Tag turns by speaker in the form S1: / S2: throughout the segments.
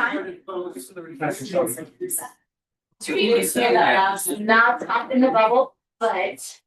S1: time. Not top in the bubble, but.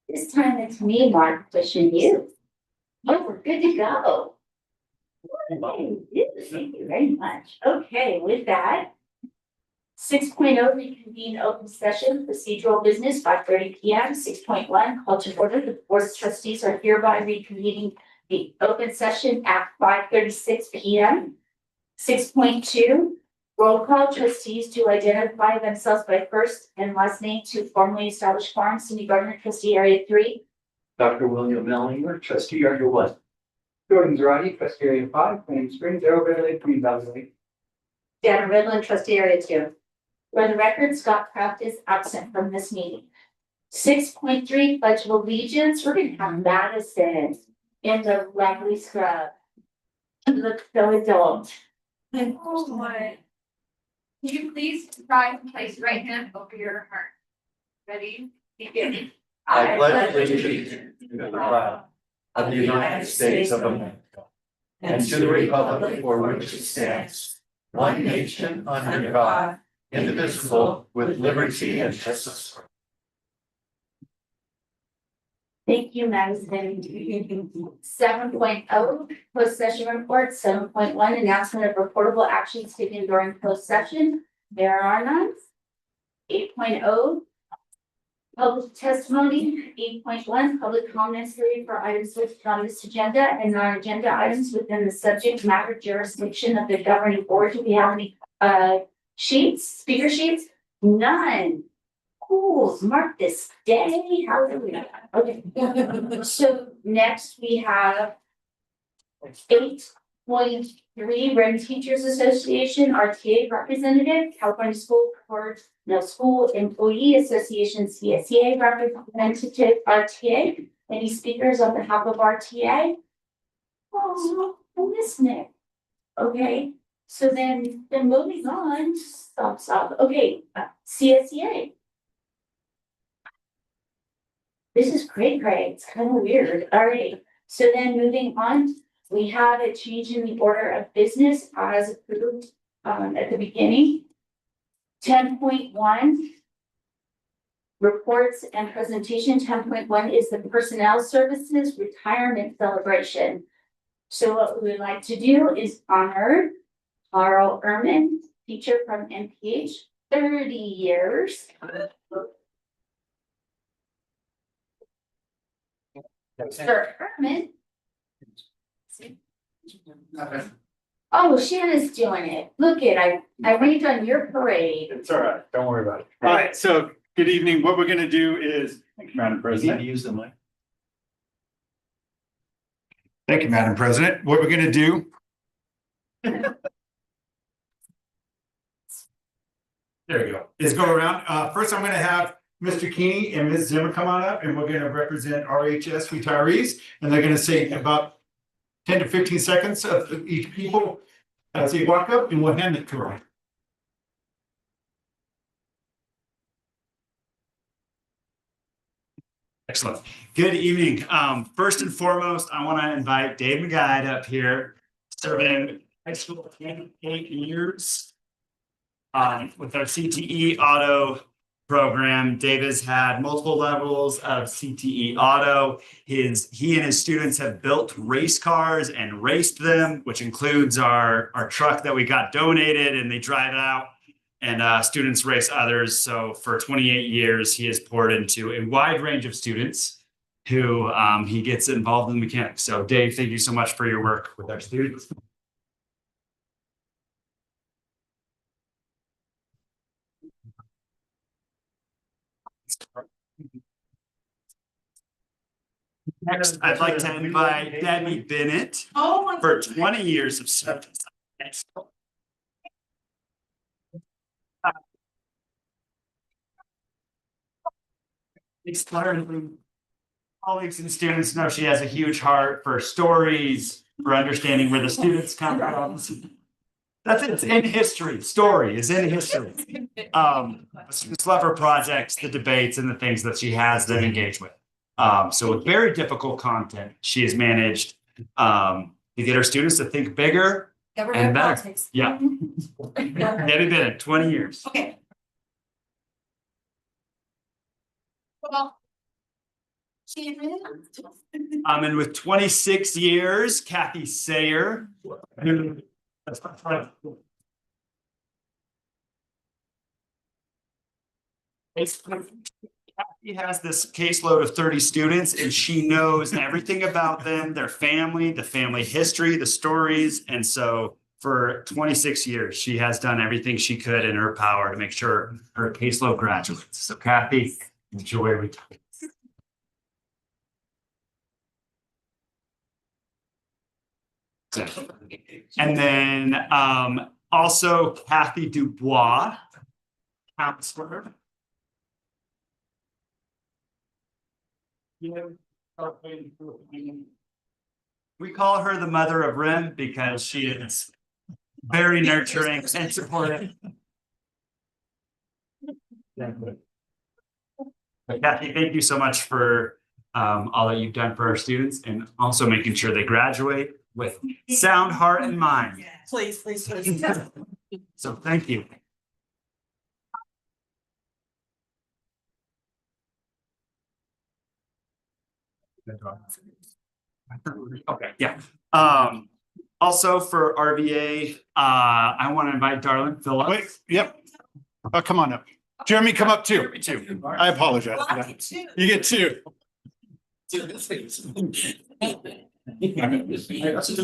S1: This time it's me, Mark, pushing you. Oh, we're good to go. Thank you very much. Okay, with that. 6.0 reconvene open session, procedural business, 5:30 p.m. 6.1 call to order. The board of trustees are hereby reconvening the open session at 5:36 p.m. 6.2 roll call. Trustees to identify themselves by first and last name to formally establish quorum. Cindy Gardner, trustee area 3.
S2: Dr. William Mellinger, trustee area 1.
S3: Jordan Zarate, trustee area 5, Plain Springs, Arrowhead Lake, Green Valley Lake.
S1: Dana Redland, trustee area 2. For the record, Scott Kraft is absent from this meeting. 6.3 Pledge of Allegiance. We're going to have Madison in the lovely scrub. Look so adult.
S4: Oh my. Can you please try and place your right hand over your heart? Ready? Begin.
S2: I pledge allegiance to the flag of the United States of America and to the republic for which it stands, one nation under God, indivisible, with liberty and justice.
S1: Thank you, Madison. 7.0 closed session report. 7.1 announcement of reportable actions taken during closed session. There are none. 8.0 public testimony. 8.1 public comments period for items listed on this agenda and non-agenda items within the subject matter jurisdiction of the governing board. Do we have any sheets, speaker sheets? None. Cool, mark this day. Hallelujah. Okay. So next we have 8.3 Rhode Teachers Association RTA representative, California School Employee Association CSEA representative RTA. Any speakers on behalf of RTA? Oh, I miss Nick. Okay, so then moving on. Stop. Okay, CSEA. This is great. It's kind of weird. All right. So then moving on, we have a change in the order of business as approved at the beginning. 10.1 reports and presentation. 10.1 is the personnel services retirement celebration. So what we would like to do is honor Carl Ehrman, teacher from NPH, 30 years. Sir Ehrman. Oh, Shanna's doing it. Look at I rained on your parade.
S5: It's all right. Don't worry about it. All right. So good evening. What we're going to do is, thank you, Madam President.
S2: Use the mic.
S5: Thank you, Madam President. What we're going to do. There we go. Is go around. First, I'm going to have Mr. Keeney and Ms. Zimmer come on up, and we're going to represent RHS retirees, and they're going to say about 10 to 15 seconds of each people as they walk up, and we'll hand it to them. Excellent. Good evening. First and foremost, I want to invite Dave McGuide up here, serving high school for 8 years with our CTE auto program. Dave has had multiple levels of CTE auto. He and his students have built race cars and raced them, which includes our truck that we got donated, and they drive it out, and students race others. So for 28 years, he has poured into a wide range of students who he gets involved in mechanics. So Dave, thank you so much for your work with our students. Next, I'd like to invite Debbie Bennett for 20 years of service. Colleagues and students know she has a huge heart for stories, for understanding where the students come from. That's it. It's in history. Story is in history. Just love her projects, the debates, and the things that she has them engage with. So with very difficult content, she has managed to get her students to think bigger and
S6: Government
S5: better.
S6: politics.
S5: Yeah. Debbie Bennett, 20 years.
S6: Okay.
S4: Well,
S5: And with 26 years, Kathy Sayer, who Kathy has this caseload of 30 students, and she knows everything about them, their family, the family history, the stories. And so for 26 years, she has done everything she could in her power to make sure her caseload graduates. So Kathy, enjoy retirement. And then also Kathy Dubois, counselor. We call her the mother of RIM because she is very nurturing and supportive. Kathy, thank you so much for all that you've done for our students and also making sure they graduate with sound heart and mind.
S6: Please.
S5: So thank you. Okay, yeah. Also for RVA, I want to invite Darlene Phillips.
S7: Wait, yep. Oh, come on up. Jeremy, come up too. I apologize. You get two.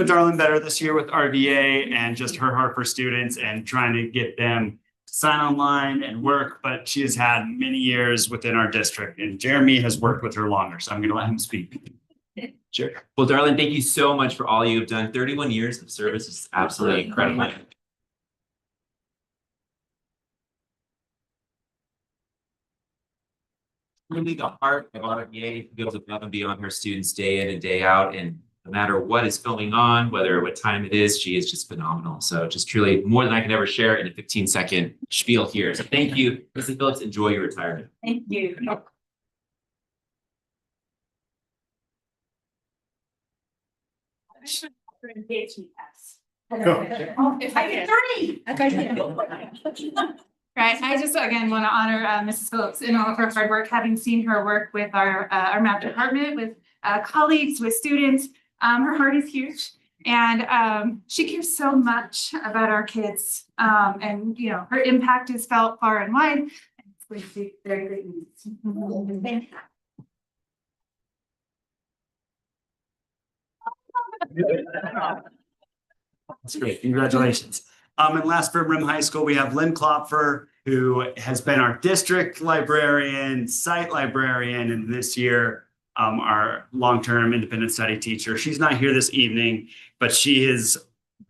S5: Darlene better this year with RVA and just her heart for students and trying to get them to sign online and work, but she has had many years within our district and Jeremy has worked with her longer, so I'm going to let him speak.
S8: Sure. Well, Darlene, thank you so much for all you've done. 31 years of service is absolutely incredible. Really the heart of RVA goes above and beyond her students day in and day out. And no matter what is going on, what time it is, she is just phenomenal. So just truly more than I can ever share in a 15-second spiel here. So thank you, Mrs. Phillips. Enjoy your retirement.
S6: Thank you.
S4: if I get 30. Right, I just again want to honor Mrs. Phillips in all of her hard work, having seen her work with our math department, with colleagues, with students. Her heart is huge, and she cares so much about our kids. And you know, her impact is felt far and wide. And it's going to be very great news. Thank you.
S5: That's great. Congratulations. And last from RIM High School, we have Lynn Klopfer, who has been our district librarian, site librarian, and this year, our long-term independent study teacher. She's not here this evening, but she is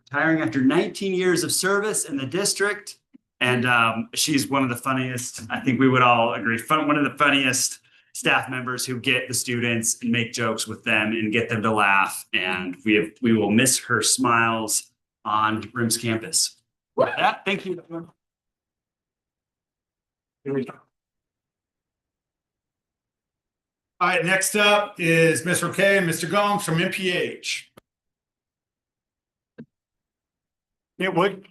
S5: retiring after 19 years of service in the district. And she's one of the funniest, I think we would all agree, one of the funniest staff members who get the students and make jokes with them and get them to laugh. And we will miss her smiles on RIM's campus. With that, thank you. Here we go.
S7: All right, next up is Ms. Roque and Mr. Gomes from MPH. It would.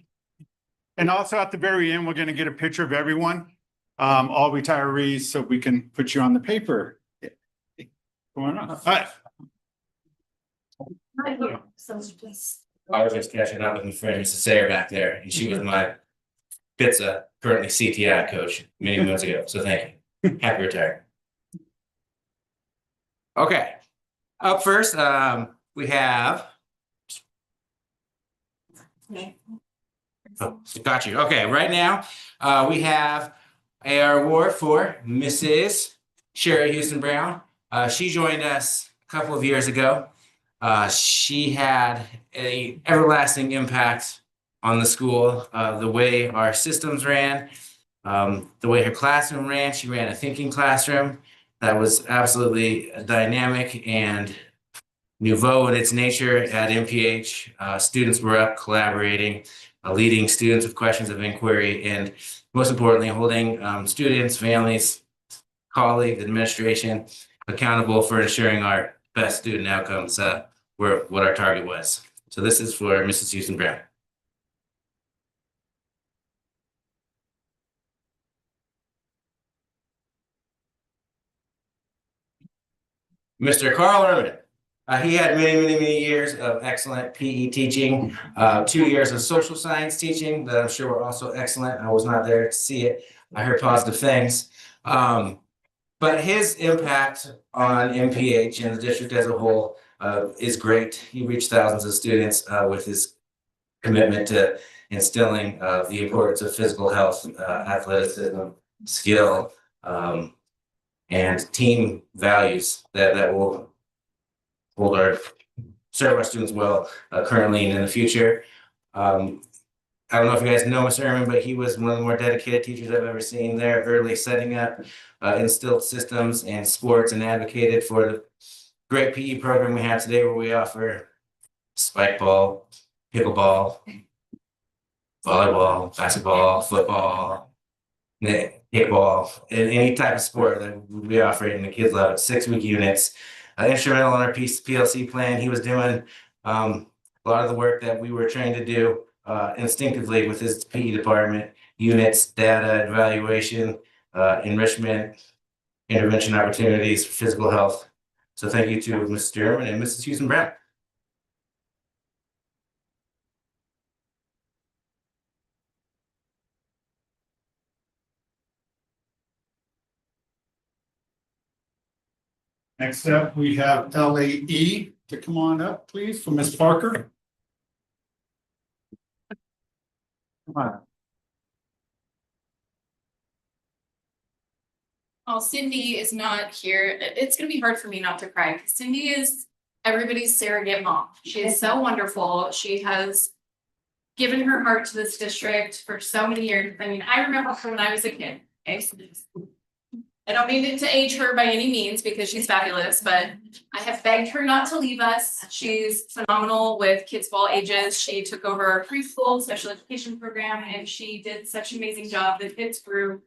S7: And also at the very end, we're going to get a picture of everyone, all retirees, so we can put you on the paper. Going on. All right.
S9: I was just catching up with my friend Mrs. Sayer back there, and she was my pizza, currently CTI coach many months ago. So thank you. Happy retirement. Okay. Up first, we have. Oh, got you. Okay, right now, we have our award for Mrs. Sherry Houston Brown. She joined us a couple of years ago. She had an everlasting impact on the school, the way our systems ran, the way her classroom ran. She ran a thinking classroom. that was absolutely dynamic and nouveau in its nature at MPH. Students were up collaborating, leading students with questions of inquiry, and most importantly, holding students, families, colleagues, administration accountable for ensuring our best student outcomes were what our target was. So this is for Mrs. Houston Brown. Mr. Carl Erman. He had many years of excellent PE teaching, 2 years of social science teaching that I'm sure were also excellent. I was not there to see it. I heard positive things. But his impact on MPH and the district as a whole is great. He reached thousands of students with his commitment to instilling the importance of physical health, athleticism, skill, and team values that will serve our students well currently and in the future. I don't know if you guys know Mr. Erman, but he was one of the more dedicated teachers I've ever seen there, early setting up instilled systems and sports, and advocated for the great PE program we have today, where we offer spike ball, pickleball, volleyball, basketball, football, kickball, and any type of sport that we offer, and the kids love it. 6-week units, instrumental in our PLC plan. He was doing a lot of the work that we were trained to do instinctively with his PE department: units, data, evaluation, enrichment, intervention opportunities for physical health. So thank you to Mr. Erman and Mrs. Houston Brown.
S7: Next up, we have LAE to come on up, please, for Ms. Parker. Come on.
S6: Oh, Cindy is not here. It's gonna be hard for me not to cry, because Cindy is everybody's surrogate mom. She is so wonderful. She has given her heart to this district for so many years. I mean, I remember her when I was a kid. Okay? I don't mean to age her by any means, because she's fabulous, but I have begged her not to leave us. She's phenomenal with kids of all ages. She took over our preschool special education program, and she did such an amazing job. The kids grew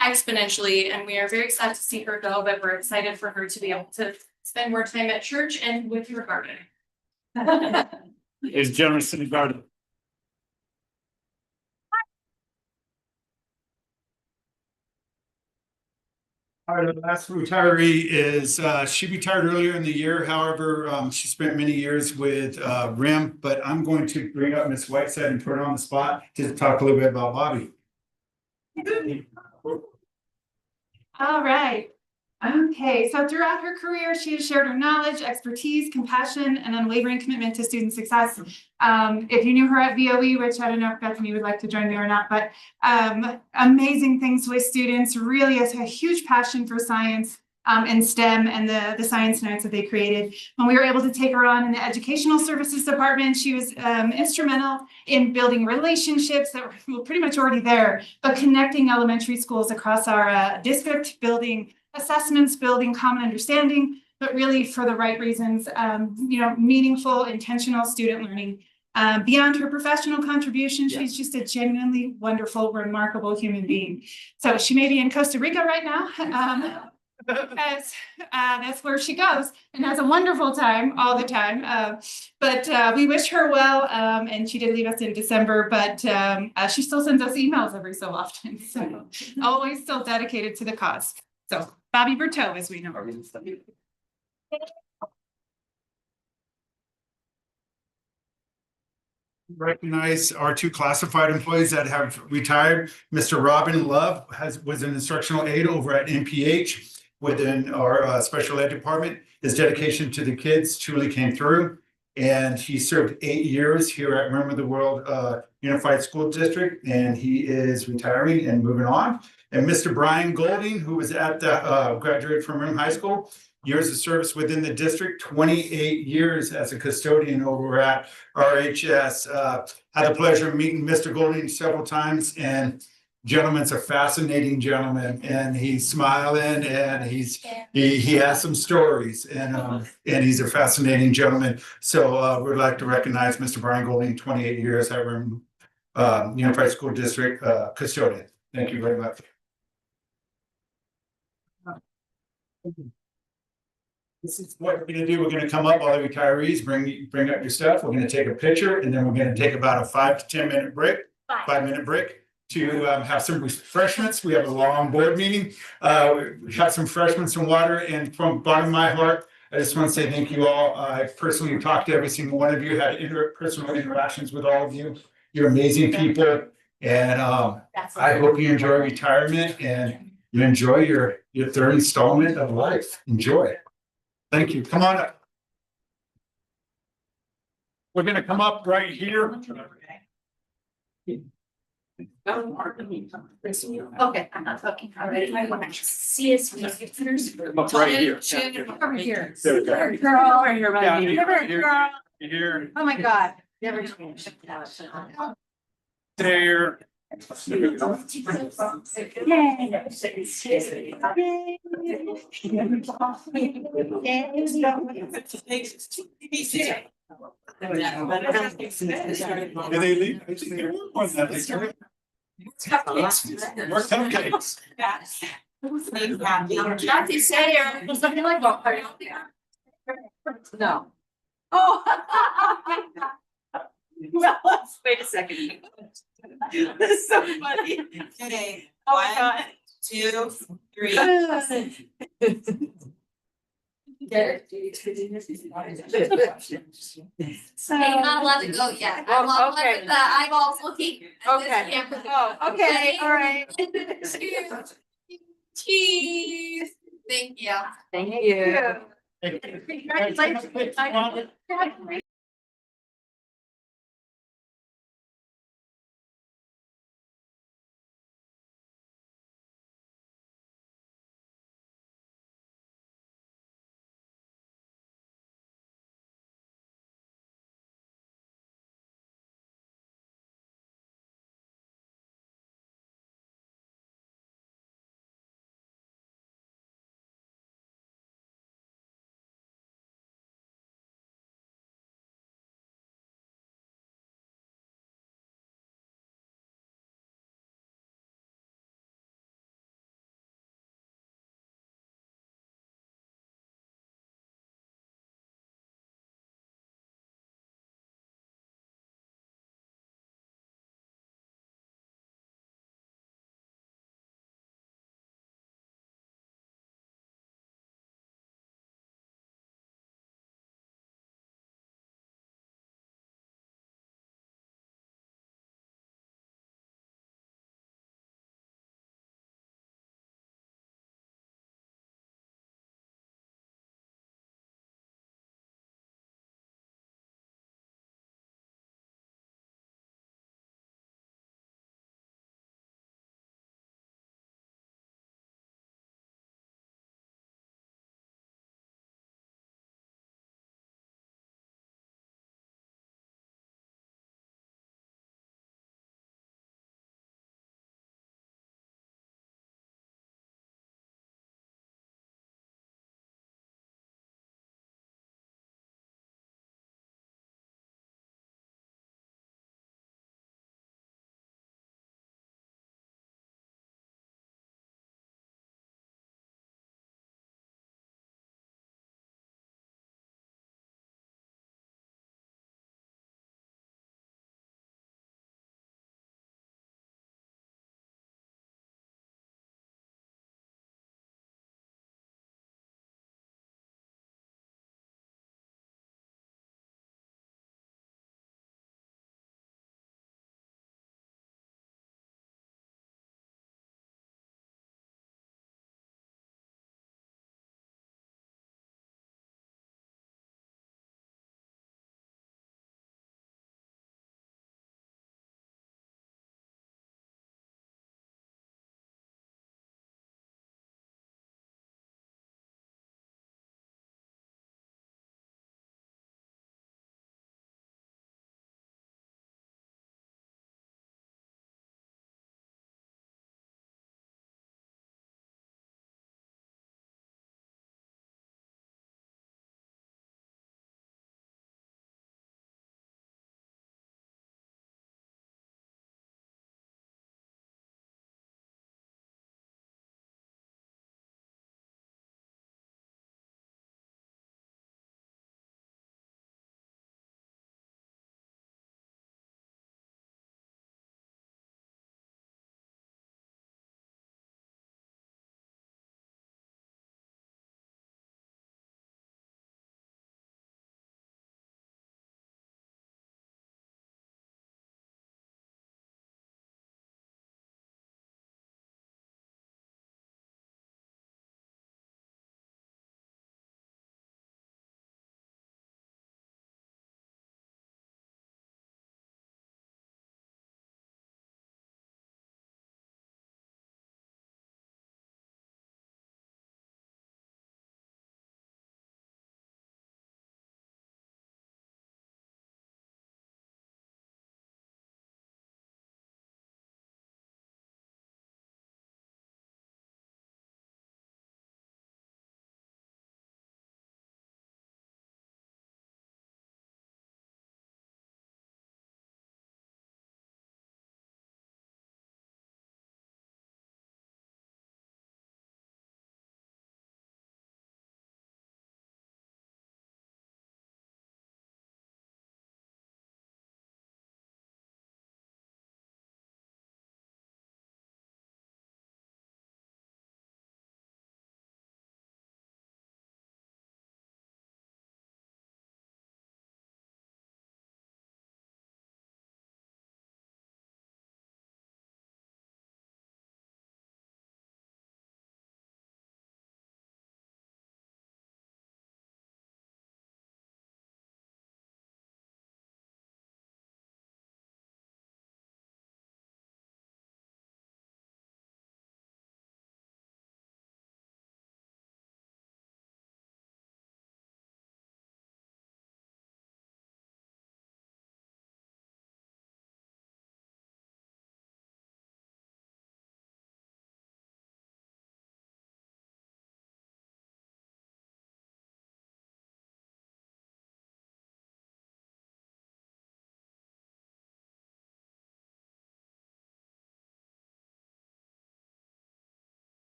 S6: exponentially, and we are very excited to see her go, but we're excited for her to be able to spend more time at church and with your garden.
S7: Is General Cindy Garden. All right, the last retiree is, she retired earlier in the year. However, she spent many years with RIM, but I'm going to bring up Ms. Whiteside and put her on the spot to talk a little bit about Bobby.
S4: All right. Okay, so throughout her career, she has shared her knowledge, expertise, compassion, and unwavering commitment to student success. If you knew her at VOE, which I don't know if Bethany would like to join me or not, but amazing things with students, really has a huge passion for science and STEM and the science nights that they created. When we were able to take her on in the educational services department, she was instrumental in building relationships that were pretty much already there, but connecting elementary schools across our district, building assessments, building common understanding, but really for the right reasons, meaningful, intentional student learning. Beyond her professional contribution, she's just a genuinely wonderful, remarkable human being. So she may be in Costa Rica right now. That's where she goes and has a wonderful time all the time. But we wish her well, and she did leave us in December, but she still sends us emails every so often. So always still dedicated to the cause. So Bobby Berteau, as we know her.
S7: Recognize our 2 classified employees that have retired. Mr. Robin Love was an instructional aide over at MPH within our special ed department. His dedication to the kids truly came through, and he served 8 years here at Rim of the World Unified School District, and he is retiring and moving on. And Mr. Brian Golding, who was at the graduated from Rim High School, years of service within the district, 28 years as a custodian over at RHS. Had the pleasure of meeting Mr. Golding several times, and gentleman's a fascinating gentleman, and he's smiling, and he has some stories, and he's a fascinating gentleman. So we'd like to recognize Mr. Brian Golding, 28 years at Unified School District custodian. Thank you very much. This is what we're gonna do. We're gonna come up, all the retirees, bring up your stuff. We're gonna take a picture, and then we're gonna take about a 5 to 10 minute break, 5-minute break to have some refreshments. We have a long board meeting. We have some refreshments and water, and from the bottom of my heart, I just want to say thank you all. I personally talked to every single one of you, had personal interactions with all of you. You're amazing people, and I hope you enjoy retirement and you enjoy your third installment of life. Enjoy. Thank you. Come on up. We're gonna come up right here.
S1: Okay, I'm not talking already. I want to see us.
S7: Up right here.
S4: Over here.
S7: There we go.
S4: Girl, over here,
S7: Yeah,
S4: buddy.
S7: here,
S4: Never,
S7: here.
S4: girl.
S7: Here,
S4: Oh my God.
S7: there. Did they leave? What's that? More cupcakes.
S1: Kathy Sayer, was something like that. No.
S10: Oh. Well, let's wait a second. That's so funny.
S11: Okay,
S10: Oh my God.
S11: 2, 3.
S10: So.
S1: Hey, not allowed to go yet.
S10: Oh,
S1: I'm not
S10: okay.
S1: the eyeballs looking. at this
S10: Okay.
S1: camera.
S10: Oh, okay, all right.
S1: Cheese. Thank you.
S10: Thank you.
S1: Congratulations.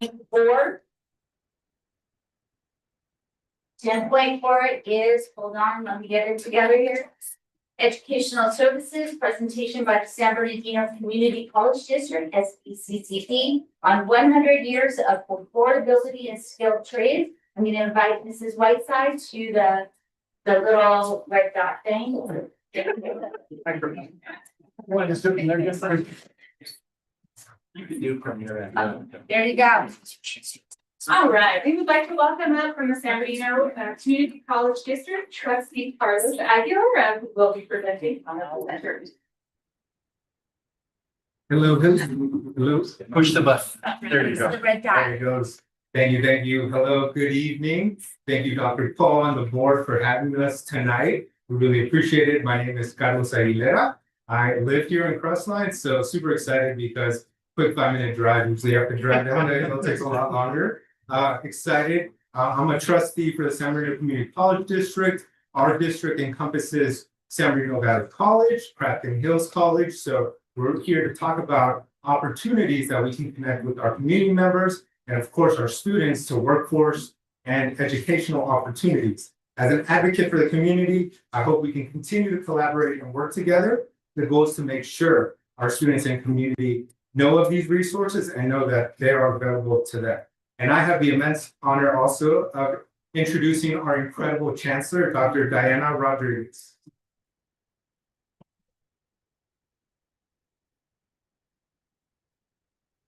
S1: 4. 10.4 is, hold on, let me get it together here. Educational Services, presentation by the San Bernardino Community College District, SBCCD, on 100 years of affordability and skilled trades. I'm going to invite Mrs. Whiteside to the little red dot thing.
S2: You can do from your end.
S1: There you go.
S4: All right, we would like to welcome up from the San Bernardino Community College District, Trustee Carlos Aguilar, who will be presenting on the letter.
S3: Hello, hello.
S2: Push the button. There you go.
S1: The red
S3: There
S1: dot.
S3: it goes. Thank you. Hello, good evening. Thank you, Dr. Paul and the board for having us tonight. We really appreciate it. My name is Carlos Aguilera. I live here in Crestline, so super excited because quick 5-minute drive, usually I have to drive down, it takes a lot longer. Excited. I'm a trustee for the San Bernardino Community College District. Our district encompasses San Bernardino Valley College, Crafton Hills College. So we're here to talk about opportunities that we can connect with our community members and of course our students to workforce and educational opportunities. As an advocate for the community, I hope we can continue to collaborate and work together. The goal is to make sure our students and community know of these resources and know that they are available to them. And I have the immense honor also of introducing our incredible chancellor, Dr. Diana Rodriguez.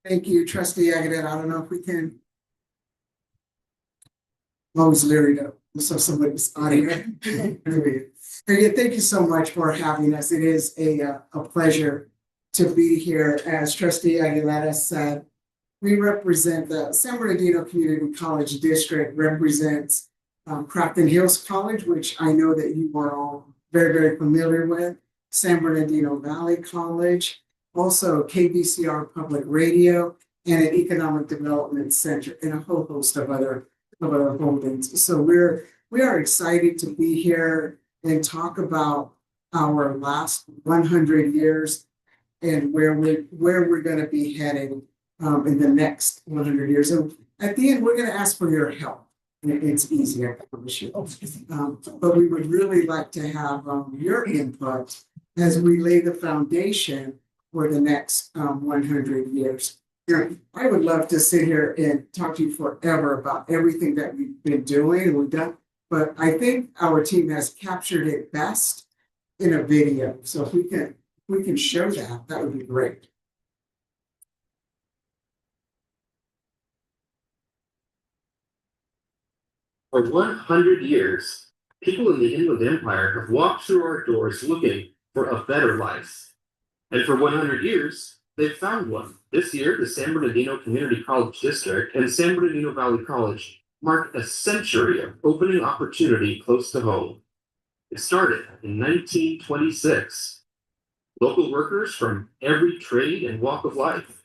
S12: Thank you, Trustee Aguilera. I don't know if we can. Always leery though. So somebody's on here. Again, thank you so much for having us. It is a pleasure to be here. As Trustee Aguilera said, we represent the San Bernardino Community College District, represents Crafton Hills College, which I know that you are all very, very familiar with, San Bernardino Valley College, also KBCR Public Radio, and an Economic Development Center, and a whole host of other holdings. So we are excited to be here and talk about our last 100 years and where we're going to be heading in the next 100 years. And at the end, we're going to ask for your help. It's easy, I promise you. But we would really like to have your input as we lay the foundation for the next 100 years. I would love to sit here and talk to you forever about everything that we've been doing and we've done, but I think our team has captured it best in a video. So if we can show that, that would be great.
S13: For 100 years, people in the Inland Empire have walked through our doors looking for a better life. And for 100 years, they've found one. This year, the San Bernardino Community College District and San Bernardino Valley College mark a century of opening opportunity close to home. It started in 1926. Local workers from every trade and walk of life,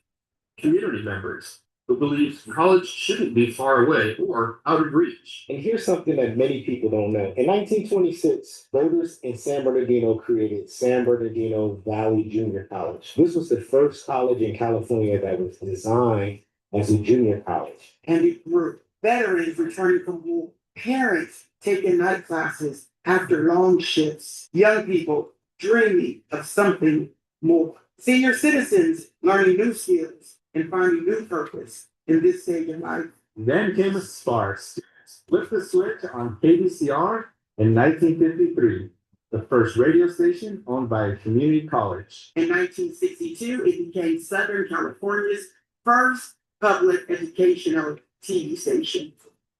S13: community members who believed college shouldn't be far away or out of reach.
S14: And here's something that many people don't know. In 1926, voters in San Bernardino created San Bernardino Valley Junior College. This was the first college in California that was designed as a junior college.
S15: And it grew. Veterans returning from war, parents taking night classes after long shifts, young people dreaming of something more, senior citizens learning new skills and finding new purpose in this stage of life.
S13: Then came a spark. Flipped the switch on KBCR in 1953, the first radio station owned by a community college.
S15: In 1962, it became Southern California's first public educational TV station.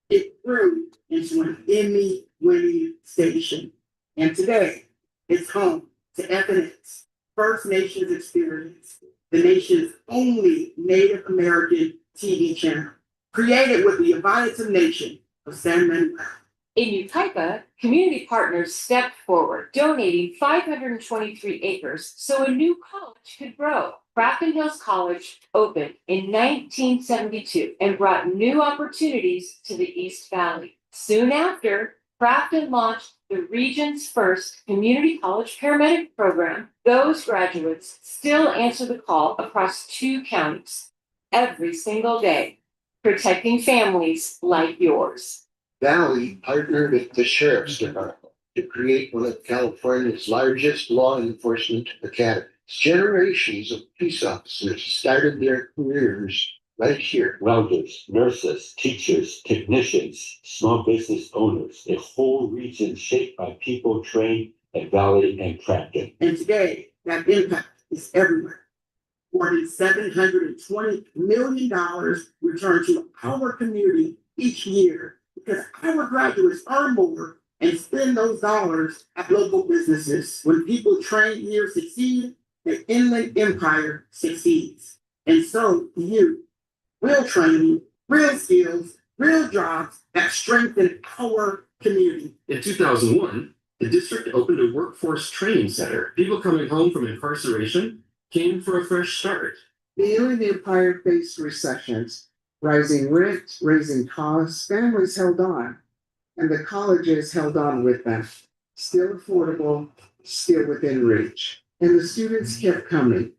S15: It grew into an Emmy-winning station. And today, it's home to FNX, First Nations Experience, the nation's only Native American TV channel, created with the alliance of nation of San Manuel.
S16: In Utaipa, community partners stepped forward, donating 523 acres so a new college could grow. Crafton Hills College opened in 1972 and brought new opportunities to the East Valley. Soon after, Crafton launched the region's first community college paramedic program. Those graduates still answer the call across 2 counties every single day. protecting families like yours.
S14: Valley partnered with the Sheriff's Department to create one of California's largest law enforcement academies. Generations of police officers started their careers right here.
S13: Welders, nurses, teachers, technicians, small business owners, a whole region shaped by people trained at Valley and Crafton.
S15: And today, that impact is everywhere. More than $720 million return to our community each year because our graduates earn more and spend those dollars at local businesses. When people train here succeed, the Inland Empire succeeds. And so do you. Real training, real skills, real jobs that strengthen our community.
S13: In 2001, the district opened a workforce training center. People coming home from incarceration came for a fresh start.
S12: The Inland Empire faced recessions, rising rent, raising costs, families held on, and the colleges held on with them. Still affordable, still within reach. And the students kept coming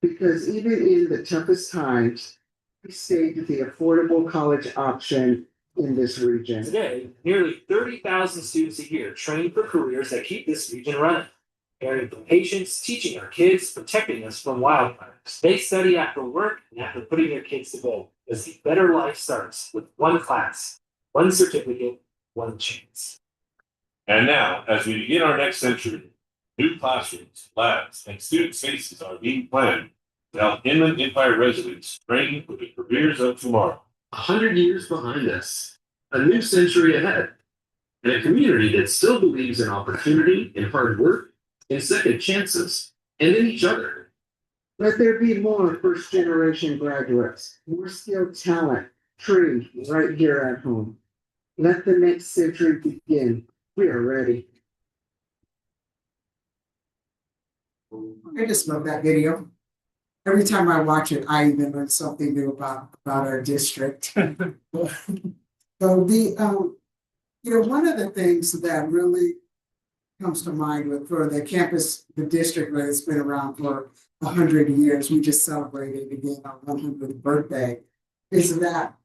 S12: because even in the toughest times, we stayed with the affordable college option in this region.
S17: Today, nearly 30,000 students a year train for careers that keep this region running. Caring for patients, teaching our kids, protecting us from wildfires. They study after work and after putting their kids to bed. Because the better life starts with one class, one certificate, one chance.
S18: And now, as we begin our next century, new classrooms, labs, and student spaces are being planned to help Inland Empire residents train for the careers of tomorrow.
S13: 100 years behind us, a new century ahead, and a community that still believes in opportunity, in hard work, in second chances, and in each other.
S12: Let there be more first-generation graduates, more skilled talent trained right here at home. Let the next century begin. We are ready. I just love that video. Every time I watch it, I even learn something new about our district. So one of the things that really comes to mind for the campus, the district that has been around for 100 years, we just celebrated again our 100th birthday, is that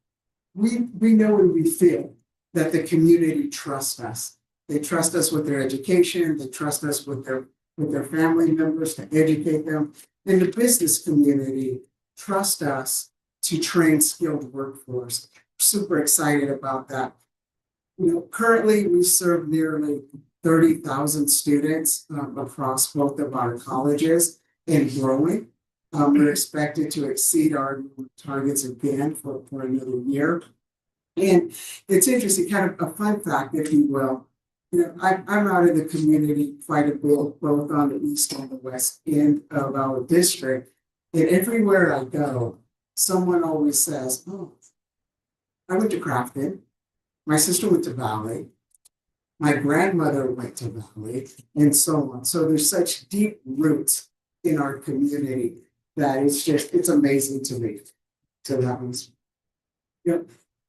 S12: we know and we feel that the community trusts us. They trust us with their education, they trust us with their family members to educate them. And the business community trust us to train skilled workforce. Super excited about that. Currently we serve nearly 30,000 students across both of our colleges and growing. We're expected to exceed our targets again for another year. And it's interesting, kind of a fun fact, if you will. I'm out in the community quite a bit, both on the east and the west end of our district. And everywhere I go, someone always says, "Oh, I went to Crafton. My sister went to Valley. My grandmother went to Valley," and so on. So there's such deep roots in our community that it's amazing to me. To that means,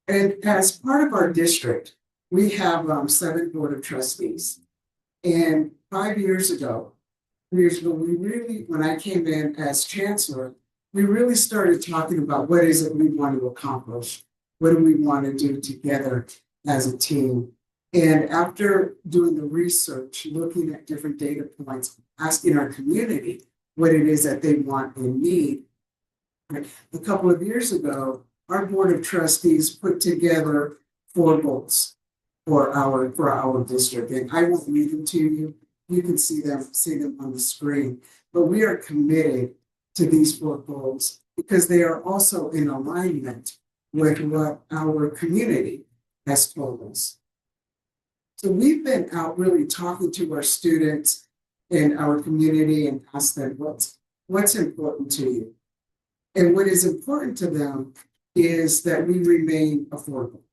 S12: and as part of our district, we have 7 board of trustees. And 5 years ago, when I came in as chancellor, we really started talking about what is it we want to accomplish? What do we want to do together as a team? And after doing the research, looking at different data points, asking our community what it is that they want and need, a couple of years ago, our board of trustees put together 4 goals for our district. And I won't read them to you. You can see them on the screen. But we are committed to these 4 goals because they are also in alignment with what our community has told us. So we've been out really talking to our students in our community and asked them what's important to you. And what is important to them is that we remain affordable.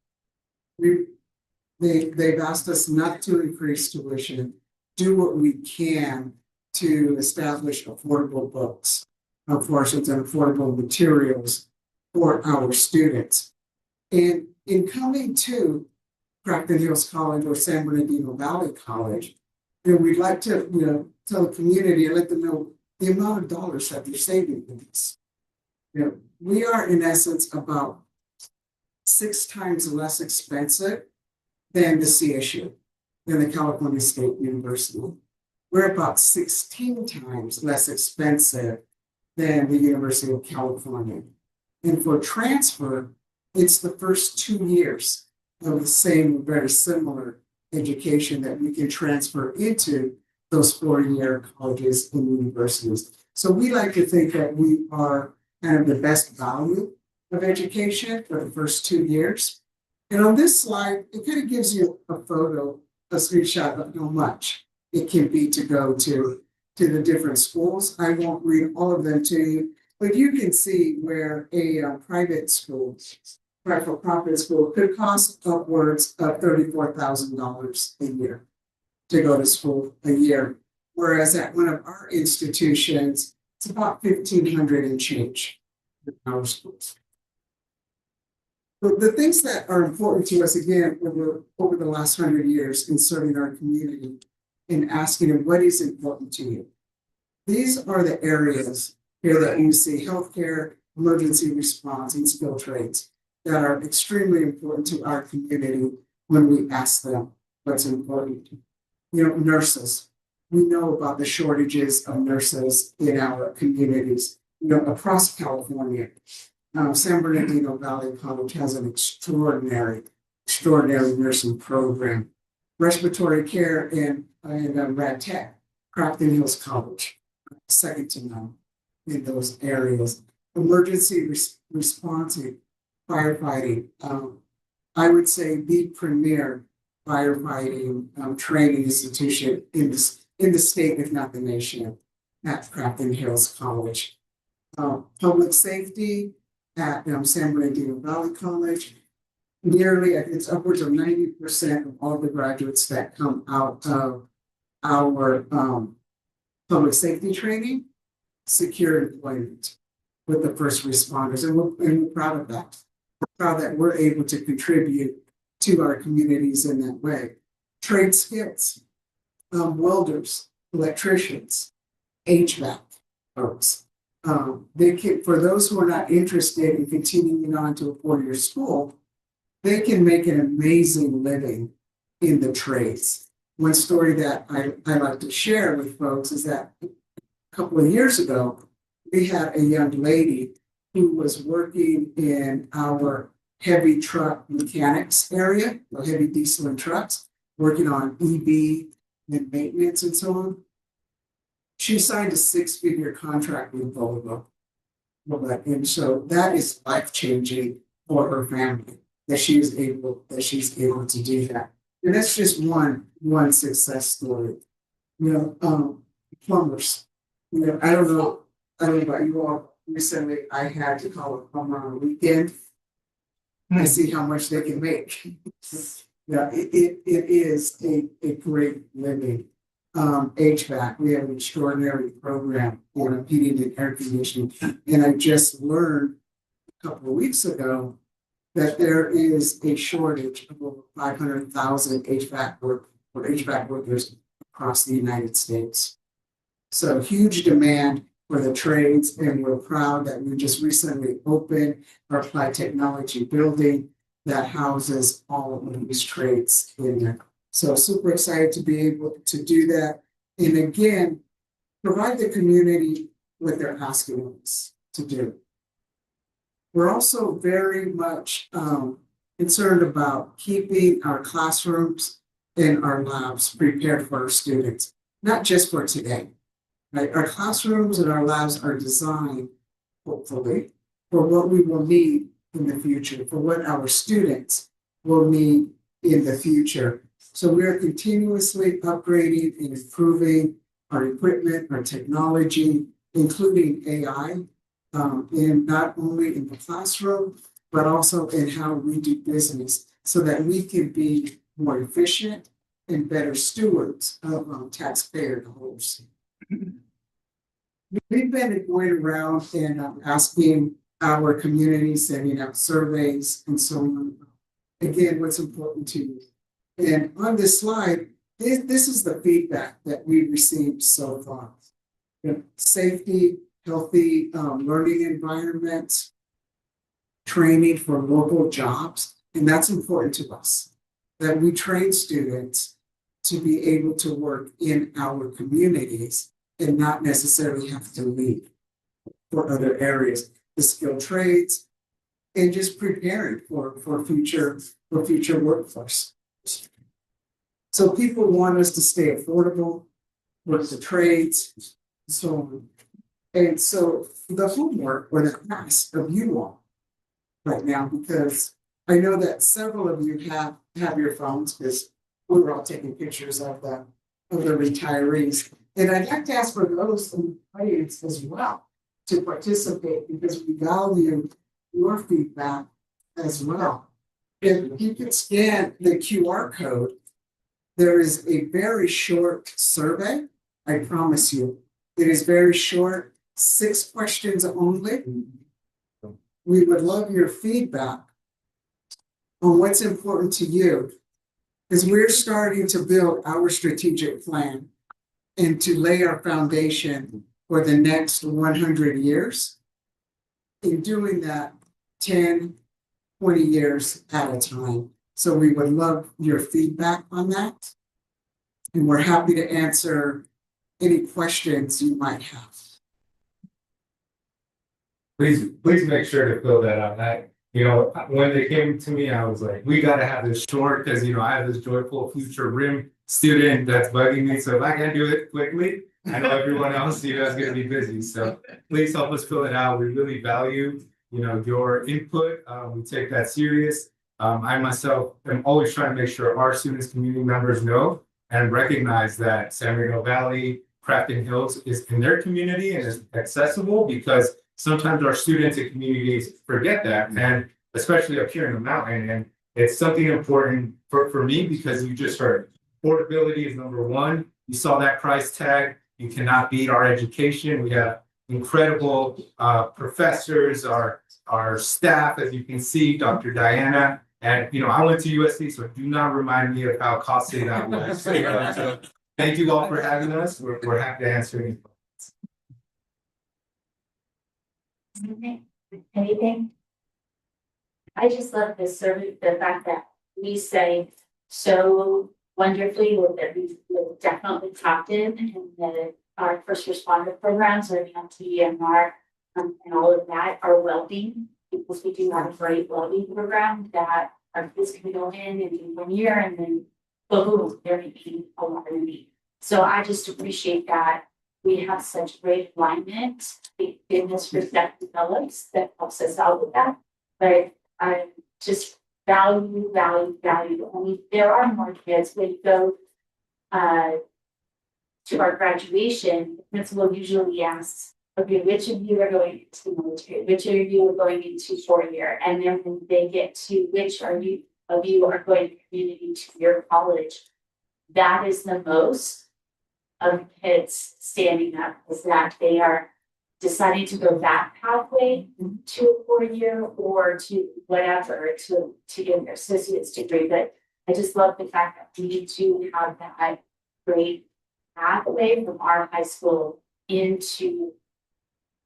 S12: They've asked us not to increase tuition, do what we can to establish affordable books, portions and affordable materials for our students. And in coming to Crafton Hills College or San Bernardino Valley College, we'd like to tell the community and let them know the amount of dollars that they're saving in this. We are in essence about 6 times less expensive than the CSU, than the California State University. We're about 16 times less expensive than the University of California. And for transfer, it's the first 2 years of the same, very similar education that we can transfer into those 4-year colleges and universities. So we like to think that we are kind of the best value of education for the first 2 years. And on this slide, it kind of gives you a photo, a screenshot of how much it can be to go to the different schools. I won't read all of them to you, but you can see where a private school, for-profit school could cost upwards of $34,000 a year to go to school a year. Whereas at one of our institutions, it's about $1,500 and change in our schools. But the things that are important to us, again, over the last 100 years in serving our community and asking them, what is important to you? These are the areas here that you see: healthcare, emergency response, and skilled trades that are extremely important to our community when we ask them what's important. You know, nurses. We know about the shortages of nurses in our communities, you know, across California. San Bernardino Valley College has an extraordinary nursing program. Respiratory care in Rad Tech, Crafton Hills College, second to none in those areas. Emergency response and firefighting. I would say the premier firefighting training institution in the state, if not the nation, at Crafton Hills College. Public safety at San Bernardino Valley College. Nearly, it's upwards of 90% of all the graduates that come out of our public safety training secure employment with the first responders, and we're proud of that. We're proud that we're able to contribute to our communities in that way. Trade skills, welders, electricians, HVAC folks. They can, for those who are not interested in continuing on to a 4-year school, they can make an amazing living in the trades. One story that I like to share with folks is that a couple of years ago, we had a young lady who was working in our heavy truck mechanics area, heavy diesel and trucks, working on EV and maintenance and so on. She signed a 6-figure contract with Volvo. And so that is life-changing for her family, that she's able to do that. And that's just one success story. You know, plumbers. You know, I don't know about you all. Recently, I had to call a plumber on a weekend. I see how much they can make. Yeah, it is a great living. HVAC, we have an extraordinary program for heating and air conditioning. And I just learned a couple of weeks ago that there is a shortage of over 500,000 HVAC workers across the United States. So huge demand for the trades, and we're proud that we just recently opened our Applied Technology building that houses all of these trades in there. So super excited to be able to do that. And again, provide the community what they're asking us to do. We're also very much concerned about keeping our classrooms and our labs prepared for our students, not just for today. Right? Our classrooms and our labs are designed, hopefully, for what we will need in the future, for what our students will need in the future. So we are continuously upgrading and improving our equipment, our technology, including AI, and not only in the classroom, but also in how we do business, so that we can be more efficient and better stewards of taxpayer dollars. We've been going around and asking our community, sending out surveys and so on. Again, what's important to you. And on this slide, this is the feedback that we've received so far. You know, safety, healthy learning environments, training for local jobs, and that's important to us. That we train students to be able to work in our communities and not necessarily have to leave for other areas, the skilled trades, and just preparing for future workforce. So people want us to stay affordable, work the trades, so on. And so the homework or the task of you all right now, because I know that several of you have your phones, because we were all taking pictures of the retirees. And I'd like to ask for those in the audience as well to participate, because we value your feedback as well. If you could scan the QR code, there is a very short survey. I promise you, it is very short, 6 questions only. We would love your feedback on what's important to you, because we're starting to build our strategic plan and to lay our foundation for the next 100 years. In doing that, 10, 20 years at a time. So we would love your feedback on that. And we're happy to answer any questions you might have.
S3: Please make sure to fill that out. When they came to me, I was like, we gotta have this short, because I have this joyful future RIM student that's bugging me. So if I can do it quickly, I know everyone else, is gonna be busy. So please help us fill it out. We really value, your input. We take that serious. I myself am always trying to make sure our students, community members know and recognize that San Bernardino Valley, Crafton Hills is in their community and is accessible, because sometimes our students and communities forget that, and especially up here in the mountain. And it's something important for me, because you just heard affordability is number one. You saw that price tag. You cannot beat our education. We have incredible professors, our staff, as you can see, Dr. Diana. And I went to USC, so do not remind me of how costly that was. So thank you all for having us. We're happy to answer any questions.
S1: Anything? I just love this survey, the fact that we say so wonderfully that we've definitely tapped in our first responder programs, or TDMR, and all of that, our well-being, because we do have a great well-being program that our kids can go in and do 1 year, and then boom, they're making a lot of money. So I just appreciate that we have such great alignment in this respect develops that helps us out with that. But I just value. Only there are more kids when you go to our graduation, the principal usually asks, okay, which of you are going into the military? Which of you are going into 4-year? And then when they get to which of you are going to community to your college, that is the most of kids standing up, is that they are deciding to go that pathway to a 4-year or to whatever to get their associate's degree. But I just love the fact that we do have that great pathway from our high school into.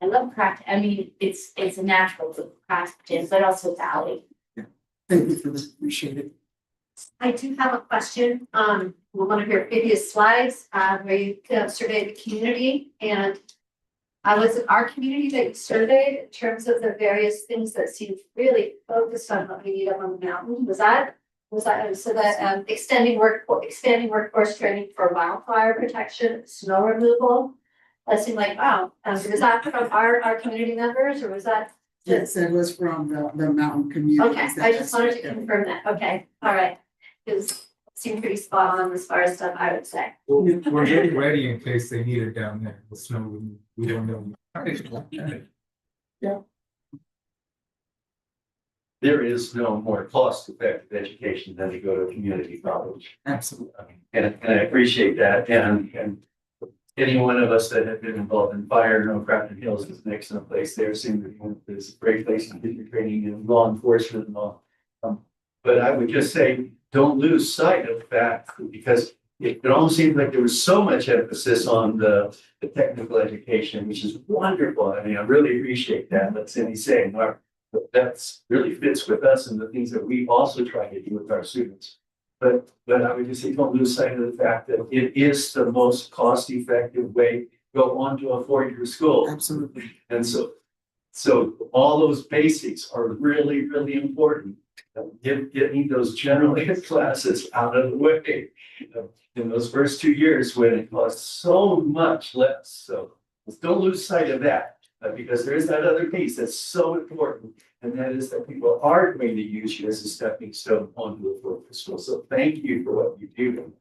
S1: I love craft. I mean, it's a natural to practice, but also Valley.
S12: Thank you for this. Appreciate it.
S10: I do have a question on one of your previous slides, where you surveyed the community, and was it our community that you surveyed in terms of the various things that seemed really focused on what we need up on the mountain? Was that so that expanding workforce training for wildfire protection, snow removal? That seemed like, wow, was that from our community members, or was that?
S12: Yes, it was from the mountain community.
S10: Okay, I just wanted to confirm that. Okay, all right. Because it seemed pretty spot on as far as stuff I would say.
S3: We're getting ready in case they need it down there. The snow, we don't know.
S12: Yeah.
S2: There is no more cost-effective education than to go to a community college.
S12: Absolutely.
S2: And I appreciate that. And any one of us that have been involved in fire, Crafton Hills is an excellent place there. It's a great place to get your training in law enforcement and all. But I would just say, don't lose sight of that, because it almost seems like there was so much emphasis on the technical education, which is wonderful. I mean, I really appreciate that. Like Cindy's saying, That's really fits with us and the things that we also try to do with our students. But I would just say, don't lose sight of the fact that it is the most cost-effective way to go on to a four-year school.
S12: Absolutely.
S2: And so all those basics are really, really important. Getting those general ed classes out of the way in those first 2 years when it costs so much less. So don't lose sight of that. Because there is that other piece that's so important, and that is that people are going to use you as a stepping stone onto the four-year school. So thank you for what you do.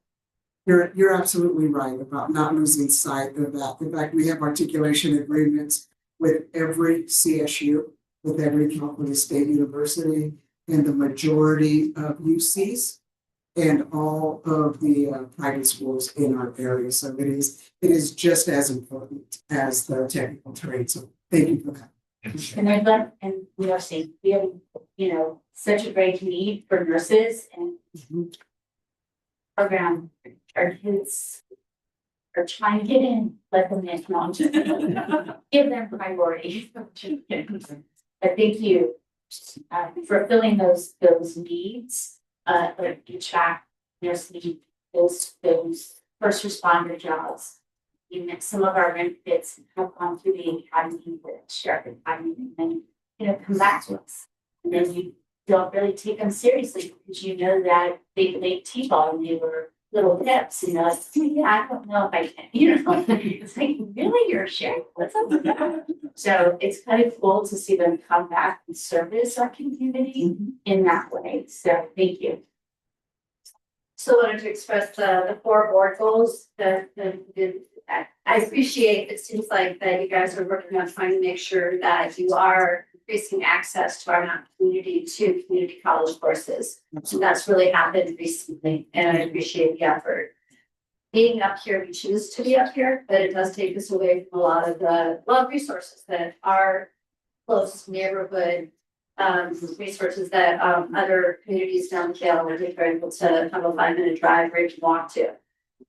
S12: You're absolutely right about not losing sight of that. In fact, we have articulation agreements with every CSU, with every California State University, and the majority of UCs, and all of the private schools in our area. So it is just as important as the technical trade. So thank you for that.
S1: And I'd like, and we are saying, we have, such a great need for nurses and program. Our kids are trying to get in, let them in, no, I'm just give them priority. But thank you for filling those needs, like HVAC, nursing, those first responder jobs. Some of our benefits have gone through the academy, the sheriff academy, and then come back to us. And then you don't really take them seriously because you know that they T-ball and they were little tips, like, yeah, I don't know if I can, it's like, really, you're a sheriff? What's up with that? So it's kind of cool to see them come back and service our community in that way. So thank you.
S10: So I wanted to express the 4 board goals that I appreciate. It seems like that you guys are working on trying to make sure that you are increasing access to our community to community college courses. So that's really happened recently, and I appreciate the effort. Being up here, we choose to be up here, but it does take us away from a lot of resources that are close neighborhood resources that other communities down the hill are able to have a 5-minute drive or even walk to.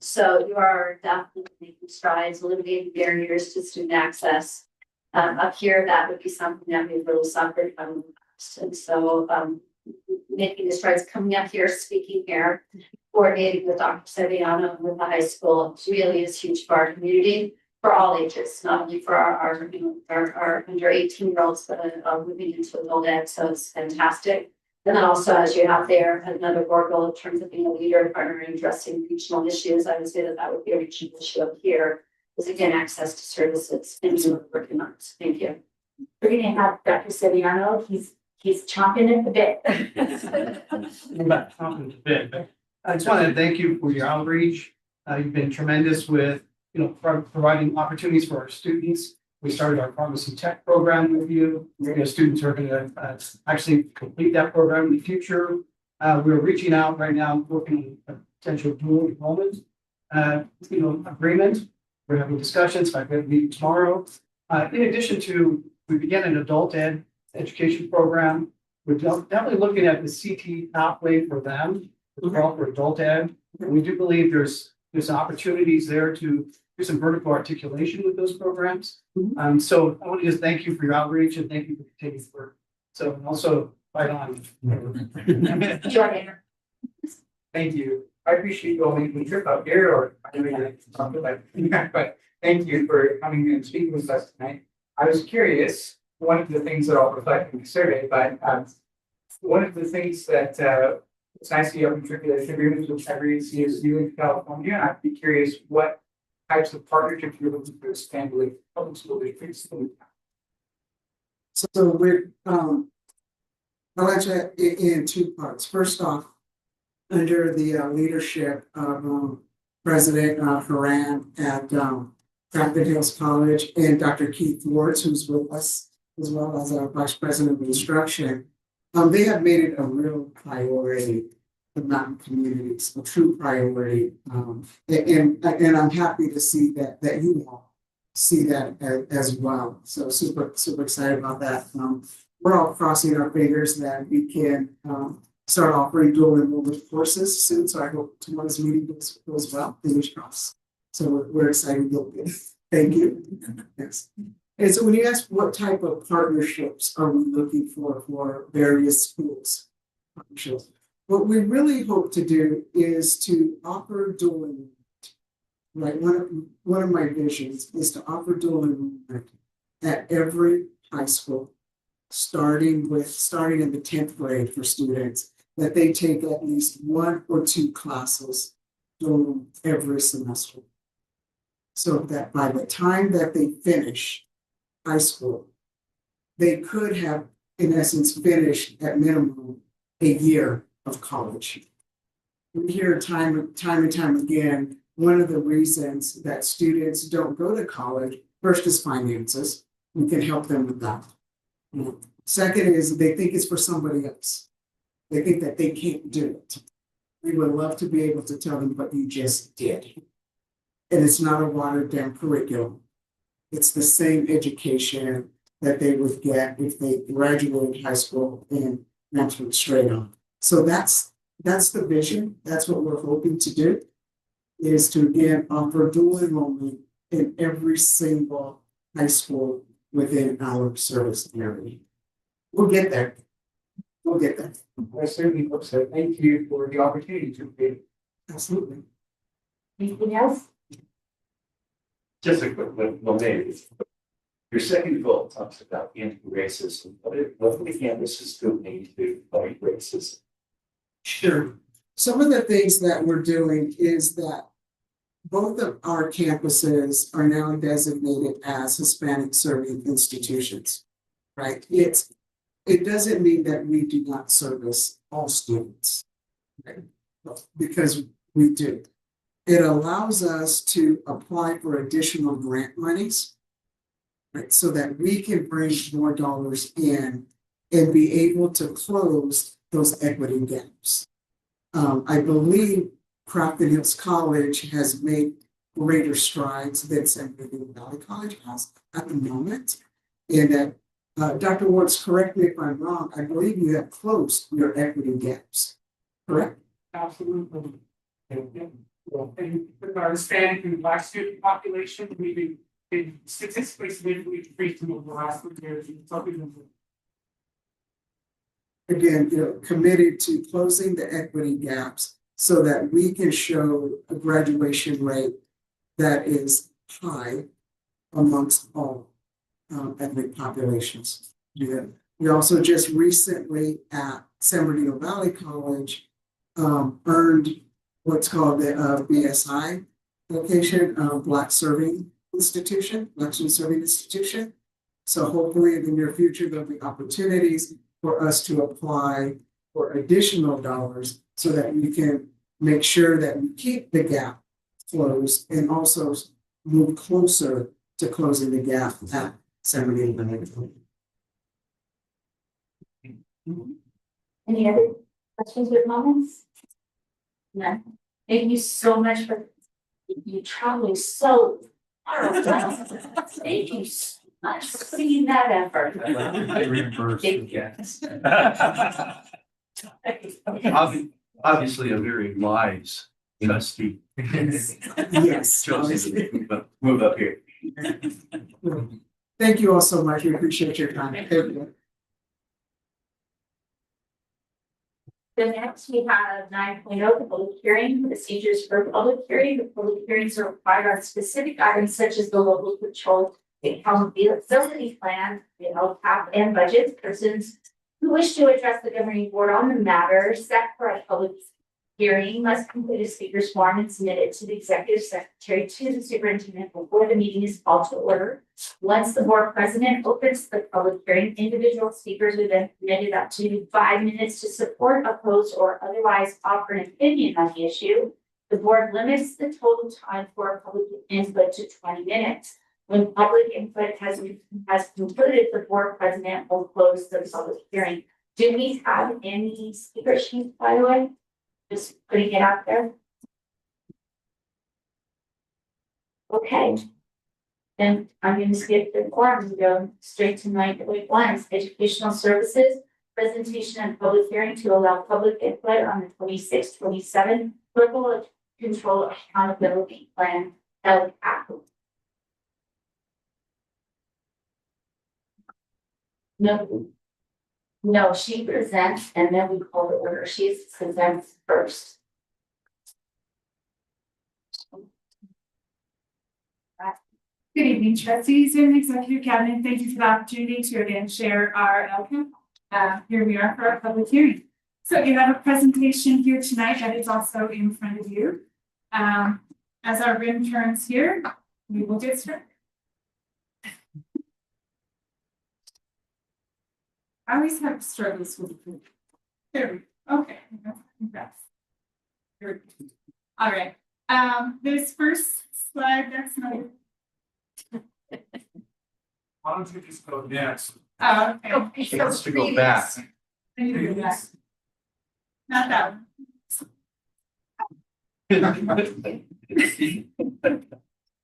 S10: So you are definitely making strides, eliminating barriers to student access. Up here, that would be something that we've really suffered from. And so making the strides, coming up here, speaking here, coordinating with Dr. Sevillano with the high school really is huge for our community, for all ages, not only for our under 18-year-olds, but moving into adult ed. So it's fantastic. And then also, as you have there, another board goal in terms of being a leader and partner in addressing regional issues, I would say that would be a regional issue up here, is again, access to services and we're working on. Thank you.
S1: We're going to have Dr. Sevillano. He's chomping at the bit.
S19: I'm not chomping at the bit, but I just want to thank you for your outreach. You've been tremendous with, providing opportunities for our students. We started our pharmacy tech program with you. Students are going to actually complete that program in the future. We're reaching out right now, working on a potential dual enrollment, agreement. We're having discussions. I'm going to meet tomorrow. In addition to, we began an adult ed education program. We're definitely looking at the CT pathway for them as well for adult ed. And we do believe there's opportunities there to do some vertical articulation with those programs. So I want to just thank you for your outreach and thank you for continuing work. So and also fight on. Thank you. I appreciate you all making the trip out here, or I know something like but thank you for coming and speaking with us tonight. I was curious, one of the things that I'll reflect in the survey, but one of the things that it's nice to have articulation agreements with every CSU in California. I'd be curious what types of partnerships you're looking to expand with public school districts.
S12: So we're I'll answer it in 2 parts. First off, under the leadership of President Haran at Rapid Hills College and Dr. Keith Wards, who's with us, as well as our Vice President of Instruction, they have made it a real priority for mountain communities, a true priority. And I'm happy to see that you all see that as well. So super excited about that. We're all crossing our fingers that we can start offering dual enrollment courses soon. So I hope tomorrow's meeting goes well. Fingers crossed. So we're excited. Thank you. Yes. And so when you ask what type of partnerships are we looking for various schools? Partnerships. What we really hope to do is to offer dual enrollment. Right, one of my visions is to offer dual enrollment at every high school, starting in the 10th grade for students, that they take at least 1 or 2 classes every semester. So that by the time that they finish high school, they could have, in essence, finished at minimum a year of college. We hear time and time again, one of the reasons that students don't go to college, first is finances. We can help them with that. Second is they think it's for somebody else. They think that they can't do it. We would love to be able to tell them, but you just did. And it's not a watered down curriculum. It's the same education that they would get if they graduated high school and went straight on. So that's the vision. That's what we're hoping to do, is to again offer dual enrollment in every single high school within our service area. We'll get there. We'll get there.
S19: I certainly hope so. Thank you for the opportunity to be.
S12: Absolutely.
S1: Anything else?
S2: Just a quick one, well, maybe. Your second goal talks about anti-racism. What do the campuses do need to fight racism?
S12: Sure. Some of the things that we're doing is that both of our campuses are now designated as Hispanic serving institutions, right? It doesn't mean that we do not service all students, right? Because we do. It allows us to apply for additional grant monies, right? So that we can bring more dollars in and be able to close those equity gaps. I believe Crafton Hills College has made greater strides than San Bernardino Valley College has at the moment. And that, Dr. Wards, correct me if I'm wrong, I believe you have closed your equity gaps, correct?
S19: Absolutely. Well, and with our Hispanic and Black student population, we've been statistically significantly increasing over the last 3 years.
S12: Again, committed to closing the equity gaps so that we can show a graduation rate that is high amongst all ethnic populations. Yeah. We also just recently at San Bernardino Valley College earned what's called the BSI location, Black Student Serving Institution. So hopefully in the near future, there'll be opportunities for us to apply for additional dollars so that we can make sure that we keep the gap closed and also move closer to closing the gap at 78.
S1: Any other questions or comments? No. Thank you so much for you traveling so far. Thank you so much for putting in that effort.
S2: I reimburse
S1: Thank
S2: the
S1: you.
S2: gas. Obviously, a very wise trustee.
S12: Yes.
S2: Chelsea, move up here.
S12: Thank you all so much. We appreciate your time. Thank you.
S1: The next we have 9.0, the public hearing, procedures for public hearing. The public hearings are required on specific items such as the local control, the accountability plan, the LCAP and budget. Persons who wish to address the governing board on the matter set for a public hearing must complete a speaker's form and submit it to the executive secretary to the superintendent before the meeting is called to order. Once the board president opens the public hearing, individual speakers are then permitted up to 5 minutes to support, oppose, or otherwise offer an opinion on the issue. The board limits the total time for public input to 20 minutes. When public input has concluded, the board president will close the public hearing. Do we have any speaker sheets, by the way? Just putting it out there. Okay. Then I'm going to skip the form and go straight to 9.1, educational services, presentation and public hearing to allow public input on the 26-27 local control accountability plan, LCAP. No. No, she presents and then we call the order. She presents first.
S4: Good evening, trustees and executive cabinet. Thank you for the opportunity to again share our outcome. Here we are for our public hearing. So you have a presentation here tonight that is also in front of you. As our rim turns here, we will get started. I always have struggles with food. There we go. Okay. Congrats. Here we go. All right. This first slide, that's not.
S5: Why don't you just go next?
S4: Okay.
S5: She wants to go back.
S4: I need to go back. Not that one.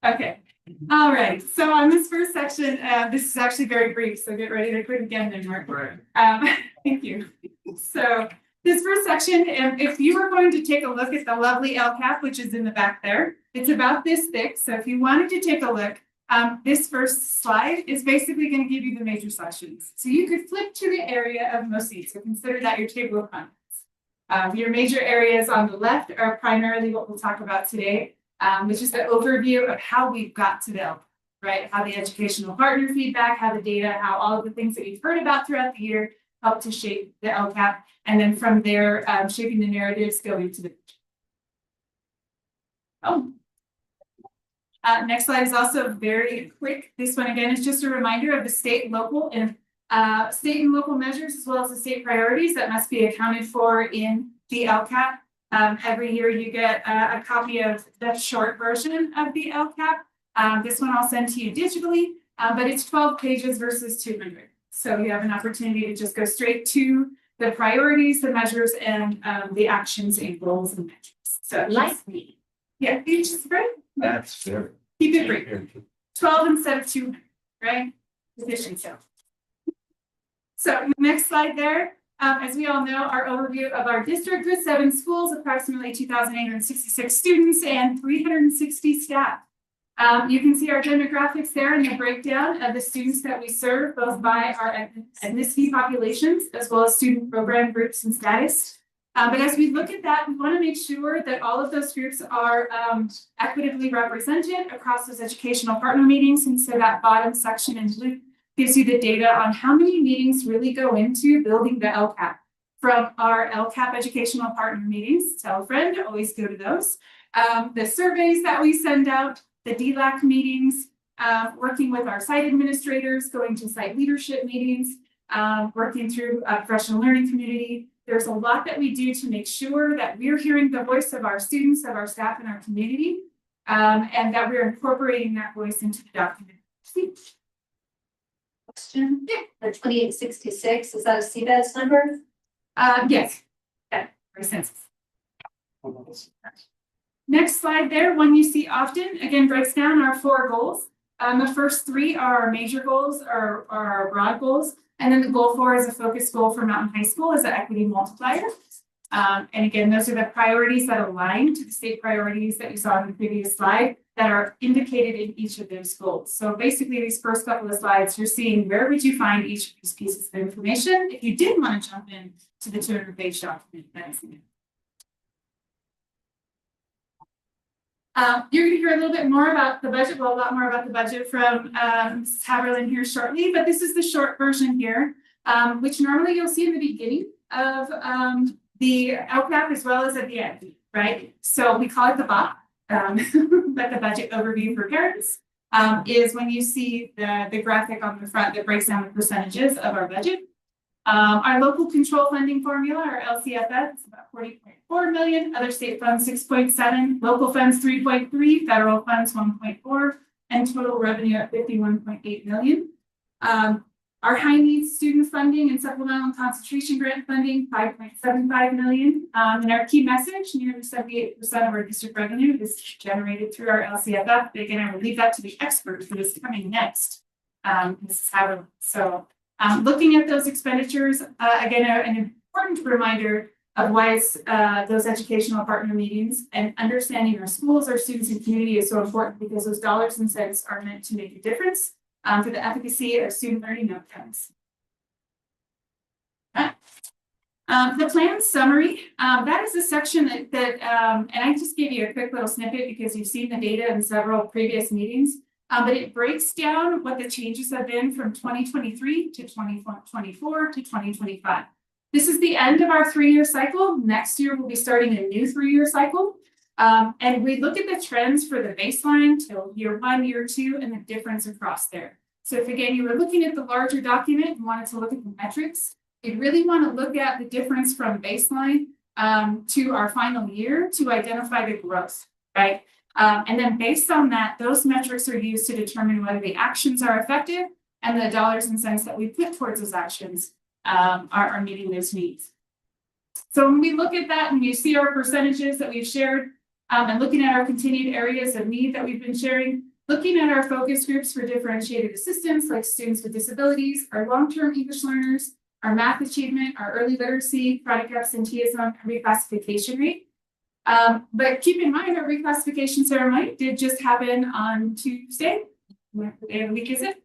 S4: Okay. All right. So on this first section, this is actually very brief, so get ready to quit again then, Mark. Thank you. So this first section, if you were going to take a look at the lovely LCAP, which is in the back there, it's about this thick. So if you wanted to take a look, this first slide is basically going to give you the major sections. So you could flip to the area of most seats. So consider that your table of contents. Your major areas on the left are primarily what we'll talk about today, which is the overview of how we've got to the LCAP, right? How the educational partner feedback, how the data, how all of the things that you've heard about throughout the year help to shape the LCAP. And then from there, shaping the narratives going to the next slide is also very quick. This one again is just a reminder of the state and local measures as well as the state priorities that must be accounted for in the LCAP. Every year you get a copy of the short version of the LCAP. This one I'll send to you digitally, but it's 12 pages versus 200. So you have an opportunity to just go straight to the priorities, the measures, and the actions and goals and measures. So
S1: Like me.
S4: yeah, you just right.
S2: That's fair.
S4: Keep it brief. 12 instead of 200, right? Efficiency. So next slide there. As we all know, our overview of our district with 7 schools, approximately 2,866 students and 360 staff. You can see our demographics there and the breakdown of the students that we serve, both by our ethnicity populations, as well as student program groups and status. But as we look at that, we want to make sure that all of those groups are equitably represented across those educational partner meetings. And so that bottom section in blue gives you the data on how many meetings really go into building the LCAP. From our LCAP educational partner meetings, tell a friend, always go to those. The surveys that we send out, the DLAC meetings, working with our site administrators, going to site leadership meetings, working through a professional learning community. There's a lot that we do to make sure that we're hearing the voice of our students, of our staff, and our community, and that we're incorporating that voice into the document.
S10: Question, the 2866, is that a CBES number?
S4: Yes, yeah, very census. Next slide there, one you see often, again, breaks down our 4 goals. The first 3 are our major goals, or our broad goals. And then the goal 4 is a focus goal for Mountain High School as an equity multiplier. And again, those are the priorities that align to the state priorities that you saw in the previous slide that are indicated in each of those goals. So basically these first couple of slides, you're seeing where would you find each of these pieces of information if you did want to jump in to the 200-page document that is in it. You're going to hear a little bit more about the budget, well, a lot more about the budget from Mrs. Haberlin here shortly, but this is the short version here, which normally you'll see in the beginning of the LCAP as well as at the end, right? So we call it the BOP, but the budget overview for parents is when you see the graphic on the front that breaks down the percentages of our budget. Our local control funding formula, or LCFF, is about 40.4 million, other state funds 6.7, local funds 3.3, federal funds 1.4, and total revenue at 51.8 million. Our high needs student funding and supplemental and concentration grant funding, 5.75 million. And our key message, nearly 78% of our district revenue is generated through our LCFF. Again, I will leave that to the experts for this coming next. Mrs. Haberlin. So looking at those expenditures, again, an important reminder of why it's those educational partner meetings and understanding our schools, our students, and community is so important because those dollars and cents are meant to make a difference for the efficacy of student learning outcomes. The plan summary, that is a section and I just gave you a quick little snippet because you've seen the data in several previous meetings. But it breaks down what the changes have been from 2023 to 2024 to 2025. This is the end of our 3-year cycle. Next year, we'll be starting a new 3-year cycle. And we look at the trends for the baseline till year 1, year 2, and the difference across there. So if again, you were looking at the larger document and wanted to look at the metrics, you really want to look at the difference from baseline to our final year to identify the growth, right? And then based on that, those metrics are used to determine whether the actions are effective and the dollars and cents that we put towards those actions are meeting those needs. So when we look at that and you see our percentages that we've shared and looking at our continued areas of need that we've been sharing, looking at our focus groups for differentiated assistance like students with disabilities, our long-term English learners, our math achievement, our early literacy, chronic absenteeism, reclassification rate. But keep in mind our reclassification ceremony did just happen on Tuesday. What day of the week is it?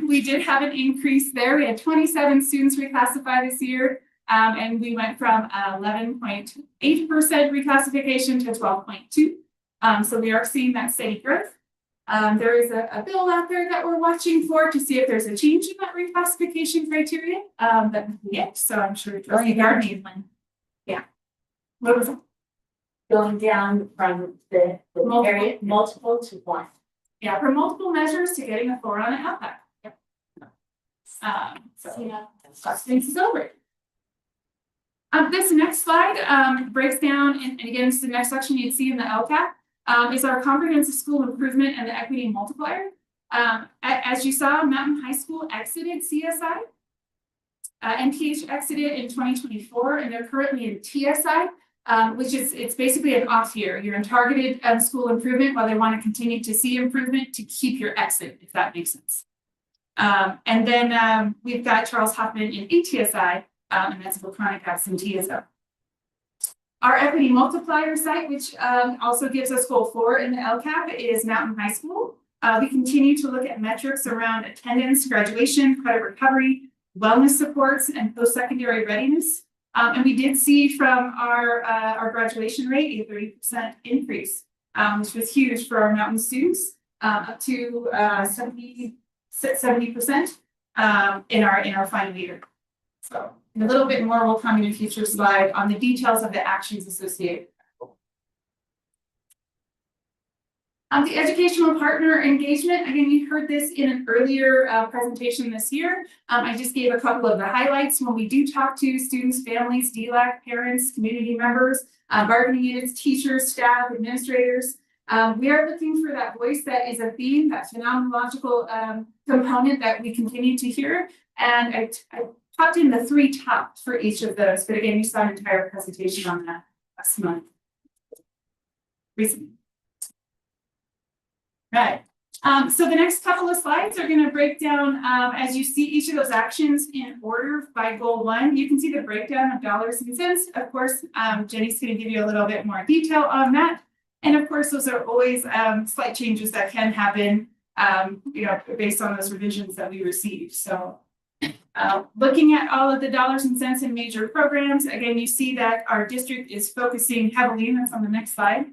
S4: We did have an increase there. We had 27 students reclassify this year. And we went from 11.8% reclassification to 12.2%. So we are seeing that steady growth. There is a bill out there that we're watching for to see if there's a change in that reclassification criteria. But yet, so I'm sure it's one. Yeah. What was it?
S1: Going down from the area multiple to 1.
S4: Yeah, from multiple measures to getting a 4 on an outback. Yep. So yeah, things is over. This next slide breaks down, and again, it's the next section you'd see in the LCAP, is our comprehensive school improvement and the equity multiplier. As you saw, Mountain High School exited CSI. NPH exited in 2024, and they're currently in TSI, which is, it's basically an off year. You're in targeted school improvement while they want to continue to see improvement to keep your exit, if that makes sense. And then we've got Charles Hoffman in ATSI, and that's for chronic absenteeism. Our equity multiplier site, which also gives us goal 4 in the LCAP, is Mountain High School. We continue to look at metrics around attendance, graduation, credit recovery, wellness supports, and post-secondary readiness. And we did see from our graduation rate a 30% increase, which was huge for our Mountain students, up to 70% in our final year. So a little bit more will come in a future slide on the details of the actions associated. The educational partner engagement, again, you heard this in an earlier presentation this year. I just gave a couple of the highlights when we do talk to students, families, DLAC, parents, community members, bargaining units, teachers, staff, administrators. We are looking for that voice that is a theme, that phenomenological component that we continue to hear. And I popped in the 3 top for each of those, but again, you saw an entire presentation on that last month. Recently. Right. So the next couple of slides are going to break down, as you see each of those actions in order by goal 1, you can see the breakdown of dollars and cents. Of course, Jenny's going to give you a little bit more detail on that. And of course, those are always slight changes that can happen, based on those revisions that we receive. So looking at all of the dollars and cents in major programs, again, you see that our district is focusing heavily, and that's on the next slide,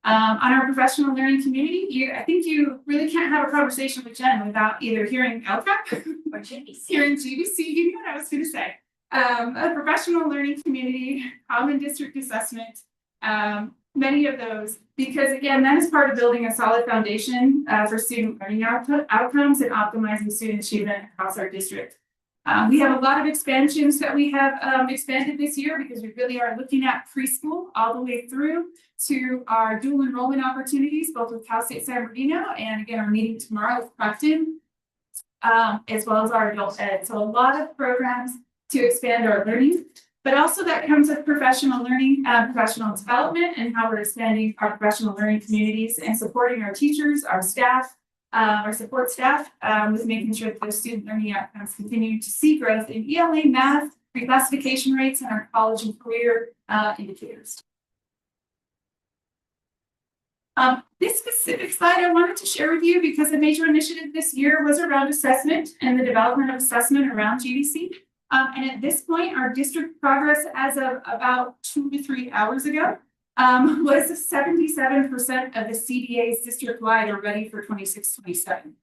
S4: on our professional learning community. I think you really can't have a conversation with Jen without either hearing LCAP or hearing GBC. You know what I was going to say. A professional learning community, common district assessment, many of those, because again, that is part of building a solid foundation for student learning outcomes and optimizing student achievement across our district. We have a lot of expansions that we have expanded this year because we really are looking at preschool all the way through to our dual enrollment opportunities, both with Cal State San Bernardino and again, our meeting tomorrow with Crafton, as well as our adult ed. So a lot of programs to expand our learning, but also that comes with professional learning, professional development, and how we're expanding our professional learning communities and supporting our teachers, our staff, our support staff, with making sure that those student learning outcomes continue to see growth in ELA, math, reclassification rates, and our college and career indicators. This specific slide I wanted to share with you because a major initiative this year was around assessment and the development of assessment around GDC. And at this point, our district progress as of about 2 to 3 hours ago was 77% of the CDAs district-wide are ready for 26-27.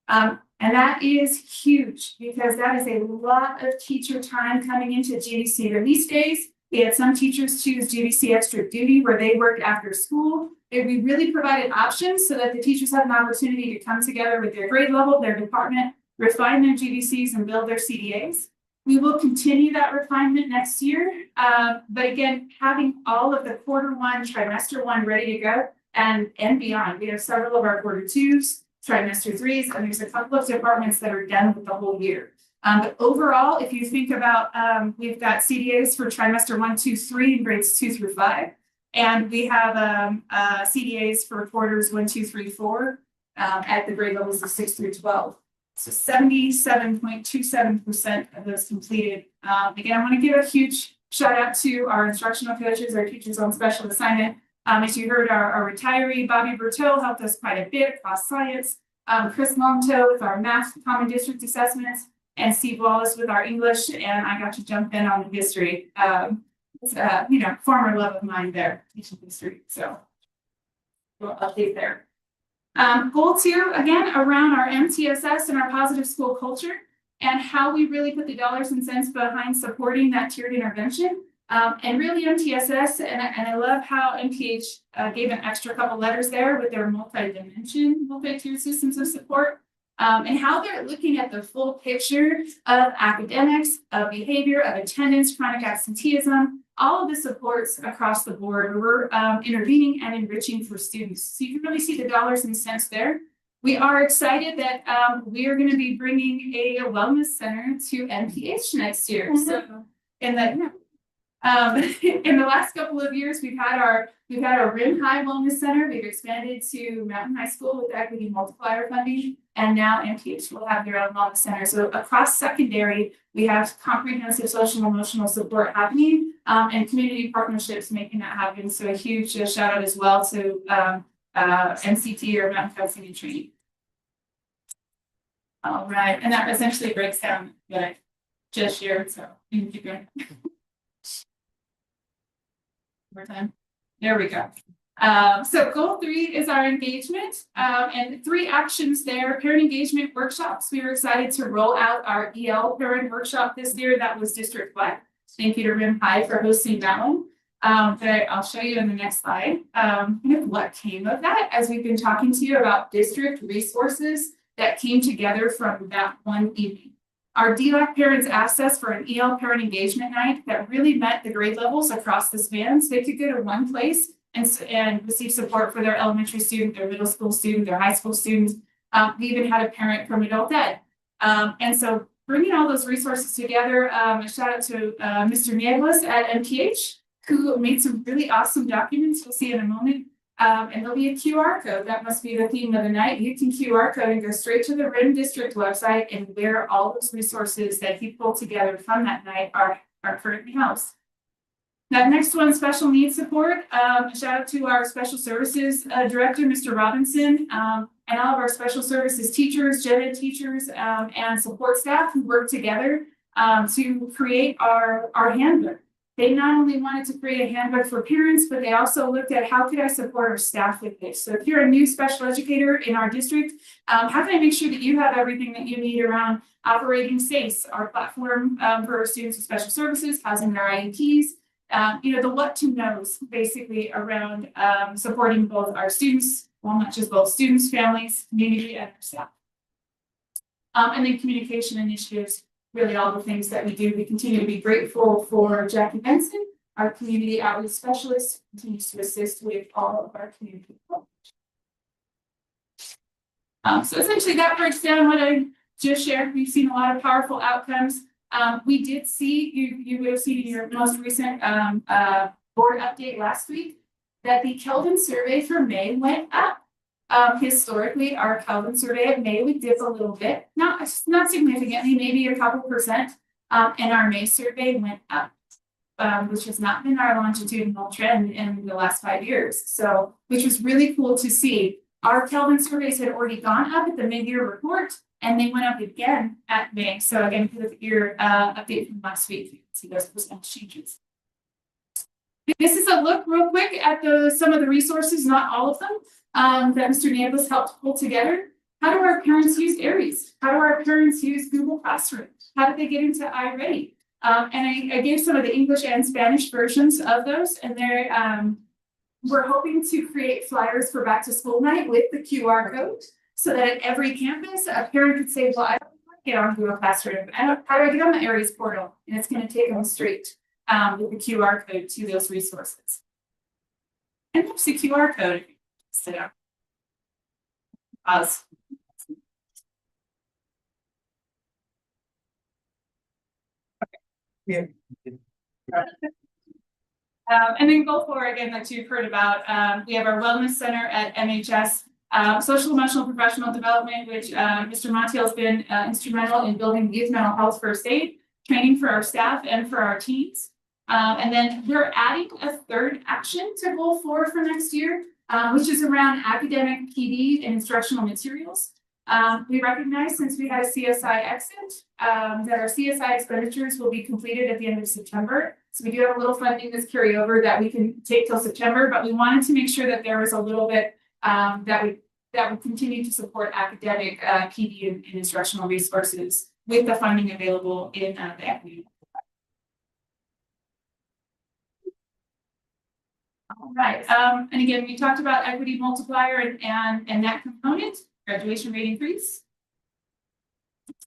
S4: And that is huge because that is a lot of teacher time coming into GVC release days. We had some teachers choose GVC extra duty where they worked after school. And we really provided options so that the teachers have an opportunity to come together with their grade level, their department, refine their GVCs and build their CDAs. We will continue that refinement next year. But again, having all of the Q1, trimester 1 ready to go and beyond. We have several of our Q2s, trimester 3s, and there's a couple of departments that are done with the whole year. But overall, if you think about, we've got CDAs for trimester 1, 2, 3 in grades 2 through 5. And we have CDAs for quarters 1, 2, 3, 4 at the grade levels of 6 through 12. So 77.27% of those completed. Again, I want to give a huge shout out to our instructional coaches, our teachers on special assignment. As you heard, our retiree, Bobby Berteau, helped us quite a bit across science. Chris Longtoe with our math common district assessments, and Steve Wallace with our English, and I got to jump in on the history. Former love of mine there, teaching history. So we'll update there. Goal 2, again, around our MTSS and our positive school culture and how we really put the dollars and cents behind supporting that tiered intervention. And really MTSS, and I love how MPH gave an extra couple letters there with their multi-dimension, multi-tiered systems of support. And how they're looking at the full picture of academics, of behavior, of attendance, chronic absenteeism, all of the supports across the board. We're intervening and enriching for students. So you can really see the dollars and cents there. We are excited that we are going to be bringing a wellness center to MPH next year. So in the last couple of years, we've had our Rim High Wellness Center. We've expanded to Mountain High School with equity multiplier funding, and now MPH will have their own wellness center. So across secondary, we have comprehensive social and emotional support happening, and community partnerships making that happen. So a huge shout out as well to MCT or Mountain Counseling and Training. All right, and that essentially breaks down what I just shared. So you can keep going. More time. There we go. So goal 3 is our engagement, and 3 actions there. Parent engagement workshops. We were excited to roll out our EL parent workshop this year. That was district-wide. Thank you to Rim High for hosting that one. But I'll show you in the next slide what came of that, as we've been talking to you about district resources that came together from that one evening. Our DLAC parents asked us for an EL parent engagement night that really met the grade levels across the span. So they could go to one place and receive support for their elementary student, their middle school student, their high school students. We even had a parent from adult ed. And so bringing all those resources together, a shout out to Mr. Nieglis at MPH, who made some really awesome documents. We'll see in a moment. And there'll be a QR code. That must be the theme of the night. You can QR code and go straight to the RIM district website, and where all those resources that he pulled together from that night are currently housed. That next one, special needs support. A shout out to our special services director, Mr. Robinson, and all of our special services teachers, gen ed teachers, and support staff who work together to create our handbook. They not only wanted to create a handbook for parents, but they also looked at how could I support our staff with this. So if you're a new special educator in our district, how can I make sure that you have everything that you need around operating SACE, our platform for our students with special services, housing their IEPs, the what to knows basically around supporting both our students, well, not just both students, families, community, and our staff. And then communication initiatives. Really all the things that we do. We continue to be grateful for Jackie Benson, our community outreach specialist, who continues to assist with all of our community. So essentially that breaks down what I just shared. We've seen a lot of powerful outcomes. We did see, you would have seen in your most recent board update last week, that the Kelvin survey for May went up. Historically, our Kelvin survey at May would dip a little bit, not significantly, maybe a couple percent, and our May survey went up, which has not been our longitudinal trend in the last 5 years. So, which was really cool to see. Our Kelvin surveys had already gone up at the mid-year report, and they went up again at May. So again, if you look at your update from last week, you can see those percentage changes. This is a look real quick at some of the resources, not all of them, that Mr. Nabus helped pull together. How do our parents use Aries? How do our parents use Google Classroom? How did they get into iReady? And I gave some of the English and Spanish versions of those, and we're hoping to create flyers for back to school night with the QR code so that at every campus, a parent could say, well, I don't want to get on Google Classroom. How do I get on the Aries portal? And it's going to take them straight with the QR code to those resources. And there's the QR code. So, pause.
S19: Yeah.
S4: And then goal 4 again that you've heard about. We have our wellness center at MHS, social emotional professional development, which Mr. Montiel has been instrumental in building youth mental health first aid training for our staff and for our teams. And then we're adding a third action to goal 4 for next year, which is around academic PD and instructional materials. We recognize, since we had a CSI exit, that our CSI expenditures will be completed at the end of September. So we do have a little funding that's carry over that we can take till September, but we wanted to make sure that there was a little bit that would continue to support academic PD and instructional resources with the funding available in the equity. All right, and again, we talked about equity multiplier and that component, graduation rate increase.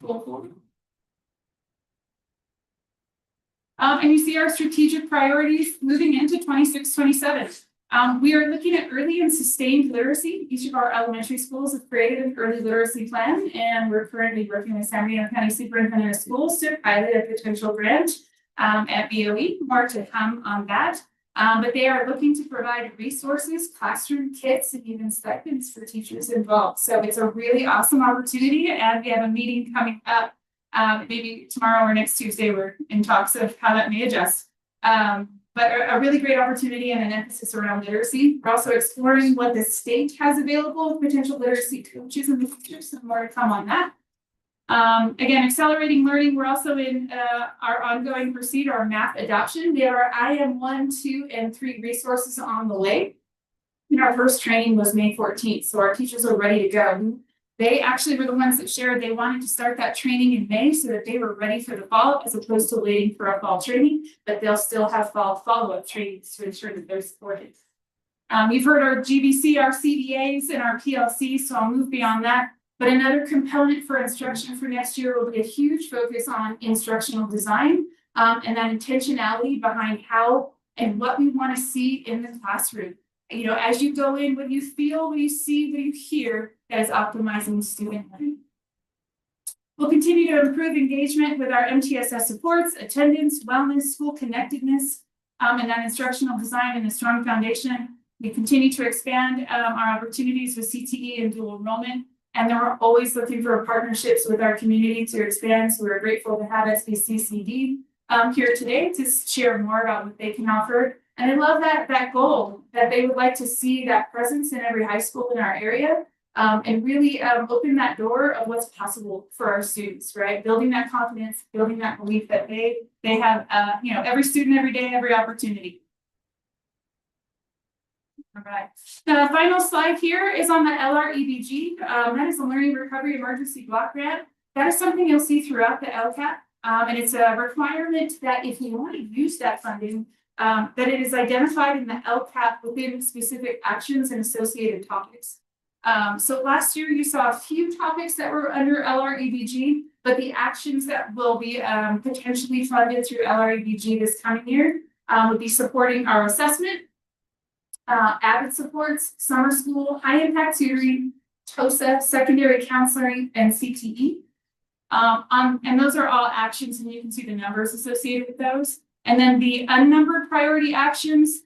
S4: Goal 4. And you see our strategic priorities moving into 26-27. We are looking at early and sustained literacy. Each of our elementary schools have created an early literacy plan, and we're currently working with San Bernardino County Superintendent of Schools to pilot a potential grant at BOE. More to come on that. But they are looking to provide resources, classroom kits, and even stipends for teachers involved. So it's a really awesome opportunity, and we have a meeting coming up maybe tomorrow or next Tuesday. We're in talks of how that may adjust. But a really great opportunity and an emphasis around literacy. We're also exploring what the state has available with potential literacy coaches in the future, so more to come on that. Again, accelerating learning. We're also in our ongoing pursuit, our math adoption. We have our IM 1, 2, and 3 resources on the way. And our first training was May 14th, so our teachers are ready to go. They actually were the ones that shared they wanted to start that training in May so that they were ready for the fall, as opposed to waiting for a fall training, but they'll still have fall follow-up trainings to ensure that they're supported. You've heard our GBC, our CDAs, and our PLC, so I'll move beyond that. But another component for instruction for next year will be a huge focus on instructional design and that intentionality behind how and what we want to see in the classroom. You know, as you go in, what you feel, what you see, what you hear, that is optimizing student learning. We'll continue to improve engagement with our MTSS supports, attendance, wellness, school connectedness, and that instructional design and a strong foundation. We continue to expand our opportunities with CTE and dual enrollment. And then we're always looking for partnerships with our community to expand. So we're grateful to have SBCCD here today to share more about what they can offer. And I love that goal that they would like to see that presence in every high school in our area and really open that door of what's possible for our students, right? Building that confidence, building that belief that they have, you know, every student, every day, every opportunity. All right. The final slide here is on the LREBG. That is the Learning Recovery Emergency Block Grant. That is something you'll see throughout the LCAP. And it's a requirement that if you want to use that funding, that it is identified in the LCAP within specific actions and associated topics. So last year you saw a few topics that were under LREBG, but the actions that will be potentially funded through LREBG this coming year would be supporting our assessment, AVID supports, summer school, high impact tutoring, TOSA, secondary counseling, and CTE. And those are all actions, and you can see the numbers associated with those. And then the unnumbered priority actions,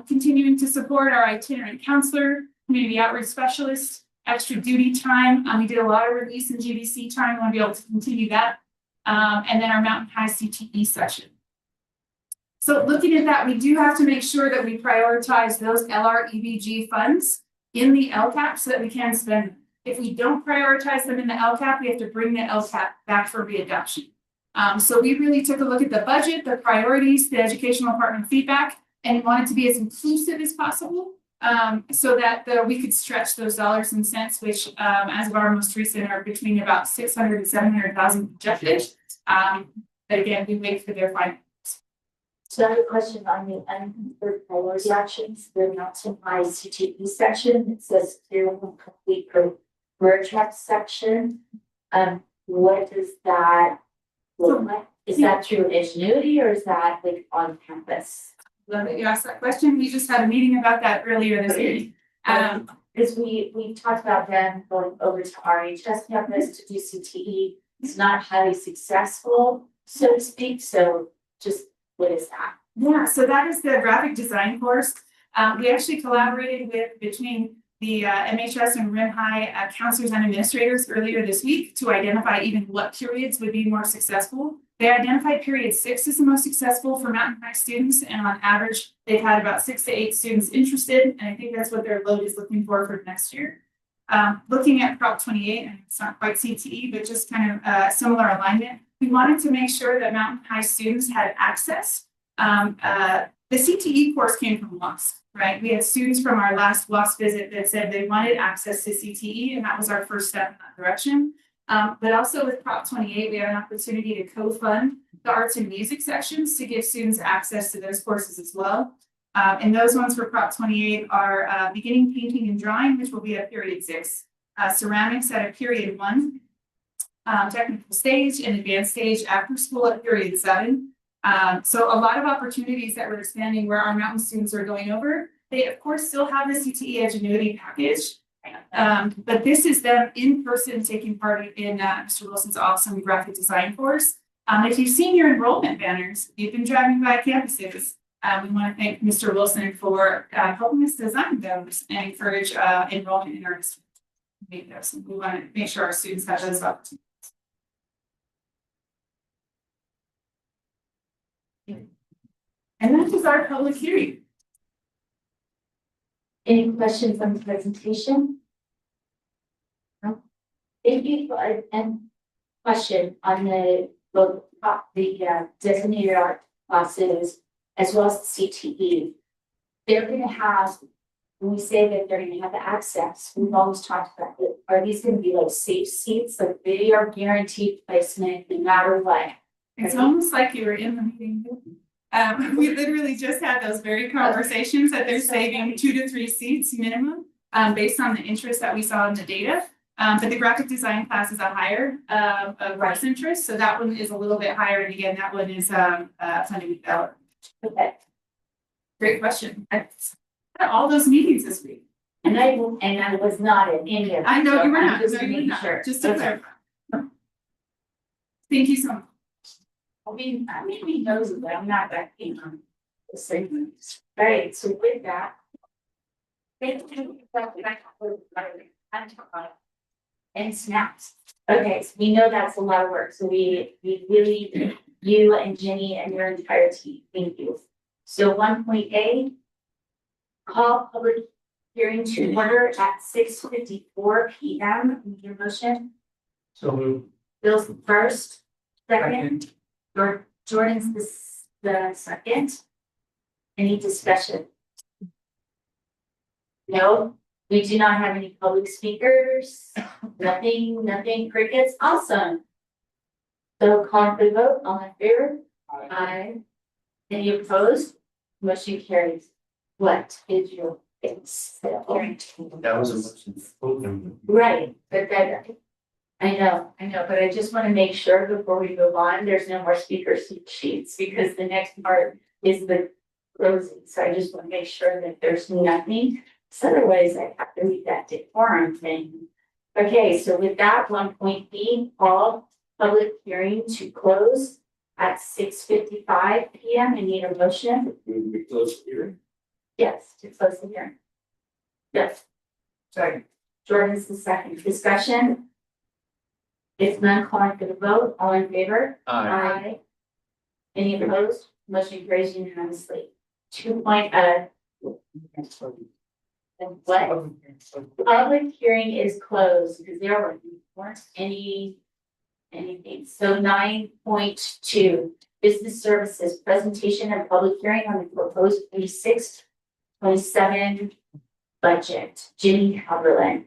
S4: continuing to support our itinerant counselor, community outreach specialist, extra duty time. We did a lot of release in GBC time. We want to be able to continue that. And then our Mountain High CTE session. So looking at that, we do have to make sure that we prioritize those LREBG funds in the LCAP so that we can spend them. If we don't prioritize them in the LCAP, we have to bring the LCAP back for readoption. So we really took a look at the budget, the priorities, the educational partner feedback, and wanted to be as inclusive as possible. So that we could stretch those dollars and cents, which as of our most recent are between about 600 and 700,000 projected. But again, we wait for their final.
S1: So I have a question on the uncomfort priority actions, the mountain high CTE section, it says clear and complete career track section. What does that look like? Is that through Ingenuity or is that like on campus?
S4: Love that you asked that question. We just had a meeting about that earlier this week.
S1: Because we talked about them going over to RHS campus to do CTE. It's not highly successful, so to speak. So just what is that?
S4: Yeah, so that is the graphic design course. We actually collaborated between the MHS and RIM High counselors and administrators earlier this week to identify even what periods would be more successful. They identified period 6 as the most successful for Mountain High students, and on average, they've had about 6 to 8 students interested, and I think that's what their load is looking for next year. Looking at Prop 28, and it's not quite CTE, but just kind of similar alignment, we wanted to make sure that Mountain High students had access. The CTE course came from WASP, right? We had students from our last WASP visit that said they wanted access to CTE, and that was our first step in that direction. But also with Prop 28, we have an opportunity to co-fund the arts and music sections to give students access to those courses as well. And those ones for Prop 28 are beginning painting and drawing, which will be at period 6, ceramics at a period 1, technical stage and advanced stage after school at period 7. So a lot of opportunities that we're expanding where our mountain students are going over. They of course still have the CTE Ingenuity package. But this is them in person taking part in Mr. Wilson's awesome graphic design course. If you've seen your enrollment banners, you've been driving by campuses. We want to thank Mr. Wilson for helping us design those and encourage enrollment in our district. We want to make sure our students have those opportunities. And that is our public hearing.
S1: Any questions on the presentation? No? Thank you for and question on the designated art classes as well as the CTE. They're going to have, when we say that they're going to have the access, we've always talked about it. Are these going to be like safe seats, like they are guaranteed placement no matter what?
S4: It's almost like you were in the meeting. We literally just had those very conversations that they're saving 2 to 3 seats minimum, based on the interest that we saw in the data. But the graphic design class is a higher price interest, so that one is a little bit higher. And again, that one is funding development.
S1: Okay.
S4: Great question. I had all those meetings this week.
S1: And I was not in any of them.
S4: I know you were
S1: I'm
S4: not.
S1: just
S4: No, you were
S1: making
S4: not.
S1: sure.
S4: Just to
S1: Okay.
S4: clarify. Thank you so much.
S1: I mean, he knows it, but I'm not that keen on the same things. All right, so with that. Thank you. And snaps. Okay, so we know that's a lot of work, so we really, you and Jenny and your entire team, thank you. So 1.A. Call public hearing to order at 6:54 p.m. Need your motion?
S19: So moved.
S1: Bill's the first, second. Jordan's the second. Any discussion? No, we do not have any public speakers. Nothing crickets. Awesome. So call for the vote. All in favor? Aye. Any opposed? Motion carries. What is your fix?
S2: That was a motion.
S1: Right, but that, I know, but I just want to make sure before we move on, there's no more speaker sheets because the next part is the closing. So I just want to make sure that there's nothing. So otherwise I have to read that decorum thing. Okay, so with that 1.B, all public hearing to close at 6:55 p.m. I need a motion.
S2: We close the hearing.
S1: Yes, to close the hearing. Yes.
S19: Second.
S1: Jordan's the second. Discussion? If none, calling for the vote. All in favor?
S2: Aye.
S1: Any opposed? Motion carries unanimously. 2.0. And what? Public hearing is closed because there weren't anything. So 9.2, business services, presentation and public hearing on the proposed 26-27 budget. Ginny Haberlin.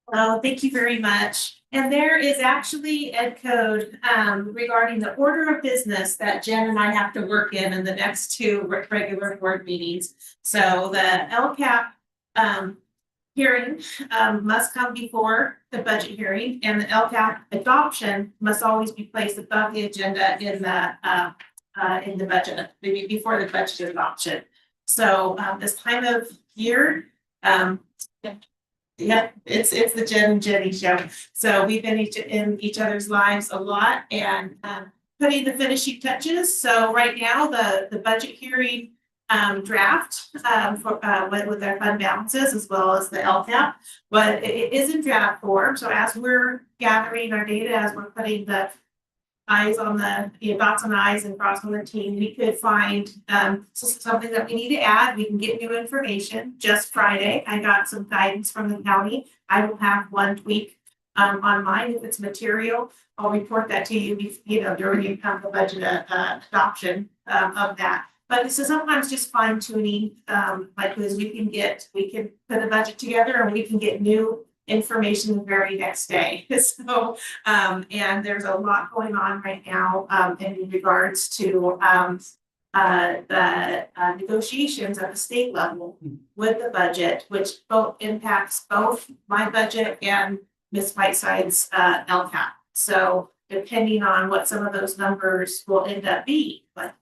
S20: Well, thank you very much. And there is actually ed code regarding the order of business that Jen and I have to work in the next two regular board meetings. So the LCAP hearing must come before the budget hearing, and the LCAP adoption must always be placed above the agenda in the budget, maybe before the budget adoption. So this time of year, yeah, it's the Jen and Jenny show. So we've been in each other's lives a lot and putting the finishing touches. So right now, the budget hearing draft for with their fund balances as well as the LCAP, but it is in draft form. So as we're gathering our data, as we're putting the eyes on the dots on the I's and cross on the T, we could find something that we need to add. We can get new information. Just Friday, I got some guidance from the county. I will have one tweak on mine. If it's material, I'll report that to you, during the budget adoption of that. But this is sometimes just fine tuning, because we can put a budget together and we can get new information the very next day. So, and there's a lot going on right now in regards to the negotiations at the state level with the budget, which both impacts both my budget and Ms. Whiteside's LCAP. So depending on what some of those numbers will end up being, but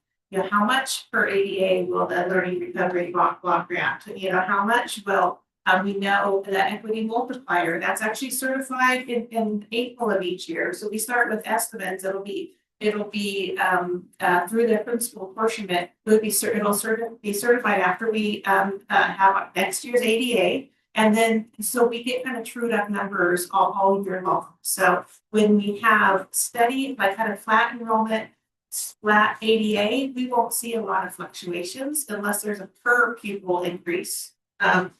S20: how much per ADA will the Learning Recovery Block grant? How much will we know the equity multiplier that's actually certified in April of each year. So we start with estimates. It'll be through the principal apportionment. It'll be certified after we have next year's ADA. And then, so we get kind of trued up numbers all year long. So when we have steady, like kind of flat enrollment, flat ADA, we won't see a lot of fluctuations unless there's a per pupil increase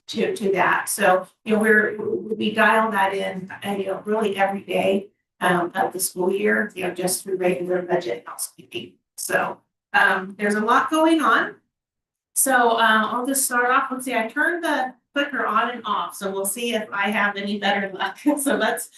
S20: to that. So, we dial that in, really every day of the school year, just through regular budget housekeeping. So, there's a lot going on. So, I'll just start off. Let's see, I turned the clicker on and off, so we'll see if I have any better luck. So let's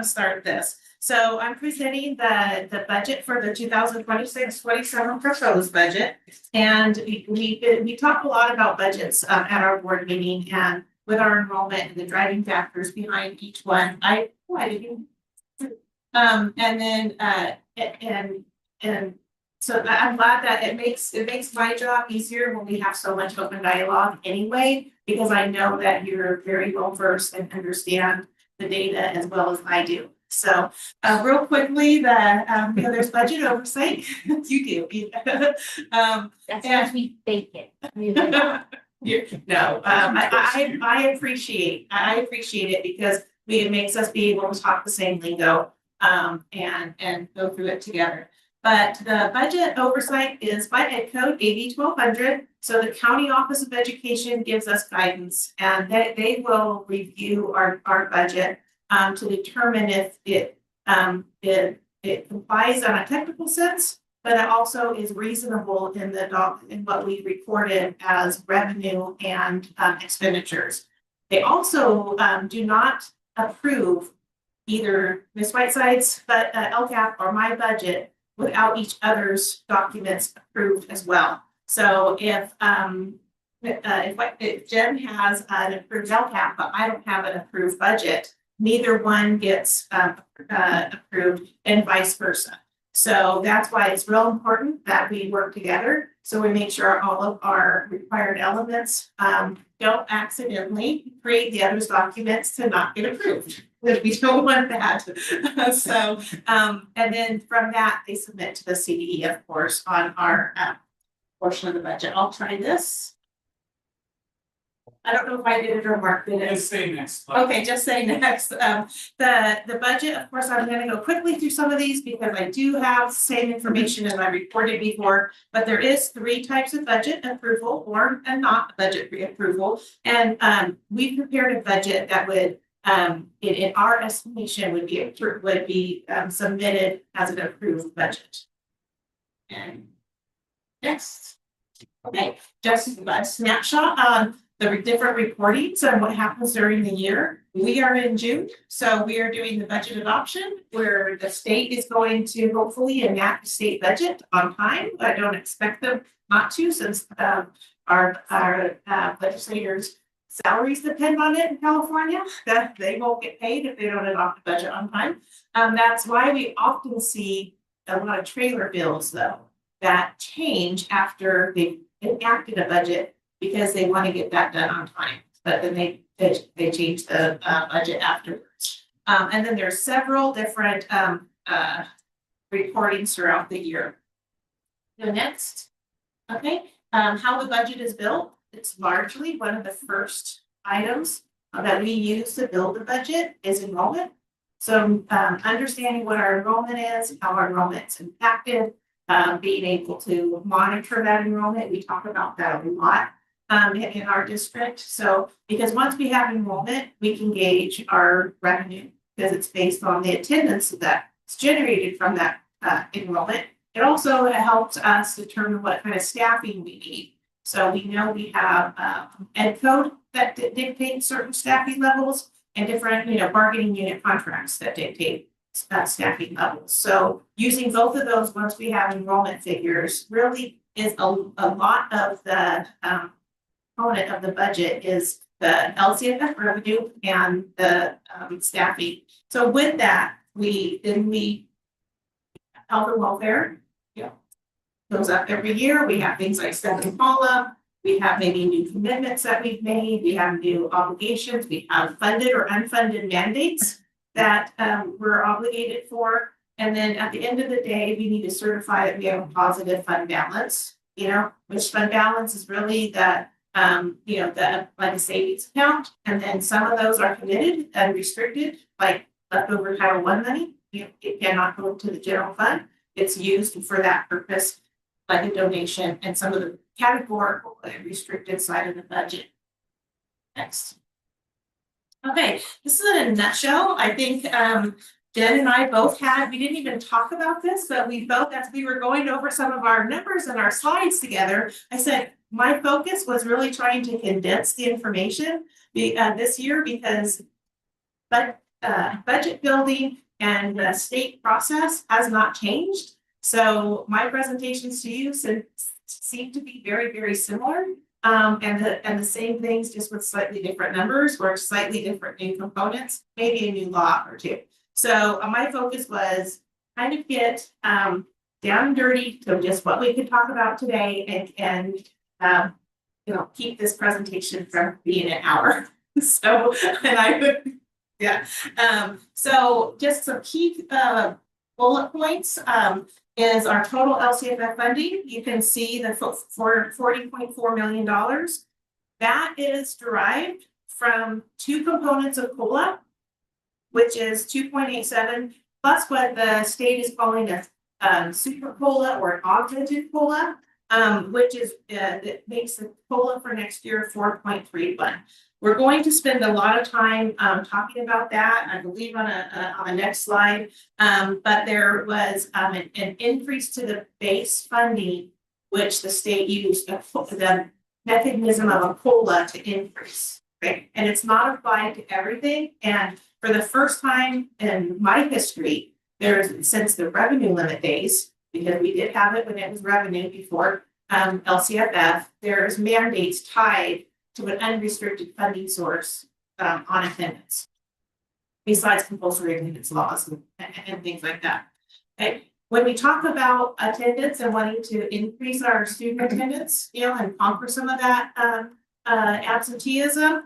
S20: start this. So I'm presenting the budget for the 2026-27 proposed budget. And we talk a lot about budgets at our board meeting and with our enrollment and the driving factors behind each one. And so I'm glad that it makes my job easier when we have so much open dialogue anyway, because I know that you're very well versed and understand the data as well as I do. So real quickly, there's budget oversight. You do.
S1: That's why we bake it.
S20: No, I appreciate it because it makes us be able to talk the same lingo and go through it together. But the budget oversight is by Ed Code AB 1200. So the County Office of Education gives us guidance, and they will review our budget to determine if it complies on a technical sense, but it also is reasonable in what we recorded as revenue and expenditures. They also do not approve either Ms. Whiteside's LCAP or my budget without each other's documents approved as well. So if Jen has an approved LCAP, but I don't have an approved budget, neither one gets approved and vice versa. So that's why it's real important that we work together. So we make sure all of our required elements don't accidentally create the other's documents to not get approved. We don't want that. So, and then from that, they submit to the CDE, of course, on our portion of the budget. I'll try this. I don't know if I did it or Mark did it.
S5: Just say next.
S20: Okay, just say next. The budget, of course, I'm gonna go quickly through some of these because I do have the same information as I reported before. But there is 3 types of budget approval or and not budget approval. And we prepared a budget that would in our estimation would be submitted as an approved budget. And next. Okay, just a snapshot on the different reportings and what happens during the year. We are in June, so we are doing the budget adoption where the state is going to hopefully enact the state budget on time. I don't expect them not to, since our legislators' salaries depend on it in California, that they won't get paid if they don't adopt the budget on time. That's why we often see a lot of trailer bills though that change after they've enacted a budget because they want to get that done on time, but then they change the budget afterwards. And then there's several different reportings throughout the year. The next, okay, how the budget is built. It's largely one of the first items that we use to build the budget is enrollment. So understanding what our enrollment is, how our enrollment's impacted, being able to monitor that enrollment. We talk about that a lot in our district. So because once we have enrollment, we can gauge our revenue because it's based on the attendance that's generated from that enrollment. It also helps us determine what kind of staffing we need. So we know we have ed code that dictates certain staffing levels and different, bargaining unit contracts that dictate staffing levels. So using both of those once we have enrollment figures really is a lot of the component of the budget is the LCFF revenue and the staffing. So with that, we health and welfare, goes up every year. We have things like step and follow. We have maybe new commitments that we've made. We have new obligations. We have funded or unfunded mandates that we're obligated for. And then at the end of the day, we need to certify that we have a positive fund balance, which fund balance is really the like a savings account. And then some of those are committed and restricted, like leftover Title I money. It cannot go to the general fund. It's used for that purpose, like a donation, and some of the categorical and restricted side of the budget. Next. Okay, this is in a nutshell. I think Jen and I both we didn't even talk about this, but we both, as we were going over some of our numbers and our slides together, I said, my focus was really trying to condense the information this year because budget building and the state process has not changed. So my presentations to you seem to be very, very similar. And the same things, just with slightly different numbers or slightly different new components, maybe a new law or two. So my focus was kind of get down and dirty to just what we could talk about today and keep this presentation from being an hour. So, and I would, yeah. So just some key bullet points. Is our total LCFF funding. You can see the for $40.4 million. That is derived from 2 components of COLA, which is 2.87 plus what the state is calling a super COLA or an augmented COLA, which is that makes the COLA for next year 4.31. We're going to spend a lot of time talking about that, I believe on the next slide. But there was an increase to the base funding, which the state used the mechanism of a COLA to increase. Right? And it's not applied to everything. And for the first time in my history, since the revenue limit days, because we did have it when it was revenue before LCFF, there's mandates tied to an unrestricted funding source on attendance, besides compulsory attendance laws and things like that. Okay. When we talk about attendance and wanting to increase our student attendance, and conquer some of that absenteeism,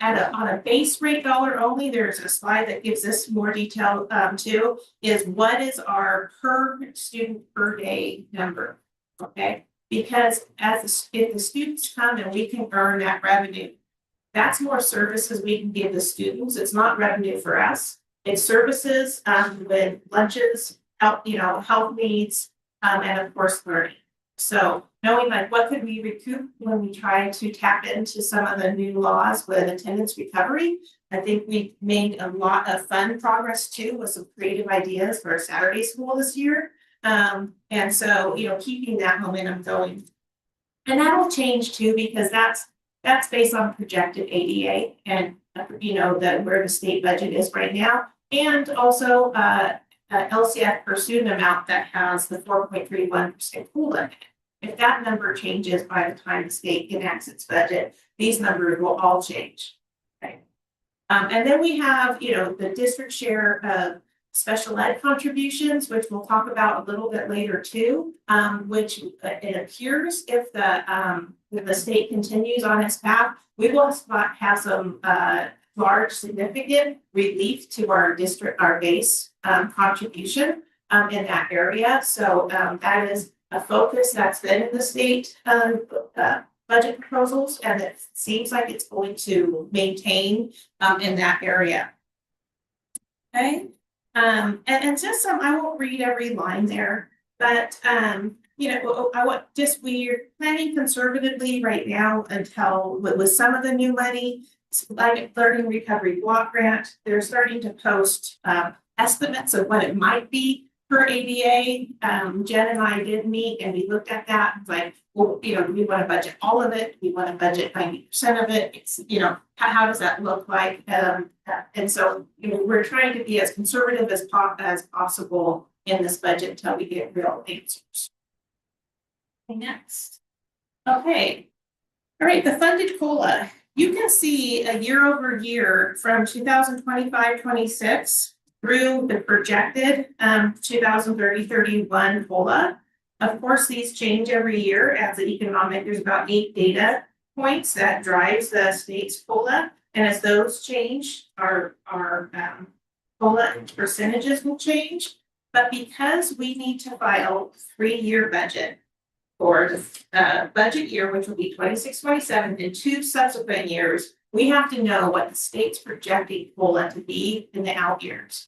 S20: on a base rate dollar only, there's a slide that gives this more detail too, is what is our per student per day number, okay? Because if the students come and we can earn that revenue, that's more services we can give the students. It's not revenue for us. It's services, with lunches, health needs, and of course, learning. So knowing like what could we recoup when we try to tap into some of the new laws with attendance recovery. I think we made a lot of fun progress too with some creative ideas for Saturday school this year. And so, keeping that momentum going. And that'll change too, because that's based on projected ADA and, where the state budget is right now. And also, LCF per student amount that has the 4.31% pool limit. If that number changes by the time the state enacts its budget, these numbers will all change. Okay. And then we have, the district share of special ed contributions, which we'll talk about a little bit later too, which it appears if the state continues on its path, we will have some large significant relief to our base contribution in that area. So that is a focus that's been in the state budget proposals, and it seems like it's going to maintain in that area. Okay. And just I won't read every line there, but we're planning conservatively right now until with some of the new money, like Learning Recovery Block Grant, they're starting to post estimates of what it might be per ADA. Jen and I did meet and we looked at that. It's like, well, do we want to budget all of it? Do we want to budget 90% of it? It's, how does that look like? And so, we're trying to be as conservative as possible in this budget until we get real answers. Okay, next. Okay. All right, the funded COLA. You can see a year over year from 2025-26 through the projected 2030-31 COLA. Of course, these change every year as there's about 8 data points that drives the state's COLA. And as those change, our COLA percentages will change. But because we need to file 3-year budget for the budget year, which will be 26-27, and 2 subsequent years, we have to know what the state's projecting COLA to be in the out years.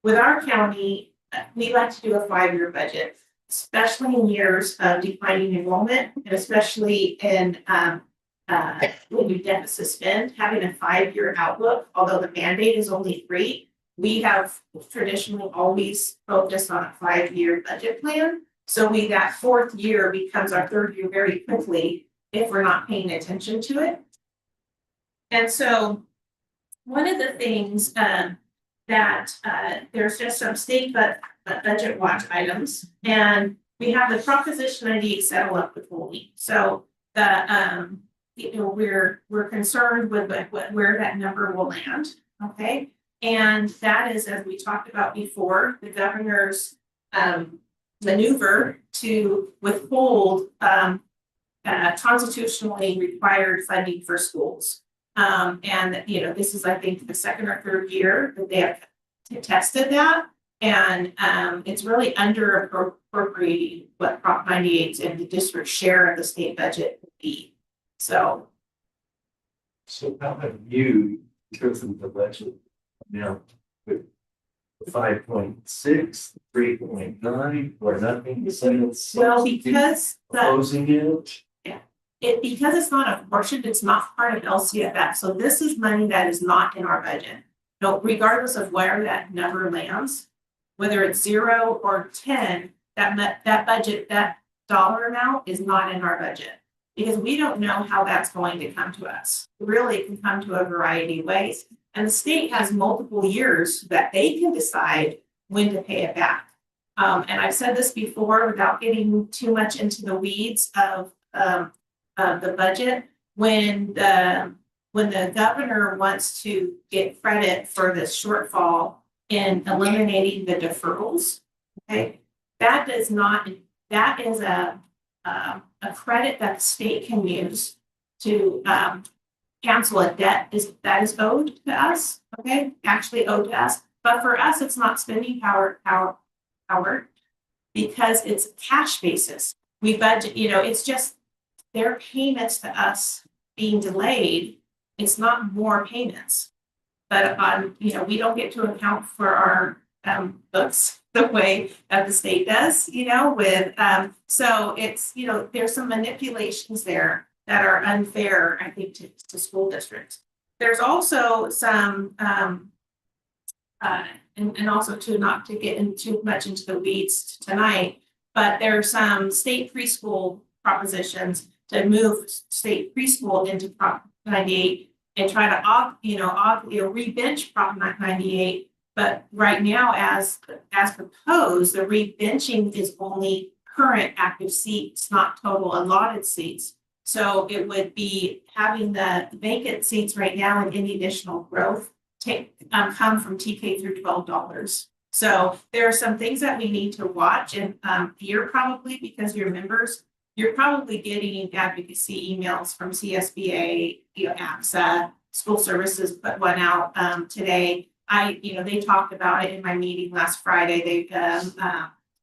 S20: With our county, we like to do a 5-year budget, especially in years of declining enrollment, and especially in when you deficit spend, having a 5-year outlook, although the mandate is only 3, we have traditionally always focused on a 5-year budget plan. So that 4th year becomes our 3rd year very quickly if we're not paying attention to it. And so one of the things that there's just some state budget watch items, and we have the Proposition 98 settle up with Holy. So we're concerned with where that number will land. Okay. And that is, as we talked about before, the governor's maneuver to withhold constitutionally required funding for schools. And this is, I think, the 2nd or 3rd year that they have tested that. And it's really under appropriating what Prop 98 and the district share of the state budget would be. So
S2: how have you, in terms of the budget, with 5.6, 3.9, or nothing,
S20: well, because
S2: closing it?
S20: Because it's not apportioned, it's not part of LCFF. So this is money that is not in our budget. No, regardless of where that number lands, whether it's 0 or 10, that budget, that dollar amount is not in our budget because we don't know how that's going to come to us. Really, it can come to a variety of ways. And the state has multiple years that they can decide when to pay it back. And I've said this before without getting too much into the weeds of the budget. When the governor wants to get credit for the shortfall in eliminating the deferrals, okay, that is a credit that the state can use to cancel a debt that is owed to us, okay, actually owed to us. But for us, it's not spending power because it's cash basis. We budget, it's just their payments to us being delayed it's not more payments. But we don't get to account for our books the way that the state does, with so it's, there's some manipulations there that are unfair, I think, to school districts. There's also some and also to not to get in too much into the weeds tonight, but there's some state preschool propositions to move state preschool into Prop 98 and try to re-bench Prop 98. But right now, as proposed, the re-benching is only current active seats, not total allotted seats. So it would be having the vacant seats right now and any additional growth come from TK through $12. So there are some things that we need to watch, and you're probably, because you're members, you're probably getting advocacy emails from CSBA, APSA, School Services put one out today. They talked about it in my meeting last Friday. They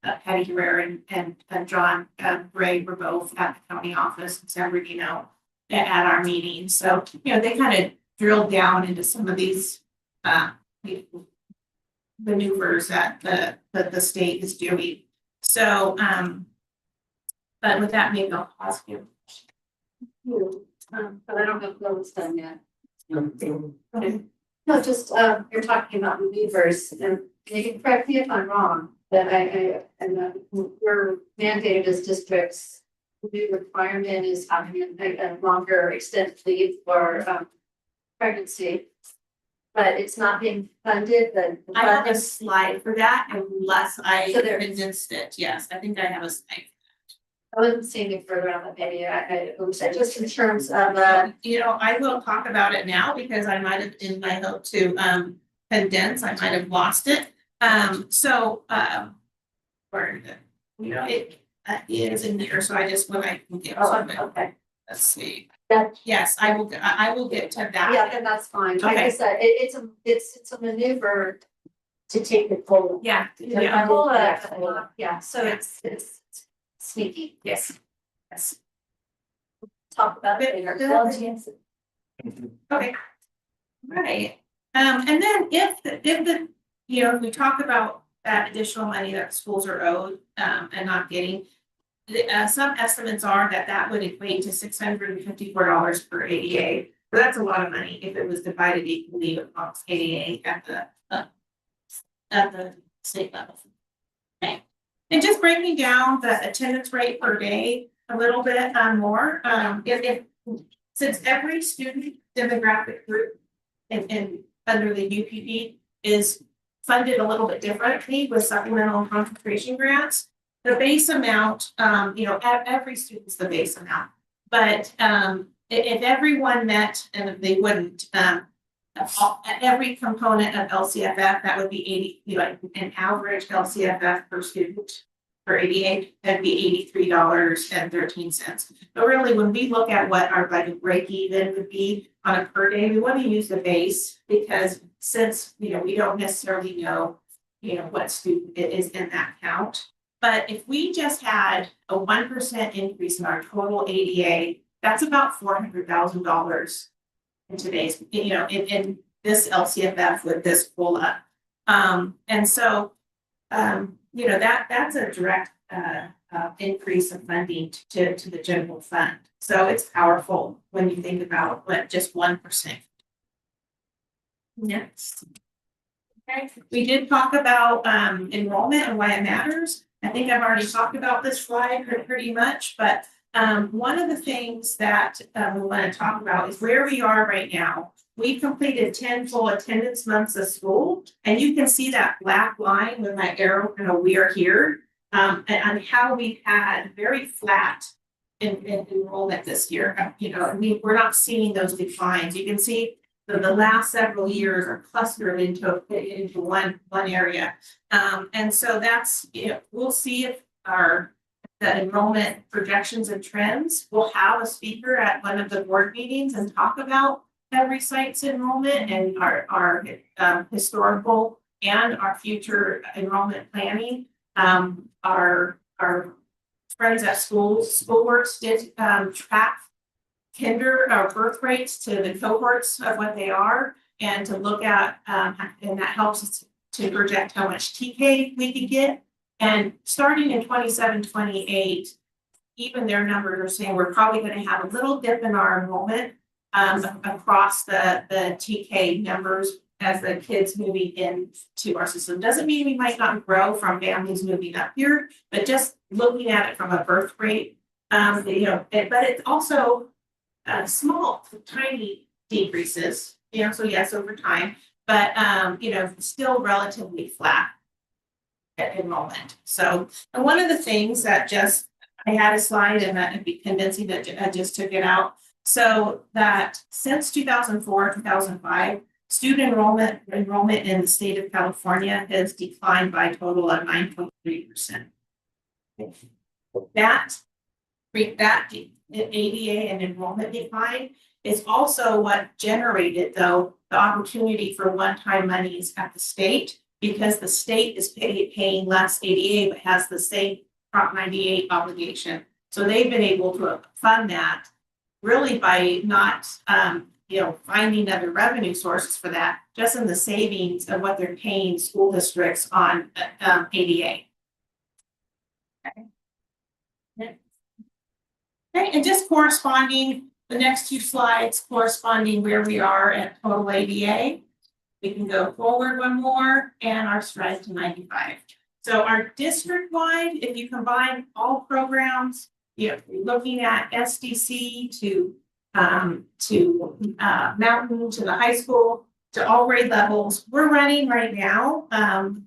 S20: Patty Herrera and John Gray were both at the county office in San Bernardino at our meeting. So they kind of drilled down into some of these maneuvers that the state is doing. So but with that, maybe I'll pause here.
S10: But I don't know if that was done yet. Okay. No, just you're talking about maneuvers, and you can correct me if I'm wrong, but we're mandated as districts. The requirement is having a longer extended leave for pregnancy, but it's not being funded.
S20: I have a slide for that, unless I condensed it. Yes, I think I have a slide.
S10: I wasn't seeing it further on the video. I just in terms of
S20: I will talk about it now because I might have, in my hope to condense, I might have lost it. Where is it? It is in there. So I just when I can get to it.
S10: Okay.
S20: Let's see.
S10: That,
S20: yes, I will get to that.
S10: Yeah, then that's fine.
S20: Okay.
S10: Like I said, it's a maneuver to take the COLA.
S20: Yeah.
S10: Yeah. So it's sneaky.
S20: Yes. Yes.
S10: Talk about it later.
S20: Okay. Right. And then if we talk about that additional money that schools are owed and not getting, some estimates are that would equate to $654 per ADA. So that's a lot of money if it was divided equally across ADA at the state level. Okay. And just breaking down the attendance rate per day a little bit more. Since every student demographic group in under the UPP is funded a little bit differently with supplemental and concentration grants, the base amount, every student's the base amount. But if everyone met, and if they wouldn't, every component of LCFF, that would be 80, an average LCFF per student for ADA, that'd be $83.13. But really, when we look at what our budget break even would be on a per day, we want to use the base because since we don't necessarily know what student it is in that count. But if we just had a 1% increase in our total ADA, that's about $400,000 in today's, in this LCFF with this COLA. And so, that's a direct increase of funding to the general fund. So it's powerful when you think about what just 1%. Next. Okay, we did talk about enrollment and why it matters. I think I've already talked about this slide pretty much, but one of the things that we want to talk about is where we are right now. We've completed 10 full attendance months of school, and you can see that black line with my arrow we are here, and how we've had very flat in enrollment this year. We're not seeing those declines. You can see the last several years are clustered into one area. And so that's, we'll see if the enrollment projections and trends. We'll have a speaker at one of the board meetings and talk about every site's enrollment and our historical and our future enrollment planning. Our friends at Schoolworks did track birth rates to the cohorts of what they are, and to look at, and that helps us to project how much TK we can get. And starting in 27, 28, even their numbers are saying we're probably gonna have a little dip in our enrollment across the TK numbers as the kids moving into our system. Doesn't mean we might not grow from families moving up here, but just looking at it from a birth rate, but it's also small, tiny decreases, so yes, over time, but still relatively flat at enrollment. So, and one of the things that I had a slide and that would be convincing that I just took it out. So that since 2004, 2005, student enrollment in the state of California has declined by a total of 9.3%. That ADA and enrollment decline is also what generated, though, the opportunity for one-time monies at the state, because the state is paying less ADA but has the same Prop 98 obligation. So they've been able to fund that really by not finding other revenue sources for that, just in the savings of what they're paying school districts on ADA. Okay, and just corresponding, the next two slides corresponding where we are at total ADA. We can go forward one more and our stride to 95. So our district-wide, if you combine all programs, you're looking at SDC to Mountain, to the high school, to all grade levels. We're running right now an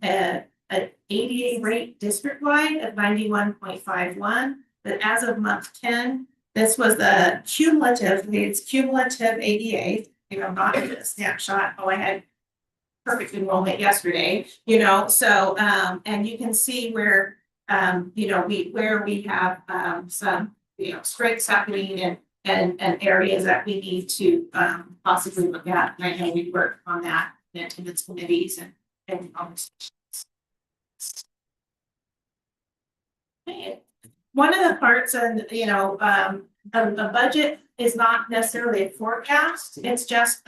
S20: ADA rate district-wide of 91.51, but as of month 10, this was the cumulative ADA, not a snapshot. Oh, I had perfect enrollment yesterday, so and you can see where we have some strengths happening and areas that we need to possibly look at. And I know we work on that in attendance committees and conversations. One of the parts the budget is not necessarily a forecast. It's just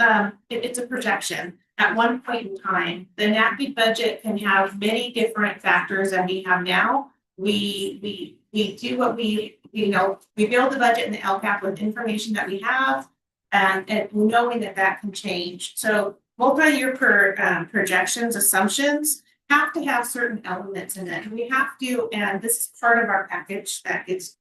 S20: it's a projection. At one point in time, the NAPI budget can have many different factors that we have now. We do what we build the budget in the LCAP with information that we have, and knowing that can change. So multi-year projections, assumptions have to have certain elements in it. And we have to, and this is part of our package that gets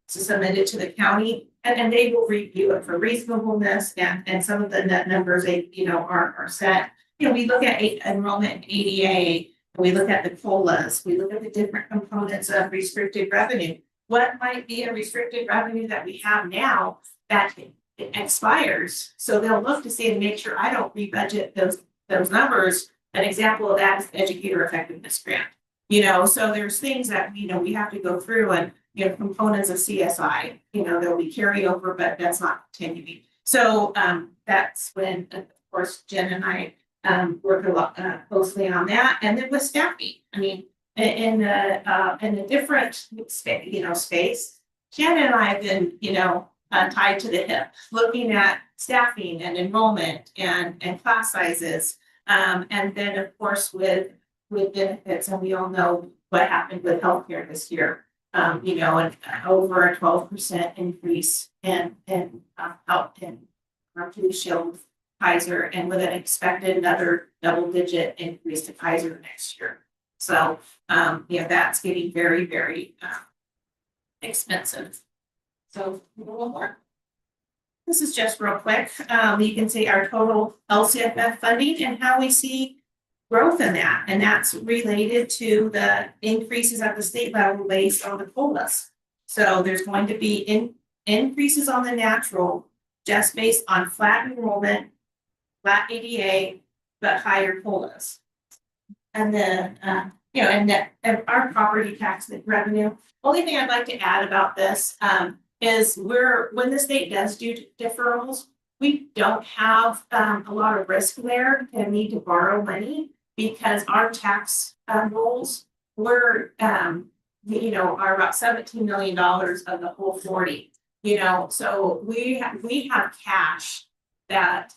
S20: submitted to the county, and they will review it for reasonableness, and some of the net numbers are set. We look at enrollment in ADA, we look at the COLAs, we look at the different components of restricted revenue. What might be a restricted revenue that we have now that it expires? So they'll look to see and make sure I don't rebudget those numbers. An example of that is the educator effectiveness grant. So there's things that we have to go through, and components of CSI, there'll be carryover, but that's not continuing. So that's when, of course, Jen and I work a lot closely on that. And then with staffing, in a different space, Jen and I have been, tied to the hip, looking at staffing and enrollment and class sizes. And then, of course, with benefits, and we all know what happened with healthcare this year. And over a 12% increase in health in Blue Shield, Kaiser, and with an expected another double-digit increase to Kaiser next year. So, that's getting very, very expensive. So, one more. This is just real quick. You can see our total LCFF funding and how we see growth in that, and that's related to the increases at the state level based on the COLAs. So there's going to be increases on the natural just based on flat enrollment, flat ADA, but higher COLAs. And then and our property tax revenue. Only thing I'd like to add about this is when the state does do deferrals, we don't have a lot of risk there and need to borrow money, because our tax rolls are about $17 million of the whole 40. You know, so we have cash that,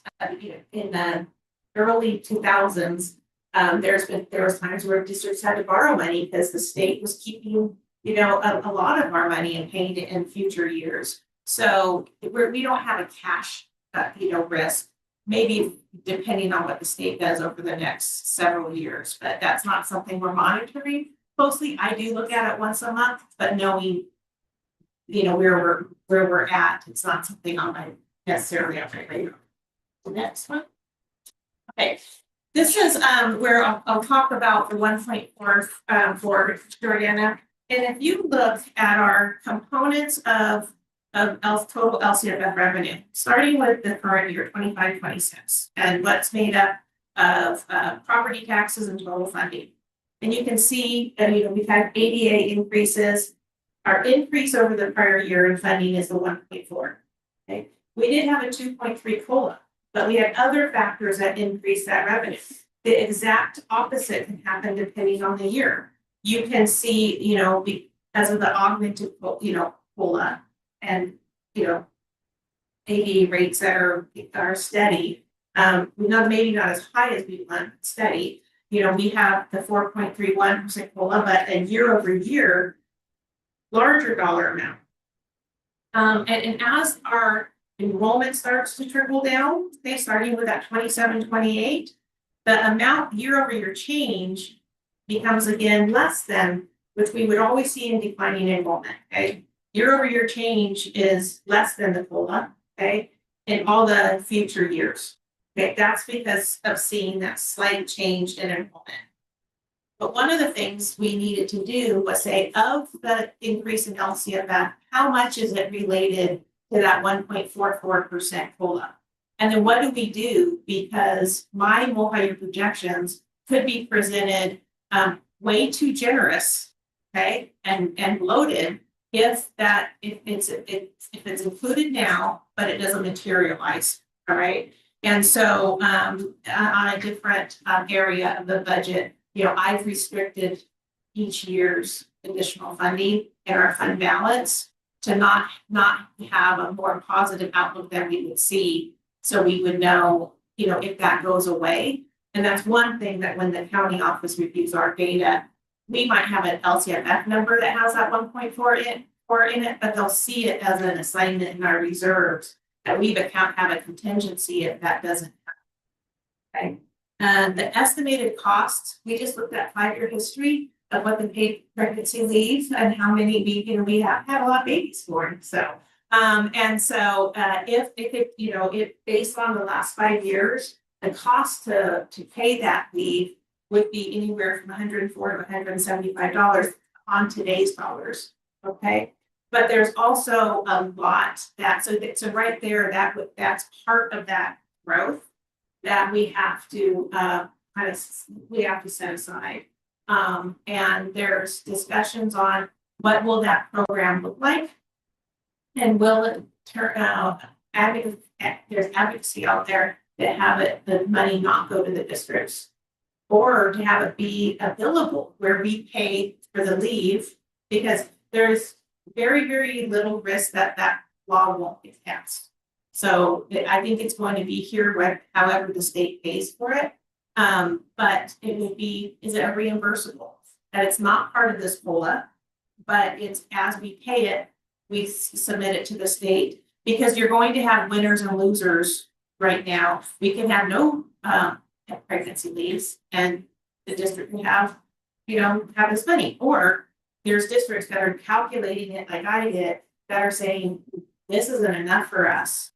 S20: in the early 2000s, there was times where districts had to borrow money because the state was keeping, a lot of our money and paying it in future years. So we don't have a cash, risk, maybe depending on what the state does over the next several years, but that's not something we're monitoring closely. I do look at it once a month, but knowing, where we're at, it's not something on my necessarily on my radar. The next one. Okay, this is where I'll talk about the 1.4 for Jordana. And if you look at our components of total LCFF revenue, starting with the current year 25-26, and what's made up of property taxes and total funding. And you can see that we've had ADA increases. Our increase over the prior year in funding is the 1.4. Okay, we did have a 2.3 COLA, but we had other factors that increased that revenue. The exact opposite can happen depending on the year. You can see, because of the augmented, COLA and, ADA rates that are steady. Maybe not as high as we want, steady. We have the 4.31% COLA, but a year over year, larger dollar amount. And as our enrollment starts to trickle down, starting with that 27-28, the amount year over year change becomes again less than, which we would always see in declining enrollment. Okay, year over year change is less than the COLA. Okay, in all the future years. Okay, that's because of seeing that slight change in enrollment. But one of the things we needed to do was say, of the increase in LCFF, how much is it related to that 1.44% COLA? And then what do we do? Because my multi-year projections could be presented way too generous, okay, and loaded if it's included now, but it doesn't materialize. All right. And so on a different area of the budget, I've restricted each year's additional funding in our fund balance to not have a more positive outlook than we would see. So we would know, if that goes away. And that's one thing that when the county office reviews our data, we might have an LCFF number that has that 1.4 in it, but they'll see it as an assignment in our reserves that we have a contingency if that doesn't happen. Okay. And the estimated costs, we just looked at 5-year history of what the paid pregnancy leave and how many we have had a lot of babies born. So if based on the last 5 years, the cost to pay that leave would be anywhere from $104 to $175 on today's dollars. Okay. But there's also a lot so right there, that's part of that growth that we have to set aside. And there's discussions on what will that program look like, and will it turn out there's advocacy out there to have the money not go to the districts, or to have it be billable where we pay for the leave, because there's very, very little risk that law won't get passed. So I think it's going to be here however the state pays for it. But it would be, is it a reimbursable? That it's not part of this COLA, but it's as we pay it, we submit it to the state, because you're going to have winners and losers right now. We can have no pregnancy leaves and the district can have this money, or there's districts that are calculating it like I did that are saying this isn't enough for us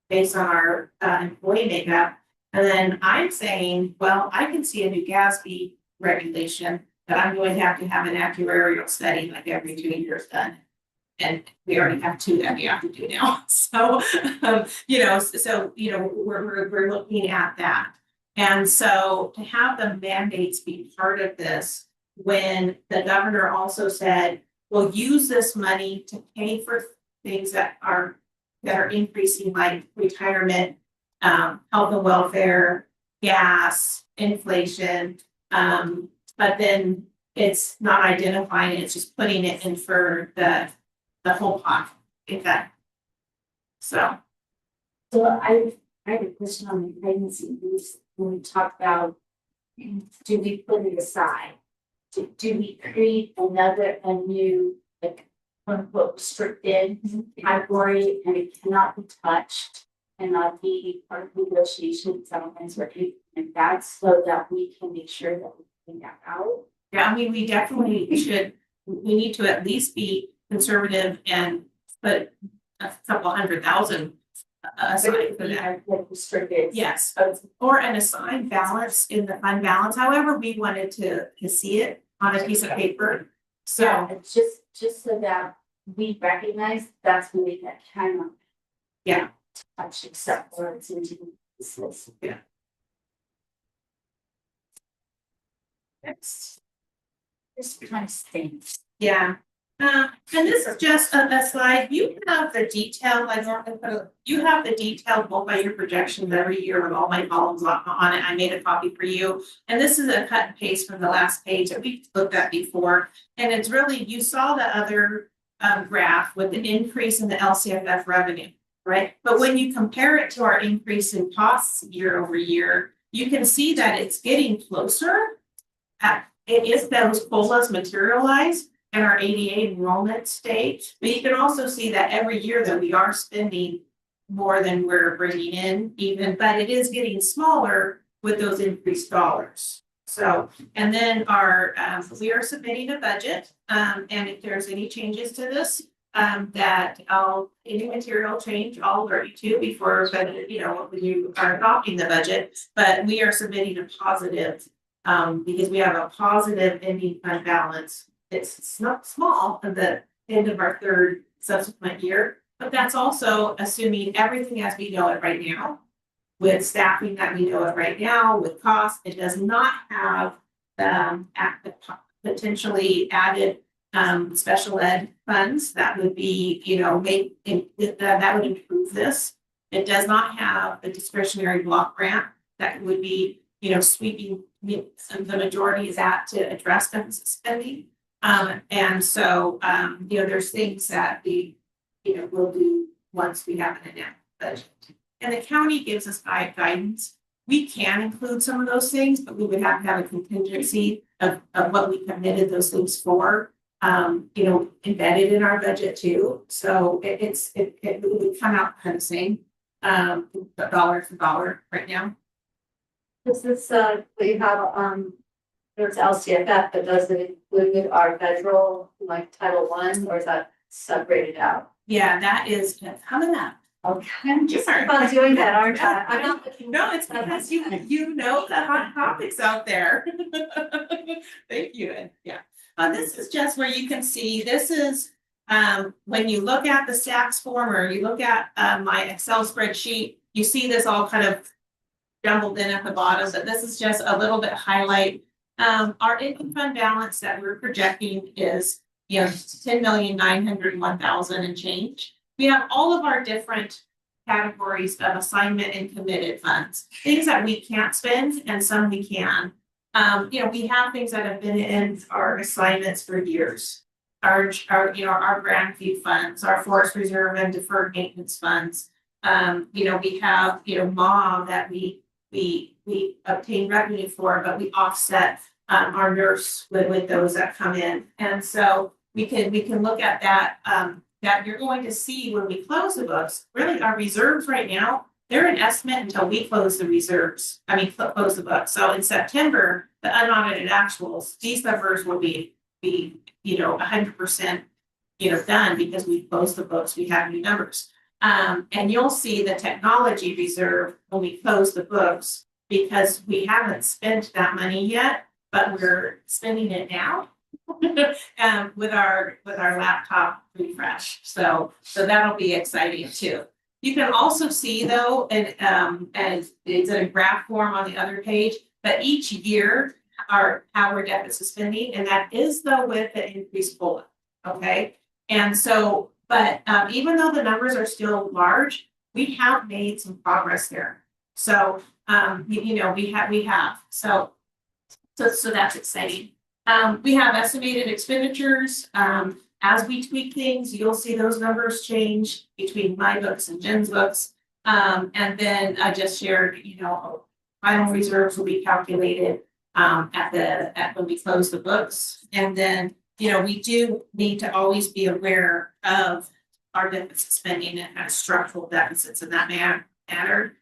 S20: based on our employee makeup. And then I'm saying, well, I can see a new GASB regulation that I'm going to have an actuarial study like every 2 years done. And we already have 2 that we have to do now. So, we're looking at that. And so to have the mandates be part of this, when the governor also said, we'll use this money to pay for things that are increasing, like retirement, health and welfare, gas, inflation, but then it's not identifying, it's just putting it in for the whole pot, if that So,
S1: I have a question on the pregnancy leaves, when we talk about, do we put it aside? Do we create a new, like, quote unquote, restricted category, and it cannot be touched, cannot be part of negotiation, settlements, or anything like that, so that we can make sure that we clean that out?
S20: yeah, I mean, we definitely we need to at least be conservative and put a couple $100,000 aside for that.
S1: Like restricted.
S20: Yes, or an assigned balance in the fund balance, however we wanted to see it on a piece of paper. So,
S1: Yeah, it's just so that we recognize that's when we cannot.
S20: Yeah.
S1: Touch except for it's into this list.
S20: Yeah. Next.
S1: This kind of stinks.
S20: Yeah. And this is just a slide. You have the detail, you have the detailed multi-year projections every year with all my columns on it. I made a copy for you. And this is a cut and paste from the last page that we looked at before. And it's really, you saw the other graph with the increase in the LCFF revenue, right? But when you compare it to our increase in costs year over year, you can see that it's getting closer. It is those COLAs materialize and our ADA enrollment state, but you can also see that every year that we are spending more than we're bringing in even, but it is getting smaller with those increased dollars. So, and then we are submitting a budget, and if there's any changes to this, any material change, I'll alert you to before, but when you are adopting the budget, but we are submitting a positive, because we have a positive ending fund balance. It's not small at the end of our third subsequent year, but that's also assuming everything as we know it right now. With staffing that we know it right now, with cost, it does not have potentially added special ed funds that would be, that would improve this. It does not have the discretionary block grant that would be, sweeping the majority is that to address deficit spending. And so, there's things that we'll do once we have an enacted budget. And the county gives us guidance. We can include some of those things, but we would have to have a contingency of what we committed those things for, embedded in our budget too. So it would come out kind of same, dollar for dollar right now.
S10: This is, we have, there's LCFF, but does it include our federal, like Title I, or is that separated out?
S20: Yeah, that is coming up.
S10: Okay, I'm just about doing that, aren't I? I'm not looking.
S20: No, it's because you know the hot topics out there. Thank you, and yeah. This is just where you can see, this is, when you look at the stacks form or you look at my Excel spreadsheet, you see this all kind of jumbled in at the bottom, but this is just a little bit highlight. Our income fund balance that we're projecting is, 10,901,000 and change. We have all of our different categories of assignment and committed funds, things that we can't spend and some we can. We have things that have been in our assignments for years. Our Grandview funds, our forest reserve and deferred maintenance funds. We have, MOM that we obtain revenue for, but we offset our nurse with those that come in. And so we can look at that, that you're going to see when we close the books. Really, our reserves right now, they're an estimate until we close the reserves. Close the book. So in September, the unaudited actuals, these numbers will be 100%, done because we closed the books, we have new numbers. And you'll see the technology reserve when we close the books, because we haven't spent that money yet, but we're spending it now. With our laptop refresh. So that'll be exciting too. You can also see though, and it's in a graph form on the other page, that each year how our deficit spending, and that is though with the increased COLA. Okay. And so, but even though the numbers are still large, we have made some progress there. So we have. So that's exciting. We have estimated expenditures. as we tweak things, you'll see those numbers change between my books and Jen's books. And then I just shared, final reserves will be calculated at when we close the books. And then, we do need to always be aware of our deficit spending and kind of structural deficits in that manner.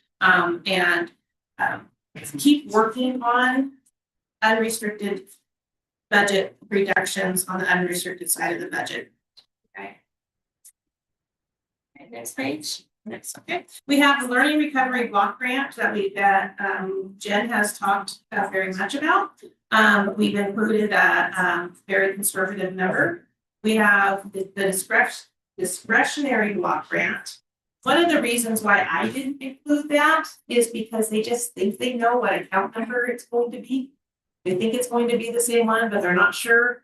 S20: Keep working on unrestricted budget reductions on the unrestricted side of the budget. Okay. Next page. Next, okay. We have the learning recovery block grant that Jen has talked very much about. We've included a very conservative number. We have the discretionary block grant. One of the reasons why I didn't include that is because they just think they know what account number it's going to be. They think it's going to be the same one, but they're not sure.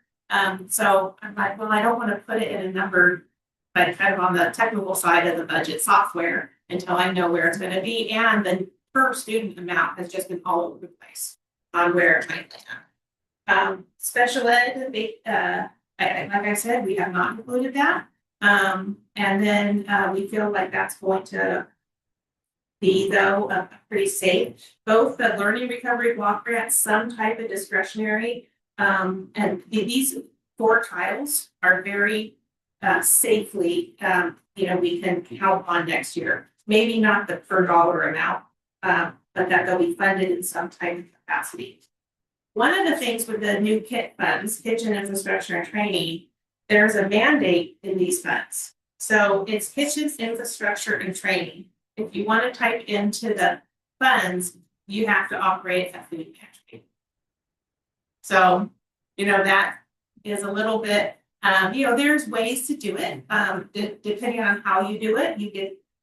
S20: So I'm like, well, I don't want to put it in a number, but kind of on the technical side of the budget software until I know where it's going to be. And the per student amount has just been all over the place on where it might land. Special ed, like I said, we have not included that. And then we feel like that's going to be, though, pretty safe. Both the learning recovery block grant, some type of discretionary, and these 4 tiles are very safely, we can count on next year. Maybe not the per dollar amount, but that they'll be funded in some type of capacity. One of the things with the new KIT funds, kitchen infrastructure and training, there's a mandate in these funds. So it's kitchen infrastructure and training. If you want to type into the funds, you have to operate a food pantry. So, that is a little bit, there's ways to do it. Depending on how you do it,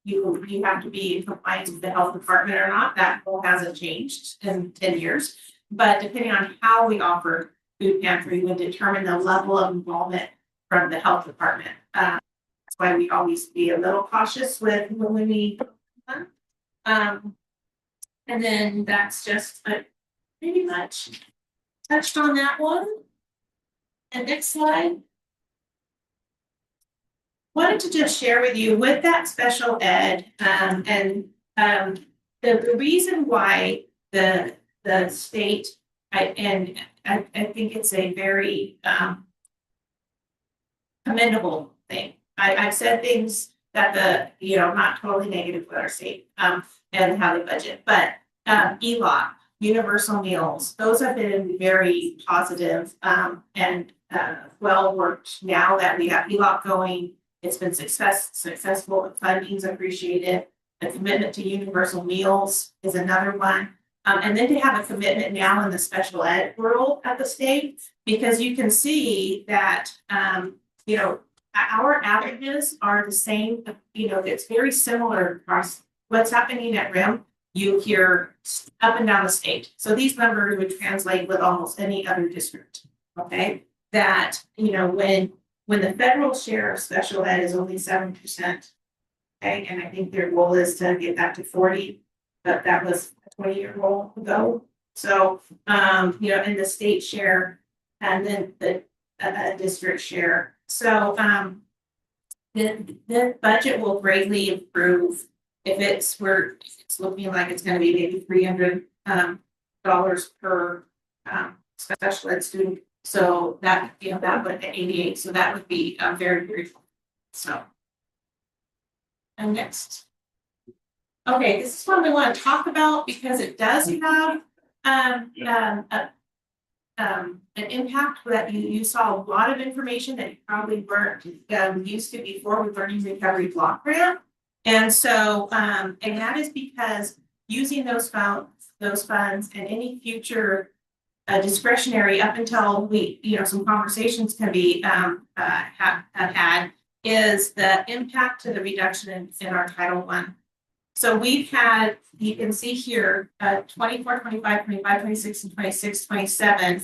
S20: you have to be in compliance with the health department or not. That rule hasn't changed in 10 years. But depending on how we offer food pantry would determine the level of involvement from the health department. That's why we always be a little cautious with when we and then that's just pretty much touched on that one. And next slide. Wanted to just share with you with that special ed the reason why the state, I think it's a very commendable thing. I've said things that not totally negative with our state and how they budget, but ELOC, universal meals, those have been very positive and well worked. Now that we have ELOC going, it's been successful. The funding's appreciated. The commitment to universal meals is another one. And then to have a commitment now in the special ed world at the state, because you can see that, our averages are the same, it's very similar across what's happening at RIM. You hear up and down the state. So these numbers would translate with almost any other district, okay? That, when the federal share of special ed is only 7%, okay? And I think their goal is to get that to 40, but that was a 20-year goal ago. So, and the state share and then the district share. So, the budget will greatly improve if it's looking like it's going to be maybe $300 per special ed student. So that that would at 88. So that would be very, very cool. So, and next. Okay, this is what we want to talk about because it does have an impact that you saw a lot of information that you probably weren't used to before with learning recovery block grant. And so, and that is because using those funds and any future discretionary up until some conversations can be have had is the impact to the reduction in our Title I. So we've had, you can see here, 24, 25, 25, 26, and 26, 27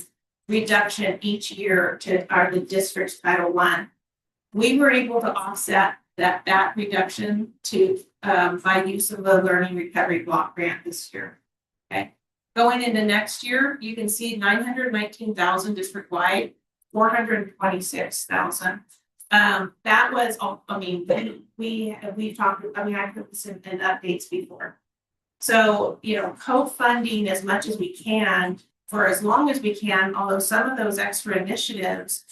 S20: reduction each year to the district's Title I. We were able to offset that reduction to by use of the learning recovery block grant this year. Okay. Going into next year, you can see 919,000 district wide, 426,000 that was, I mean, we've talked, I mean, I've put this in updates before. So, you know, co-funding as much as we can for as long as we can, although some of those extra initiatives,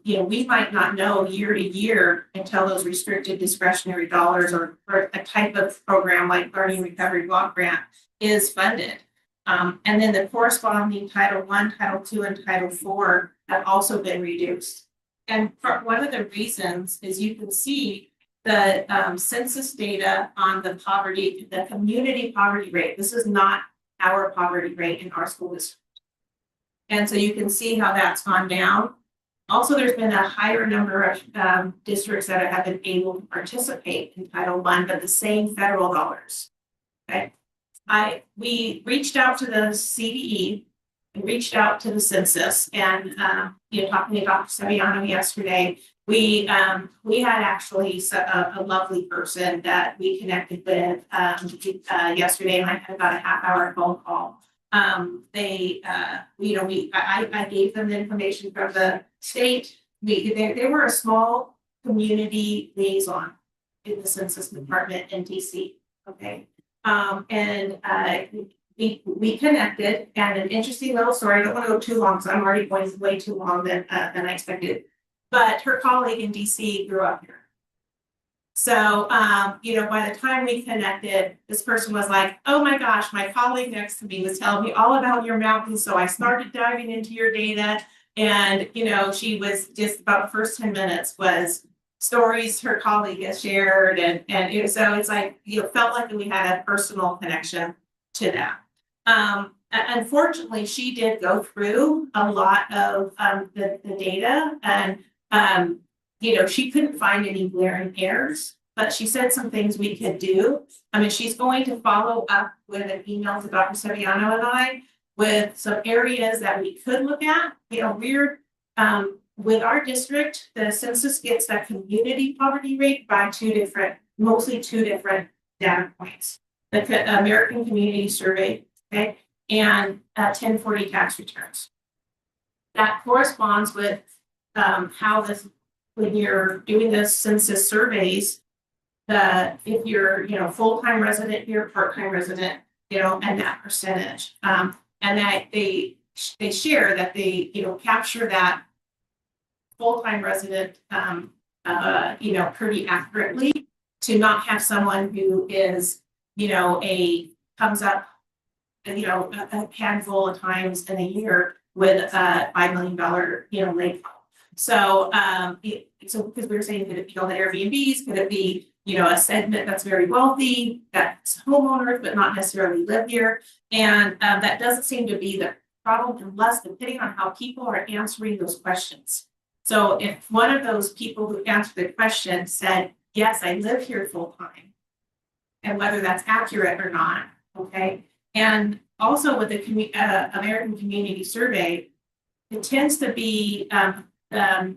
S20: you know, we might not know year to year until those restricted discretionary dollars or a type of program like Learning Recovery Block Grant is funded. And then the corresponding Title I, Title II, and Title IV have also been reduced. And one of the reasons is you can see the census data on the poverty, the community poverty rate. This is not our poverty rate in our school district. And so you can see how that's gone down. Also, there's been a higher number of districts that have been able to participate in Title I, but the same federal dollars. Okay. We reached out to the CDE, and reached out to the census, and you know, talking to Dr. Saviano yesterday, we had actually a lovely person that we connected with yesterday, and I had about a half-hour phone call. I gave them the information from the state. They were a small community liaison in the Census Department in DC. Okay. We connected, and an interesting little story. I don't want to go too long, so I'm already going way too long than I expected. But her colleague in DC grew up here. So, you know, by the time we connected, this person was like, oh my gosh, my colleague next to me was telling me all about your mountains. So I started diving into your data. And, you know, she was just about the first 10 minutes was stories her colleague has shared. So it's like, you know, felt like we had a personal connection to that. Unfortunately, she did go through a lot of the data, and you know, she couldn't find any glaring errors, but she said some things we could do. I mean, she's going to follow up with an email to Dr. Saviano and I with some areas that we could look at. You know, with our district, the census gets that community poverty rate by mostly two different data points. The American Community Survey, okay, and 1040 tax returns. That corresponds with how this, when you're doing the census surveys, if you're, you know, full-time resident, you're part-time resident, you know, and that percentage. And that they share that they, you know, capture that full-time resident, you know, pretty accurately, to not have someone who is, you know, comes up, you know, a handful of times in a year with a $5 million, you know, lake. So, so because we were saying, could it be all the Airbnbs? Could it be, you know, a segment that's very wealthy, that's homeowners, but not necessarily live here? And that doesn't seem to be the problem, unless, depending on how people are answering those questions. So if one of those people who answered the question said, yes, I live here full time, and whether that's accurate or not, okay? And also with the American Community Survey, it tends to be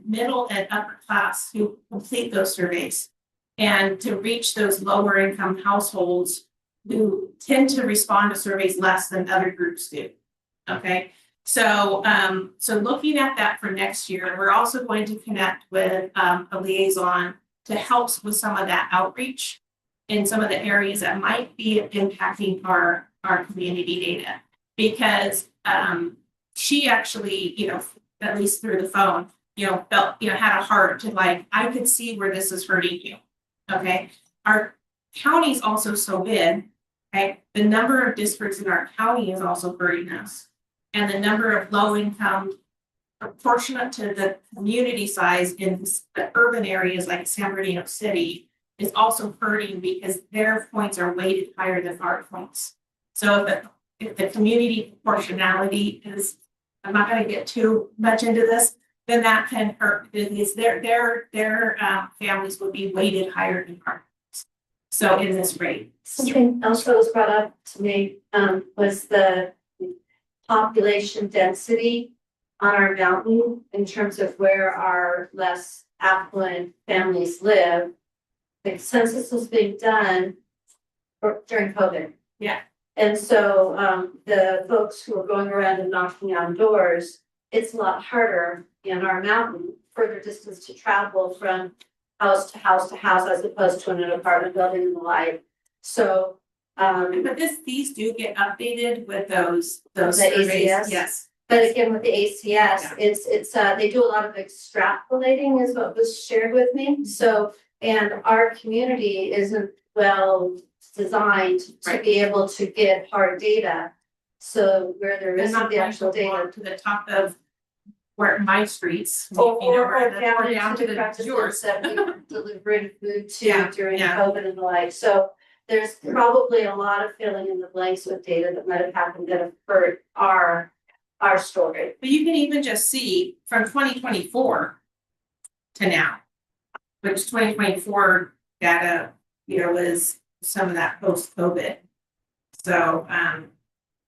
S20: middle and upper class who complete those surveys, and to reach those lower income households who tend to respond to surveys less than other groups do, okay? So, so looking at that for next year, we're also going to connect with a liaison to help with some of that outreach in some of the areas that might be impacting our community data, because she actually, you know, at least through the phone, you know, felt, you know, had a heart to like, I could see where this is hurting you. Okay. Our county is also so big. Okay. The number of districts in our county is also hurting us. And the number of low income proportionate to the community size in the urban areas like San Bernardino City is also hurting, because their points are weighted higher than our points. So if the community proportionality is, I'm not going to get too much into this, then that can hurt, because their families would be weighted higher than ours. So in this rate.
S10: Something else that was brought up to me was the population density on our mountain in terms of where our less affluent families live. The census was being done during COVID.
S20: Yeah.
S10: And so the folks who are going around and knocking on doors, it's a lot harder in our mountain further distance to travel from house to house to house as opposed to in an apartment building and the like. So,
S20: But these do get updated with those
S10: The
S20: surveys,
S10: ACS?
S20: yes.
S10: but again, with the ACS, it's, they do a lot of extrapolating is what was shared with me. So, and our community isn't well designed to be able to get hard data. So where there
S20: They're
S10: isn't
S20: not
S10: the
S20: going
S10: actual
S20: to go
S10: data.
S20: to the top of where my streets, you
S10: Or,
S20: know,
S10: or
S20: or
S10: down to the practices
S20: yours.
S10: that we delivering food to
S20: Yeah,
S10: during
S20: yeah.
S10: COVID and the like. So there's probably a lot of filling in the blanks with data that might have happened that have hurt our story.
S20: But you can even just see from 2024 to now, which 2024 data, you know, was some of that post-COVID. So,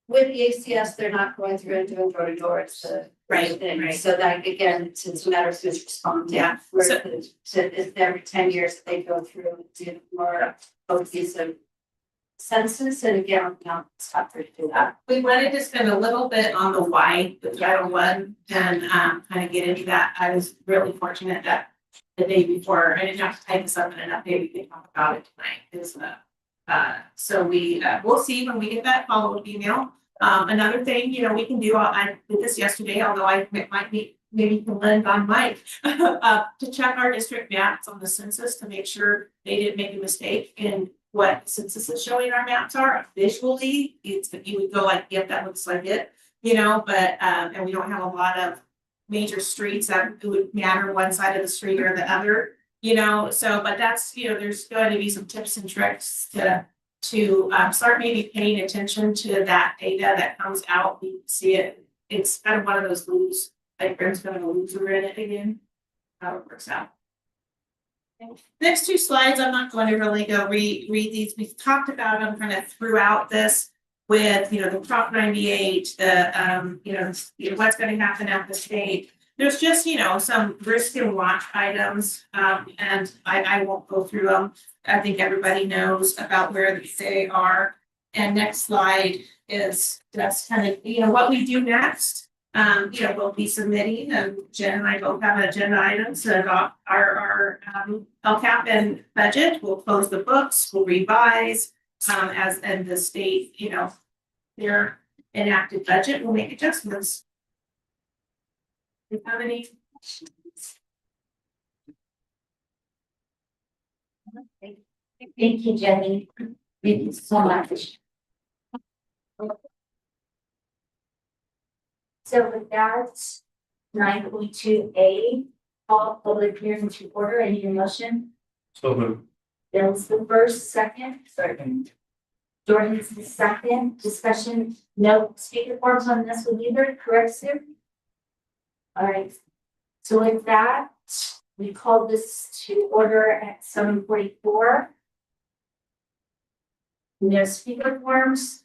S10: With the ACS, they're not going through and doing door to door, it's a.
S20: Right,
S10: thing.
S20: right.
S10: So that again, it's a matter of who's responding.
S20: Yeah.
S10: Where
S20: So-
S10: it's every 10 years that they go through and do more cohesive census, and again, no, it's not for to do that.
S20: we wanted to spend a little bit on the why with Title I and kind of get into that. I was really fortunate that the day before, I didn't have to type this up in an update, we could talk about it tonight, is so we'll see when we get that follow-up email. Another thing, you know, we can do, I did this yesterday, although I might be, maybe you can lend on Mike, to check our district maps on the census to make sure they didn't make a mistake in what census is showing our maps are visually. You would go like, yep, that looks like it, you know, but, and we don't have a lot of major streets that it would matter one side of the street or the other, you know, so, but that's, you know, there's going to be some tips and tricks to start maybe paying attention to that data that comes out. We see it, it's kind of one of those lose, like Brent's gonna lose in it again, how it works out. Next two slides, I'm not going to really go read these. We've talked about them kind of throughout this with, you know, the Prop 98, you know, what's going to happen at the state. There's just, you know, some risk and watch items, and I won't go through them. I think everybody knows about where they are. And next slide is just kind of, you know, what we do next. You know, we'll be submitting, and Jen and I both have agenda items to adopt our LCAP and budget. We'll close the books, we'll revise, as and the state, you know, their enacted budget, we'll make adjustments. Do you have any questions?
S1: Thank you, Jenny. Thank you so much. So with that, 9.2A, all public hearings to order. I need a motion.
S2: So moved.
S1: Bill's the first, second. Jordan's the second. Discussion, no speaker forms on this one either, correct, Sue? All right. So with that, we call this to order at 7:44. No speaker forms.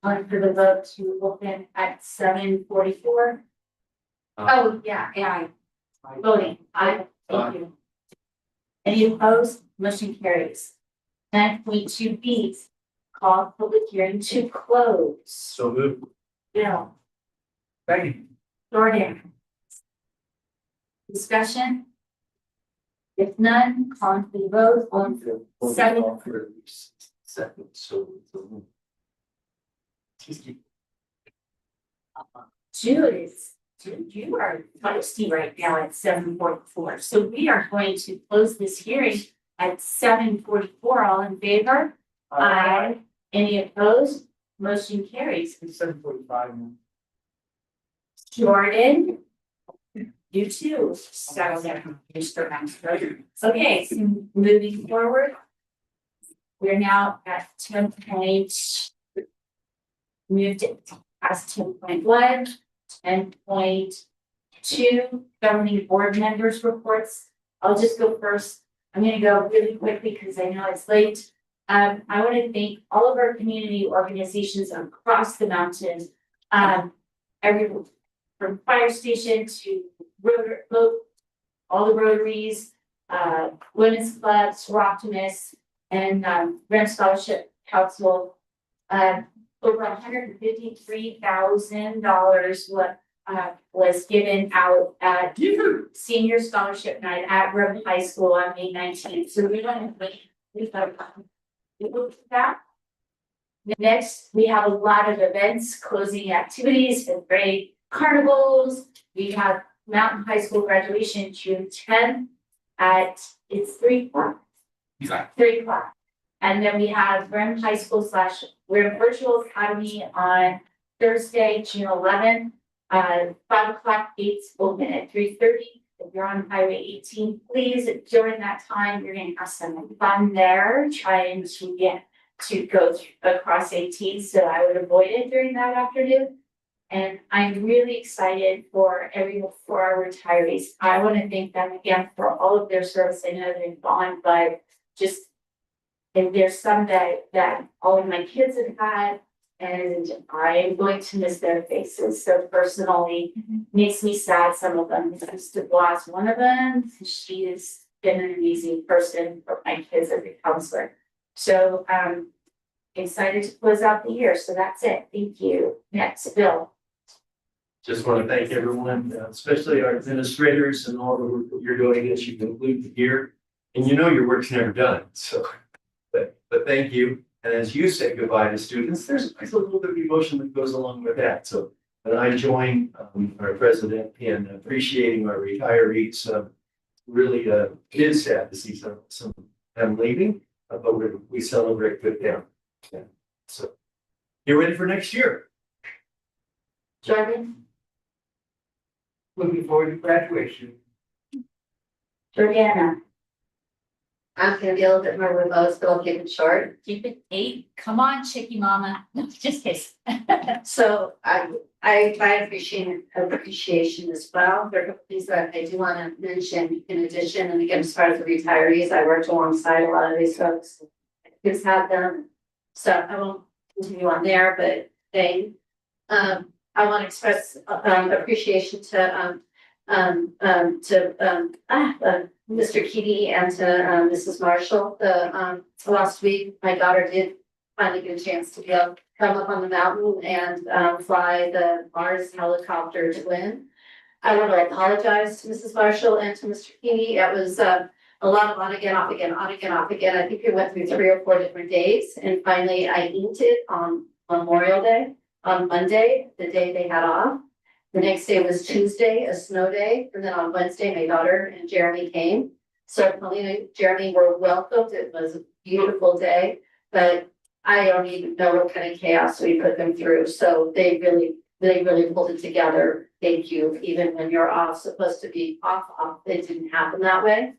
S1: On for the vote to open at 7:44. Oh, yeah, voting, aye, thank you. Any opposed? Motion carries. 9.2B, call public hearing to close.
S2: So moved.
S1: Bill,
S19: Second.
S1: Jordan. Discussion? If none, call for the vote on seven.
S2: Second, so.
S1: Dude, you are feisty right now at 7:44, so we are going to close this hearing at 7:44. All in favor? Aye. Any opposed? Motion carries.
S19: It's 7:45 now.
S1: Jordan? You too. So okay, so moving forward. We're now at 10 point. Moved it past 10.1, 10.2, governing board members reports. I'll just go first. I'm gonna go really quickly because I know it's late. I want to thank all of our community organizations across the mountain. From fire station to all the rotaries, women's clubs, Optimists, and Rent Scholarship Council. Over $153,000 was given out at senior scholarship night at River High School on May 19th. So we don't have, we've got that. Next, we have a lot of events, closing activities, and grade carnivals. We have Mountain High School graduation June 10th at, it's 3 o'clock. 3 o'clock. And then we have Rim High School / Rim Virtual Academy on Thursday, June 11th. 5 o'clock gates open at 3:30. If you're on Highway 18, please, during that time, you're gonna have some fun there, trying to get to go across 18, so I would avoid it during that afternoon. And I'm really excited for everyone, for our retirees. I want to thank them again for all of their service. I know they've gone, but just, and there's some that all of my kids have had, and I'm going to miss their faces. So personally, makes me sad. Some of them, I used to lost one of them. She has been an amazing person for my kids as a counselor. So excited to close out the year. So that's it. Thank you. Next, Bill.
S2: Just want to thank everyone, especially our administrators and all the work that you're doing as you conclude the year. And you know your work's never done, so, but thank you. And as you say goodbye to students, there's a little bit of emotion that goes along with that. So, and I join our president in appreciating our retirees. Really, it is sad to see some of them leaving, but we celebrate with them. Yeah. So, you're ready for next year.
S1: Jordan.
S19: Looking forward to graduation.
S1: Jordana.
S10: I'm gonna be a little bit more verbose, but I'll keep it short.
S1: Keep it 8. Come on, Chicky Mama. No, just kidding.
S10: So I appreciation as well. There are a couple things that I do want to mention in addition, and again, as far as the retirees, I worked alongside a lot of these folks. Kids have them, so I won't continue on there, but I want to express appreciation to Mr. Keaty and to Mrs. Marshall. Last week, my daughter did finally get a chance to be able to come up on the mountain and fly the Mars helicopter twin. I want to apologize to Mrs. Marshall and to Mr. Keaty. It was a lot of on again, off again, on again, off again. I think we went through 3 or 4 different days, and finally I inked it on Memorial Day, on Monday, the day they had off. The next day was Tuesday, a snow day, and then on Wednesday, my daughter and Jeremy came. So Paulina and Jeremy were welcomed. It was a beautiful day, but I don't even know what kind of chaos we put them through. So they really pulled it together. Thank you. Even when you're off, supposed to be off, it didn't happen that way.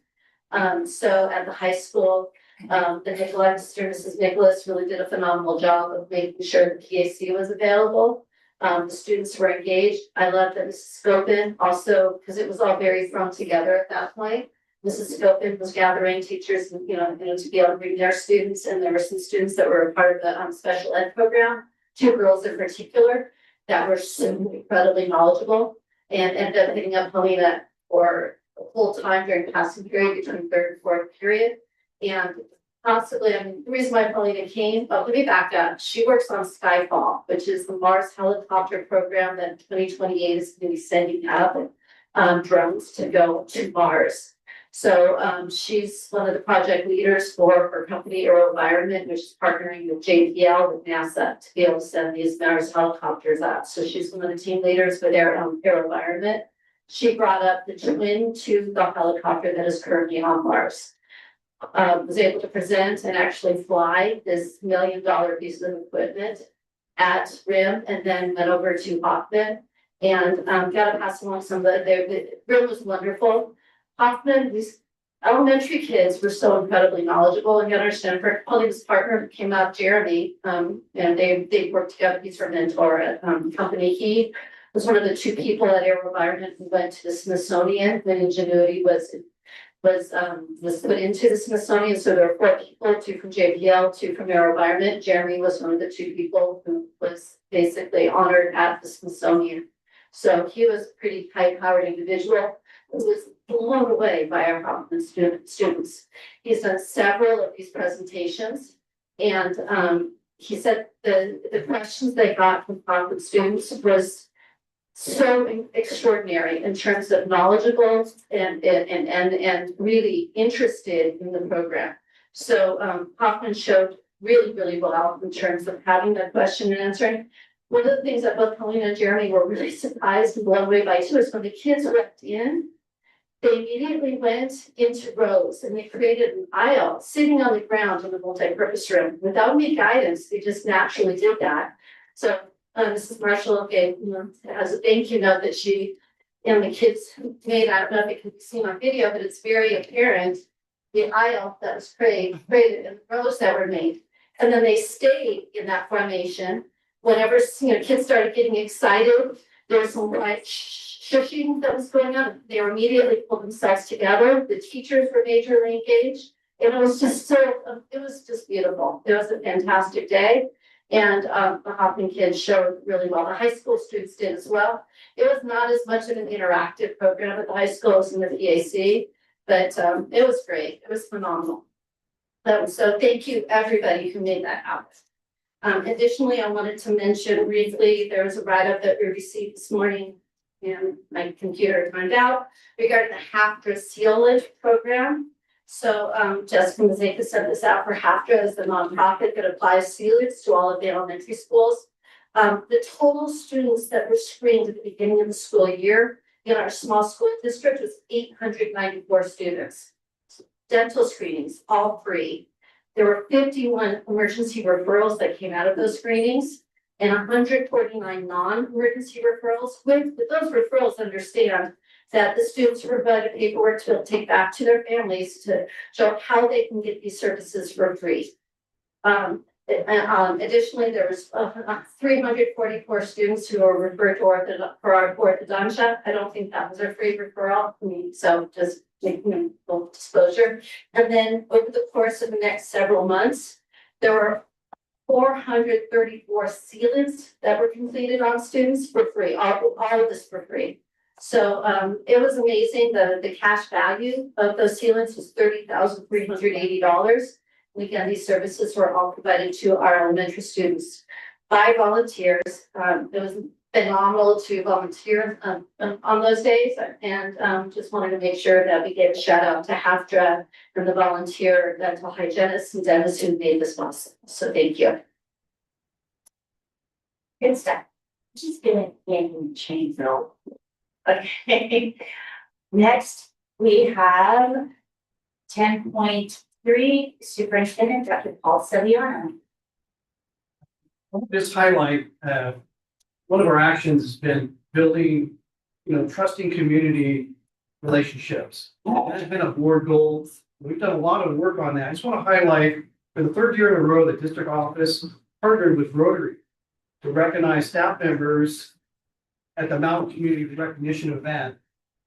S10: So at the high school, the Nicholas, Mrs. Nicholas really did a phenomenal job of making sure the PAC was available. The students were engaged. I love that Mrs. Scopin also, because it was all very thrown together at that point. Mrs. Scopin was gathering teachers, to be able to bring their students, and there were some students that were a part of the special ed program, 2 girls in particular, that were so incredibly knowledgeable and ended up hitting up Helena for full time during passing period between 3rd and 4th period. And possibly, the reason why Paulina came, let me back up. She works on Skyfall, which is the Mars helicopter program that 2028 is going to be sending up drones to go to Mars. So she's one of the project leaders for her company AeroVironment, which is partnering with JPL with NASA to be able to send these Mars helicopters up. So she's one of the team leaders for their AeroVironment. She brought up the twin to the helicopter that is currently on Mars. Was able to present and actually fly this $1 million piece of equipment at RIM, and then went over to Hoffman and got to pass along some of the RIM was wonderful. Hoffman, these elementary kids were so incredibly knowledgeable, and you understand for Paulina's partner who came out, Jeremy, and they worked together. He's her mentor at the company. He was one of the 2 people at AeroVironment who went to the Smithsonian when Ingenuity was put into the Smithsonian. So there were 4 people, 2 from JPL, 2 from AeroVironment. Jeremy was one of the 2 people who was basically honored at the Smithsonian. So he was a pretty high-powered individual who was blown away by our Hoffman students. He's done several of these presentations, and he said the questions they got from Hoffman students was so extraordinary in terms of knowledgeable and really interested in the program. So Hoffman showed really well in terms of having that question and answering. One of the things that both Paulina and Jeremy were really surprised and blown away by too is when the kids walked in, they immediately went into rows and they created an aisle sitting on the ground in the multi-purpose room without any guidance. They just naturally did that. So Mrs. Marshall gave, as a thank you note that she and the kids made. I don't know if it can be seen on video, but it's very apparent the aisle that was created and the rows that were made. And then they stayed in that formation. Whenever kids started getting excited, there was some like shushing that was going on. They were immediately pulled themselves together. The teachers were majorly engaged. And it was just it was just beautiful. It was a fantastic day. And the Hoffman kids showed really well. The high school students did as well. It was not as much of an interactive program at the high schools and the PAC, but it was great. It was phenomenal. So thank you everybody who made that happen. Additionally, I wanted to mention briefly, there was a write-up that we received this morning and my computer timed out regarding the HAFTRA sealage program. So Jessica Mazeka sent this out for HAFTRA as the nonprofit that applies sealage to all of the elementary schools. The total students that were screened at the beginning of the school year in our small school district was 894 students. Dental screenings, all free. There were 51 emergency referrals that came out of those screenings and 149 non-emergency referrals. With those referrals, understand that the students were provided paperwork to take back to their families to show how they can get these services for free. Additionally, there was 344 students who were referred to for our orthodontia. I don't think that was a free referral. So just making full disclosure. And then over the course of the next several months, there were 434 sealants that were completed on students for free, all of this for free. So it was amazing. The cash value of those sealants was $30,380. And again, these services were all provided to our elementary students by volunteers. It was phenomenal to volunteer on those days, and just wanted to make sure that we gave a shout out to HAFTRA and the volunteer dental hygienists and dentists who made this possible. So thank you.
S1: Good stuff. Just gonna change though. Okay. Next, we have 10.3 Superintendent Dr. Paul Saviano.
S21: I'll just highlight one of our actions has been building, trusting community relationships. That's been a board goal. We've done a lot of work on that. I just want to highlight for the third year in a row, the district office partnered with Rotary to recognize staff members at the Mountain Community Recognition event.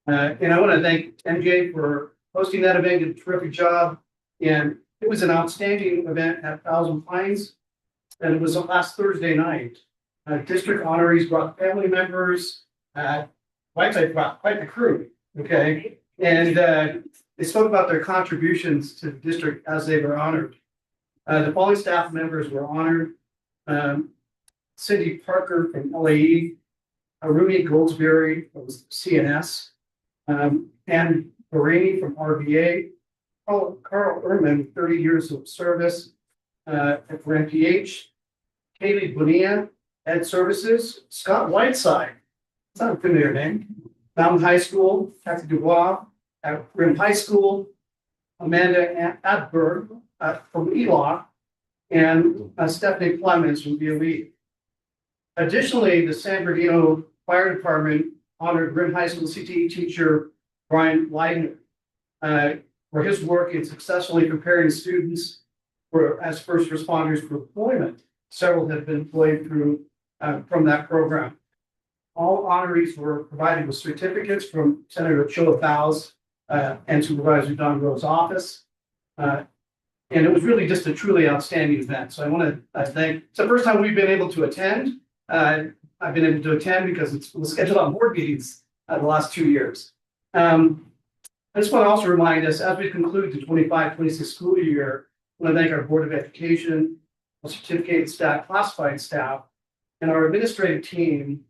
S21: And I want to thank MJ for hosting that event, did a terrific job. And it was an outstanding event at Thousand Pines. And it was last Thursday night. District honorees brought family members, Whiteside brought quite the crew, okay? And they spoke about their contributions to the district as they were honored. The following staff members were honored. Cindy Parker from LAE, Aruni Goldsberry from CNS, and Barini from RVA, Carl Ehrman, 30 years of service for NPH, Kaylee Bonilla, Ed Services, Scott Whiteside, it's not a familiar name, Mountain High School, Kathy Dubois at Rim High School, Amanda Adberg from ELOC, and Stephanie Clemens from BOE. Additionally, the San Bernardino Fire Department honored Rim High School CTE teacher Brian Leidner for his work in successfully preparing students as first responders for deployment. Several have been deployed from that program. All honorees were provided with certificates from Senator Chilla Fowles and Supervisor Don Rowe's office. And it was really just a truly outstanding event. So I want to thank, it's the first time we've been able to attend. I've been able to attend because it was scheduled on board meetings the last 2 years. I just want to also remind us as we conclude the 25-26 school year, I want to thank our Board of Education, our certificated staff, classified staff, and our administrative team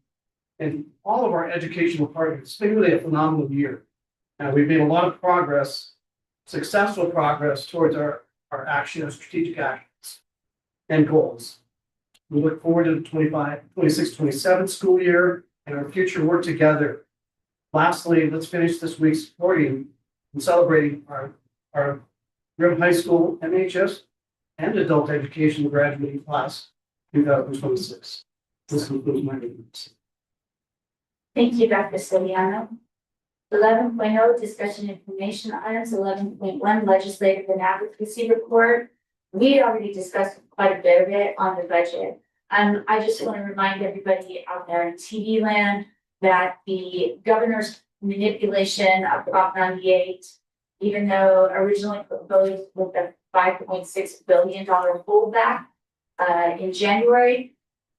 S21: in all of our educational departments. It's been really a phenomenal year. And we've made a lot of progress, successful progress towards our actions, strategic actions and goals. We look forward to the 25, 26, 27 school year and our future work together. Lastly, let's finish this week's podium and celebrating our Grimm High School MHS and adult education graduating class 2026. This concludes my remarks.
S1: Thank you, Dr. Siliano. 11.0 discussion information items, 11.1 legislative and advocacy report. We already discussed quite a bit of it on the budget. I just want to remind everybody out there in TV land that the governor's manipulation of Prop 98, even though originally proposed with a $5.6 billion holdback in January,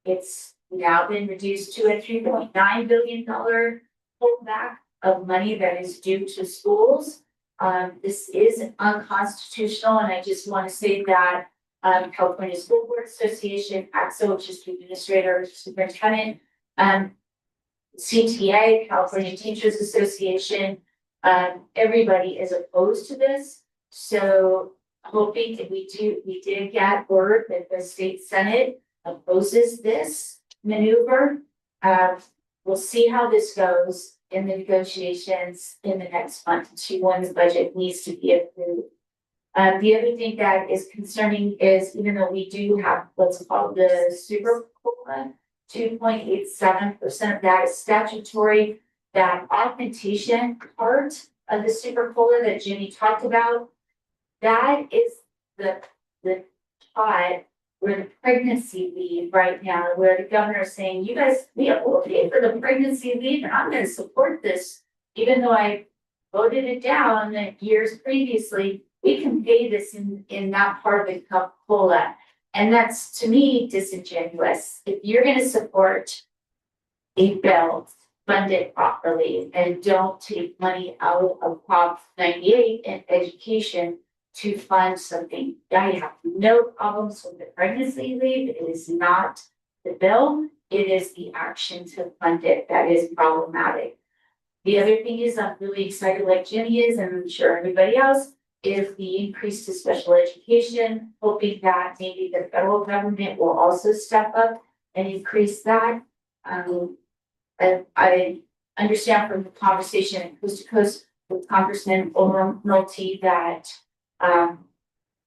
S1: it's now been reduced to a $3.9 billion holdback of money that is due to schools. This is unconstitutional, and I just want to say that California School Board Association, AXO, which is the administrator, superintendent, CTA, California Teachers Association, everybody is opposed to this. So hoping that we did get word that the state Senate opposes this maneuver. We'll see how this goes in the negotiations in the next month when the budget needs to be approved. The other thing that is concerning is even though we do have what's called the super COLA, 2.87% of that is statutory. That augmentation part of the super COLA that Jimmy talked about, that is the pot where the pregnancy leave right now, where the governor is saying, you guys, will pay for the pregnancy leave, and I'm going to support this, even though I voted it down years previously. We can pay this in that part of the COLA. And that's, to me, disingenuous. If you're going to support a bill, fund it properly, and don't take money out of Prop 98 and education to fund something. I have no problems with the pregnancy leave. It is not the bill. It is the action to fund it that is problematic. The other thing is I'm really excited, like Jimmy is, and I'm sure everybody else, is the increase to special education, hoping that maybe the federal government will also step up and increase that. And I understand from the conversation coast to coast with Congressman Multi that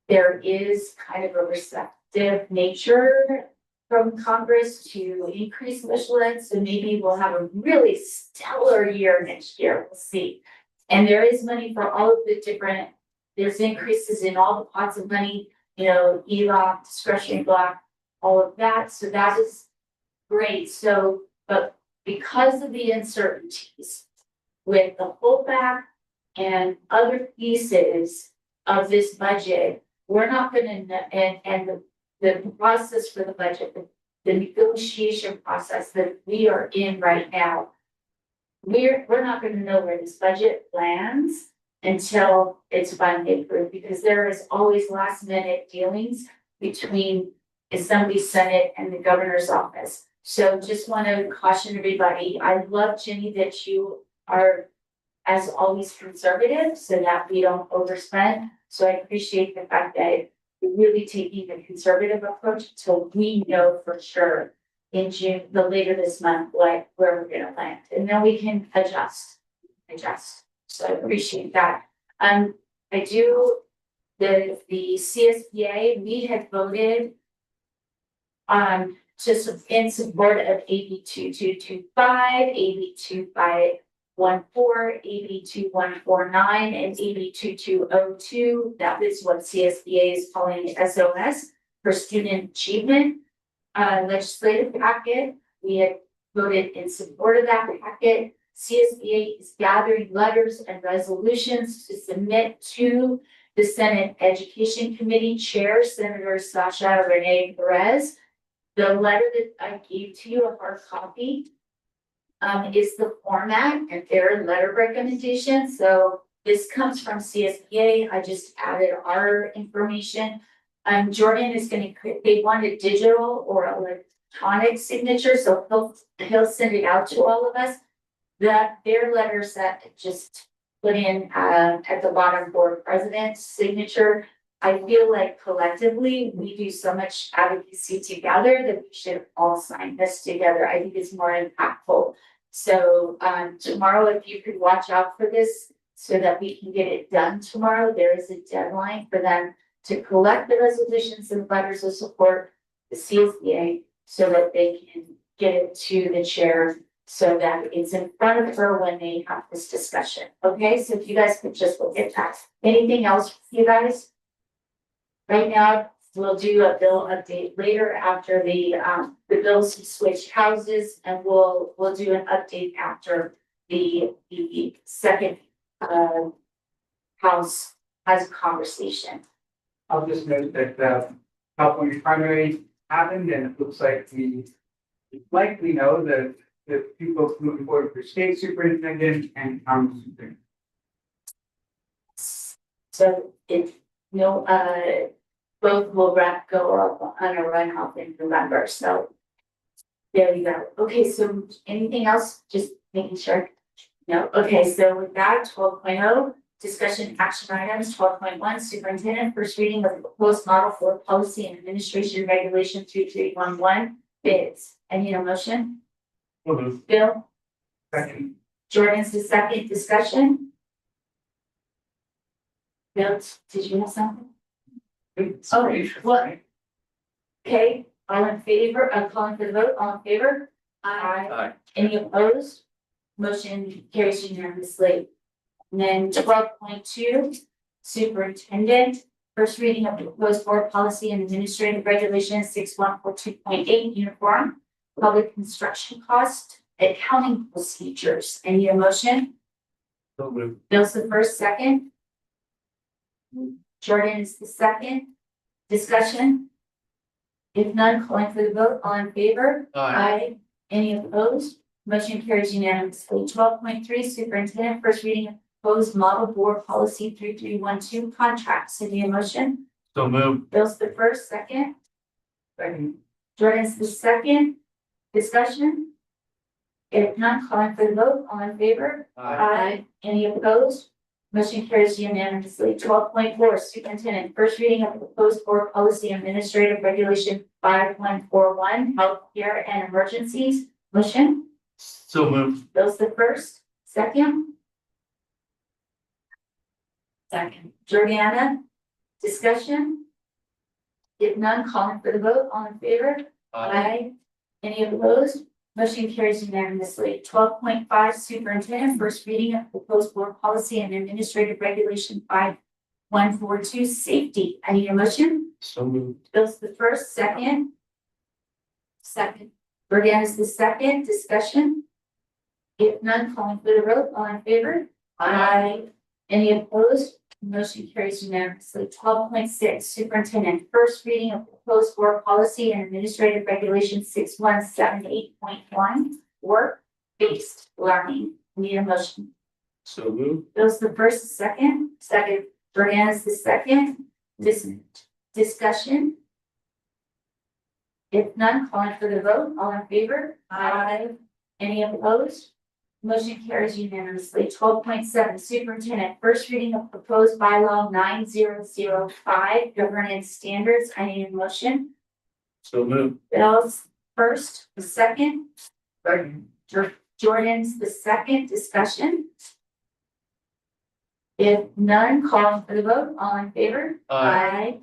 S1: there is kind of a receptive nature from Congress to increase special ed. So maybe we'll have a really stellar year next year. We'll see. And there is money for all of the different, there's increases in all the pots of money, ELOC, discretionary block, all of that. So that is great. So, but because of the uncertainties with the holdback and other pieces of this budget, we're not going to, and the process for the budget, the negotiation process that we are in right now, we're not going to know where this budget lands until it's finally approved, because there is always last minute dealings between Assembly, Senate, and the governor's office. So just want to caution everybody. I love, Jenny, that you are, as always, conservative so that we don't overspend. So I appreciate the fact that you're really taking the conservative approach until we know for sure in June, the later this month, like where we're going to land, and then we can adjust. So I appreciate that. I do the CSBA. We had voted just in support of AB 2225, AB 2514, AB 2149, and AB 2202. That is what CSBA is calling SOS for student achievement. Legislative packet. We had voted in support of that packet. CSBA is gathering letters and resolutions to submit to the Senate Education Committee Chair, Senator Sasha Renee Perez. The letter that I gave to you, a hard copy, is the format and their letter recommendation. So this comes from CSBA. I just added our information. Jordan is going to, they want a digital or electronic signature, so he'll send it out to all of us. Their letters that just put in at the bottom for president's signature. I feel like collectively, we do so much advocacy together that we should all sign this together. I think it's more impactful. So tomorrow, if you could watch out for this so that we can get it done tomorrow, there is a deadline for them to collect the resolutions and letters of support, the CSBA, so that they can get it to the chair so that it's in front of her when they have this discussion. Okay, so if you guys could just look at that. Anything else, you guys? Right now, we'll do a bill update later after the bills switch houses, and we'll do an update after the second house has a conversation.
S19: I'll just note that California primary happened, and it looks like we likely know that the two folks moving forward for state superintendent and county superintendent.
S1: So both will go up on a runoff in November, so there you go. Okay, so anything else? Just making sure. No, okay, so with that, 12.0, discussion action items, 12.1, superintendent, first reading of the proposed model for policy and administration regulation 3311 bids. I need a motion. Bill?
S19: Second.
S1: Jordan's the second. Discussion? Bill, did you have something? Oh, what? Okay, all in favor, I'm calling for the vote, all in favor? Aye. Any opposed? Motion carries unanimously. And then 12.2, superintendent, first reading of the proposed board policy and administrative regulation 6142.8, uniform public construction cost accounting procedures. Any motion? Bill's the first, second. Jordan is the second. Discussion? If none, calling for the vote, all in favor? Aye. Any opposed? Motion carries unanimously. 12.3, superintendent, first reading of proposed model board policy 3312 contracts. Any motion?
S2: So moved.
S1: Bill's the first, second.
S19: Second.
S1: Jordan's the second. Discussion? If none, calling for the vote, all in favor? Aye. Any opposed? Motion carries unanimously. 12.4, superintendent, first reading of the proposed board policy administrative regulation 5141, healthcare and emergencies. Motion?
S2: So moved.
S1: Bill's the first, second. Second. Jordana, discussion? If none, calling for the vote, all in favor? Aye. Any opposed? Motion carries unanimously. 12.5, superintendent, first reading of proposed board policy and administrative regulation 5142, safety. I need a motion.
S2: So moved.
S1: Bill's the first, second. Second. Jordan is the second. Discussion? If none, calling for the vote, all in favor? Aye. Any opposed? Motion carries unanimously. 12.6, superintendent, first reading of proposed board policy and administrative regulation 6178.1, work-based learning. Need a motion.
S2: So moved.
S1: Bill's the first, second. Second. Jordan is the second. Discussion? If none, calling for the vote, all in favor? Aye. Any opposed? Motion carries unanimously. 12.7, superintendent, first reading of proposed bylaw 9005, governance standards. I need a motion.
S2: So moved.
S1: Bill's first, the second.
S19: Second.
S1: Jordan's the second. Discussion? If none, calling for the vote, all in favor? Aye.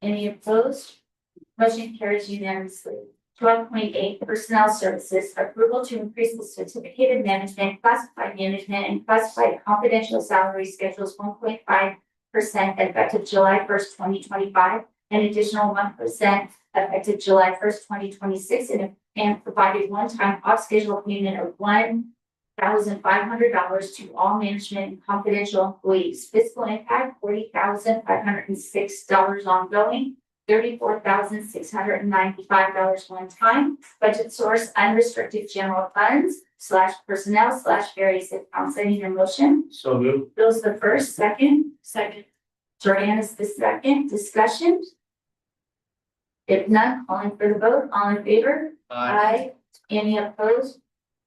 S1: Any opposed? Motion carries unanimously. 12.8, personnel services, approval to increase the certificated management, classified management, and classified confidential salary schedules 1.5% effective July 1st, 2025, an additional 1% effective July 1st, 2026, and provided one-time off-schedule payment of $1,500 to all management and confidential employees. Fiscal impact, $40,506 ongoing. $34,695 one time. Budget source unrestricted general funds / personnel / various accounts. I need a motion.
S2: So moved.
S1: Bill's the first, second. Second. Jordan is the second. Discussion? If none, calling for the vote, all in favor? Aye. Any opposed?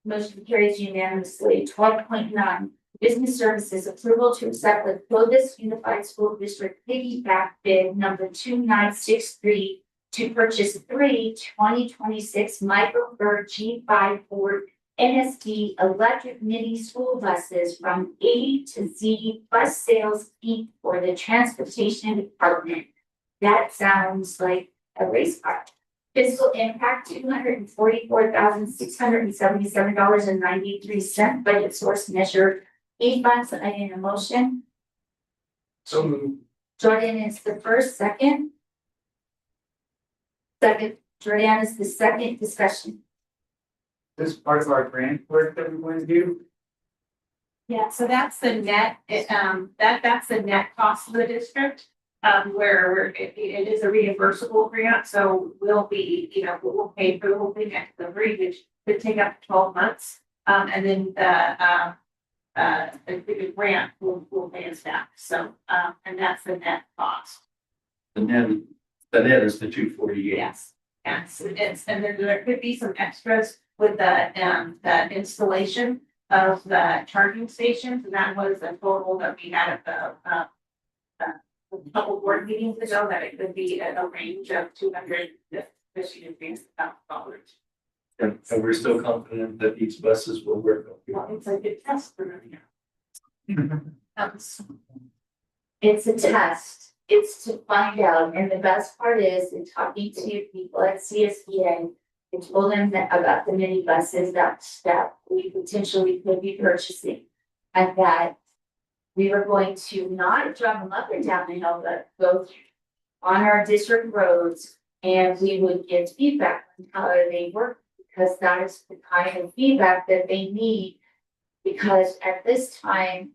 S1: Motion carries unanimously. 12.9, business services approval to accept the Clovis Unified School District piggyback bid number 2963 to purchase three 2026 Microbird G5 Ford NSD electric mini school buses from A to Z Bus Sales Inc. for the Transportation Department. That sounds like a race car. Fiscal impact, $244,677.93. Budget source measure, funds. I need a motion.
S19: So moved.
S1: Jordan is the first, second. Jordan is the second. Discussion.
S19: This is part of our grant work that we're going to do.
S20: Yeah, so that's the net, that's the net cost of the district. It is a reimbursable grant, so we'll be, we'll pay for the whole thing at delivery, which could take up to 12 months. And then the grant will pay us back. So, and that's the net cost.
S2: And then the net is the 248.
S20: Yes, and then there could be some extras with the installation of the charging stations, and that was the total that we had at the a couple board meetings ago, that it could be at a range of $250,000.
S2: And we're still confident that these buses will work.
S20: Well, it's a good test for them.
S1: It's a test. It's to find out. And the best part is in talking to people at CSBA, I told them that about the mini buses that we potentially could be purchasing. And that we were going to not drive them up and down the hill, but go on our district roads, and we would get feedback on how they work, because that is the kind of feedback that they need. Because at this time,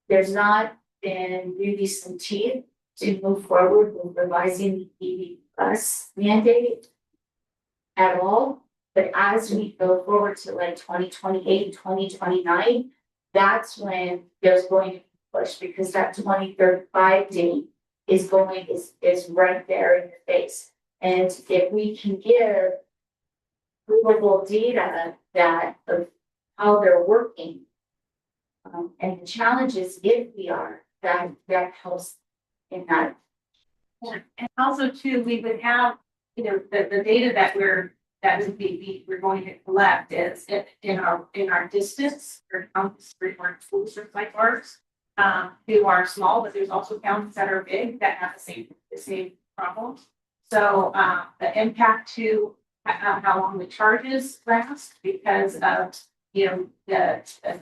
S1: there's not been really some teeth to move forward with revising the EV bus mandate at all. But as we go forward to like 2028, 2029, that's when there's going to be push, because that 2035 date is right there in the face. And if we can give provable data that of how they're working, and the challenges if we are, that helps in that.
S20: Yeah, and also too, we would have, the data that we're going to collect is in our distance for counties for school districts like ours, who are small, but there's also counties that are big that have the same problems. So the impact to how long the charges last, because of the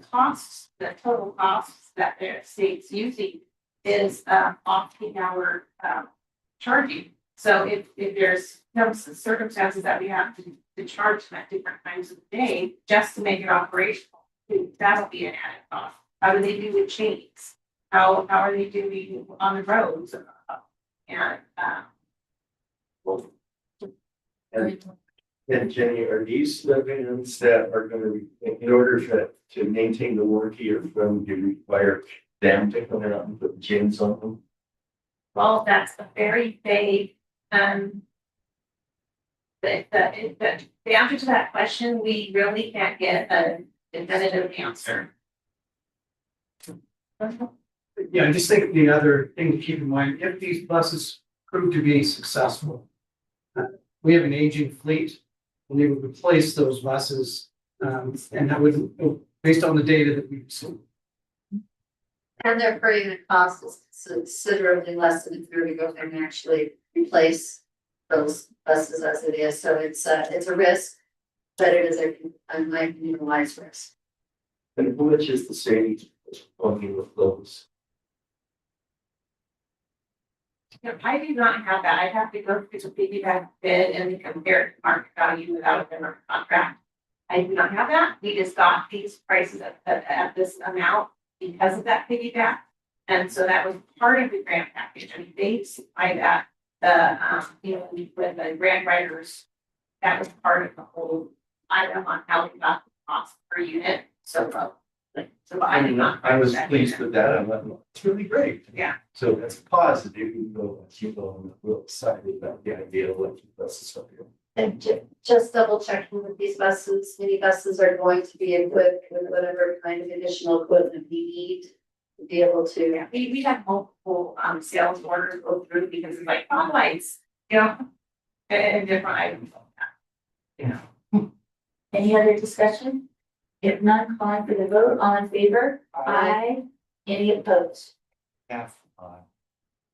S20: costs, the total costs that the state's using is off the hour charging. So if there's some circumstances that we have to charge them at different times of the day just to make it operational, that'll be an added cost. How do they do with chains? How are they doing on the roads?
S2: And Jenny, are these the items that are going to, in order to maintain the warranty, are going to require them to come out and put chains on them?
S20: Well, that's a very vague, the answer to that question, we really can't get a definitive answer.
S21: Yeah, I just think the other thing to keep in mind, if these buses prove to be successful, we have an aging fleet, and they would replace those buses, and that would, based on the data that we've seen.
S10: And their per unit cost is considerably less than if we were to go there and actually replace those buses as it is. So it's a risk, but it is a wise risk.
S2: And how much is the savings on with those?
S20: I do not have that. I'd have to go through the piggyback bid and compare it to market value without a vendor contract. I do not have that. We just got these prices at this amount because of that piggyback. And so that was part of the grant package. I mean, they supply that, with the grant writers, that was part of the whole item on how we got the cost per unit. So I did not.
S2: I was pleased with that. I went, it's really great.
S20: Yeah.
S2: So that's positive, even though, I'm real excited about the idea of electric buses up here.
S10: And just double checking with these buses, many buses are going to be equipped with whatever kind of additional equipment we need to be able to.
S20: Yeah, we have multiple sales orders go through because it's like fog lights, you know, and different items like that. You know.
S1: Any other discussion? If none, calling for the vote, all in favor?
S19: Aye.
S1: Any opposed?
S2: Half.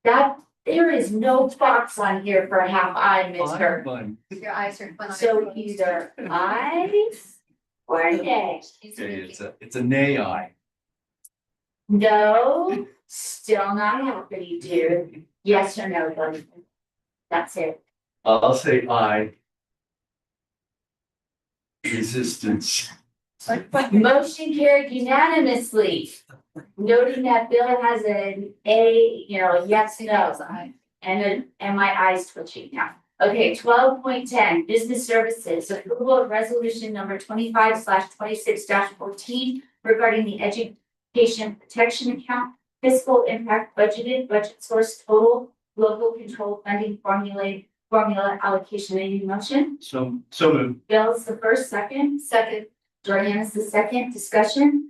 S1: That, there is no box on here for a half eye, mister.
S10: Your eyes are.
S1: So either ayes or nays.
S2: It's a nay eye.
S1: No, still not happening, dude. Yes or no, buddy? That's it.
S2: I'll say aye. Resistance.
S1: Motion carried unanimously. Noting that Bill has an A, yes, no, and my eyes twitching now. Okay, 12.10, business services, approval of resolution number 25/26-14 regarding the education protection account, fiscal impact budgeted, budget source total, local control funding formula allocation. Any motion?
S2: So moved.
S1: Bill's the first, second. Jordan's the second. Discussion?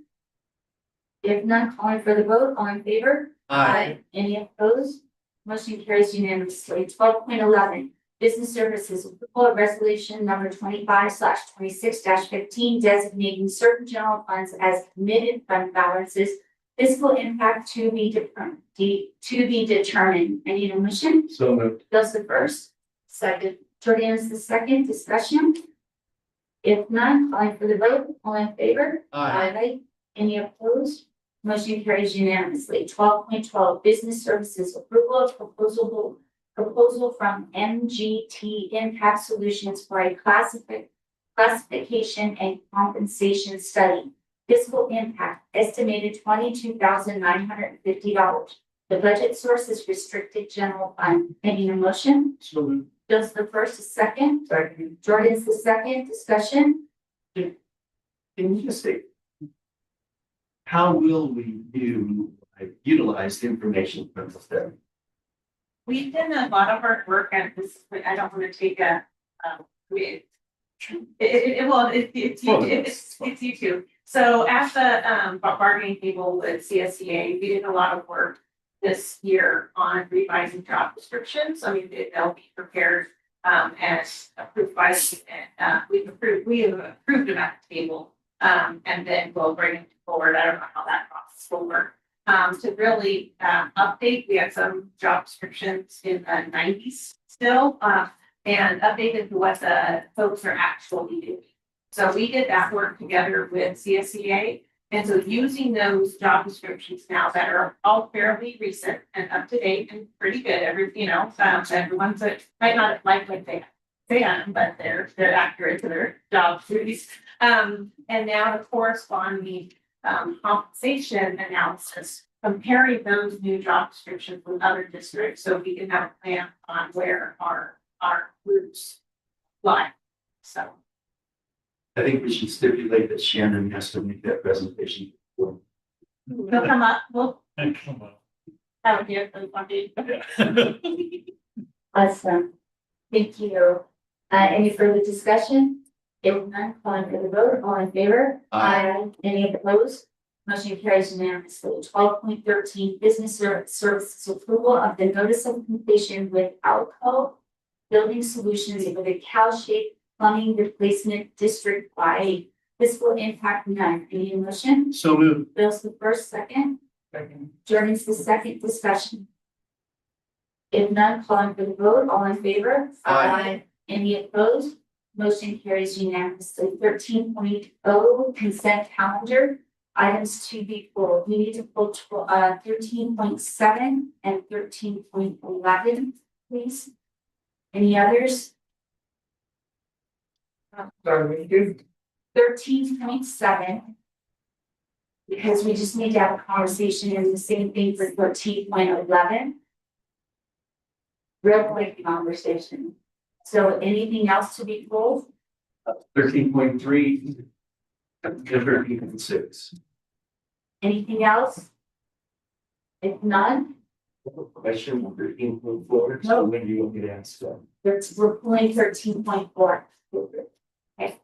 S1: If none, calling for the vote, all in favor? Any opposed? Motion carries unanimously. 12.11, business services, approval of resolution number 25/26-15, designating certain general funds as committed fund balances, fiscal impact to be determined. Any motion?
S2: So moved.
S1: Bill's the first.
S10: Second.
S1: Jordan's the second. Discussion? If none, calling for the vote, all in favor?
S2: Aye.
S1: Any opposed? Motion carries unanimously. 12.12, business services, approval of proposal from MGT Impact Solutions for a classification and compensation study. Fiscal impact estimated $22,950. The budget source is restricted general fund. Any motion?
S2: So moved.
S1: Bill's the first, a second.
S19: Second.
S1: Jordan's the second. Discussion?
S2: Can you just say, how will we utilize the information from the study?
S20: We've done a lot of hard work and this, I don't want to take a, it's you too. So at the bargaining table with CSEA, we did a lot of work this year on revising job descriptions. I mean, they'll be prepared as approved by, we have approved them at the table. And then we'll bring it forward. I don't know how that process will work. To really update, we had some job descriptions in the 90s still, and updated to what the folks are actually doing. So we did that work together with CSEA. And so using those job descriptions now that are all fairly recent and up to date and pretty good, everyone's that might not like what they say on them, but they're accurate to their job duties. And now to correspond the compensation analysis, comparing those new job descriptions with other districts, so we can have a plan on where our routes lie. So.
S2: I think we should stipulate that Shannon has to make that presentation.
S20: They'll come up, we'll have a different one.
S1: Awesome. Thank you. Any further discussion? If none, calling for the vote, all in favor?
S2: Aye.
S1: Any opposed? Motion carries unanimously. 12.13, business services approval of the notice of completion with Alco Building Solutions with a cow-shaped plumbing replacement district by fiscal impact none. Any motion?
S2: So moved.
S1: Bill's the first, second.
S19: Second.
S1: Jordan's the second. Discussion. If none, calling for the vote, all in favor?
S2: Aye.
S1: Any opposed? Motion carries unanimously. 13.0, consent calendar. Items to be pulled. We need to pull 13.7 and 13.11, please. Any others?
S19: Sorry, we do.
S1: 13.7. Because we just need to have a conversation and the same thing for 13.11. Real quick conversation. So anything else to be pulled?
S2: 13.3. And 13.6.
S1: Anything else? If none,
S2: Question number 13.4, so when do you want me to ask that?
S1: We're pulling 13.4. Okay,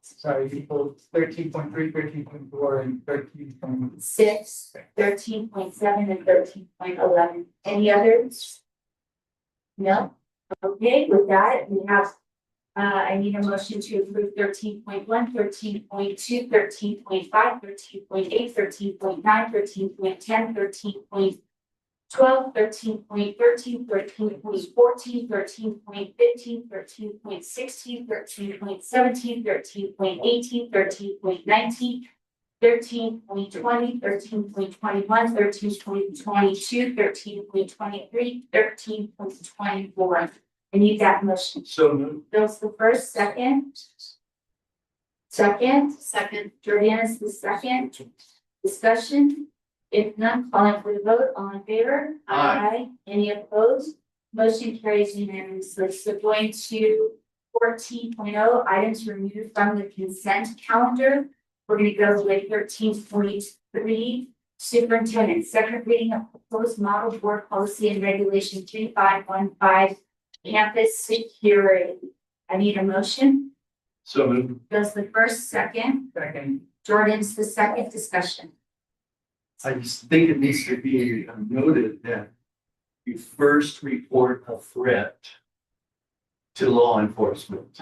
S19: Sorry, people, 13.3, 13.4, and 13.
S1: 6, 13.7, and 13.11. Any others? No? Okay, with that, we have, I need a motion to approve 13.1, 13.2, 13.5, 13.8, 13.9, 13.10, 13.12, 13.13, 13.14, 13.15, 13.16, 13.17, 13.18, 13.19, 13.20, 13.21, 13.22, 13.23, 13.24. I need that motion.
S2: So moved.
S1: Bill's the first, second. Second, Jordan's the second. Discussion. If none, calling for the vote, all in favor?
S2: Aye.
S1: Any opposed? Motion carries unanimously. So going to 14.0, items removed from the consent calendar. We're gonna go with 13.3, superintendent, second reading of proposed model board policy and regulation 3515, campus security. I need a motion.
S2: So moved.
S1: Bill's the first, second.
S19: Second.
S1: Jordan's the second. Discussion.
S2: I just think it needs to be noted that you first report a threat to law enforcement.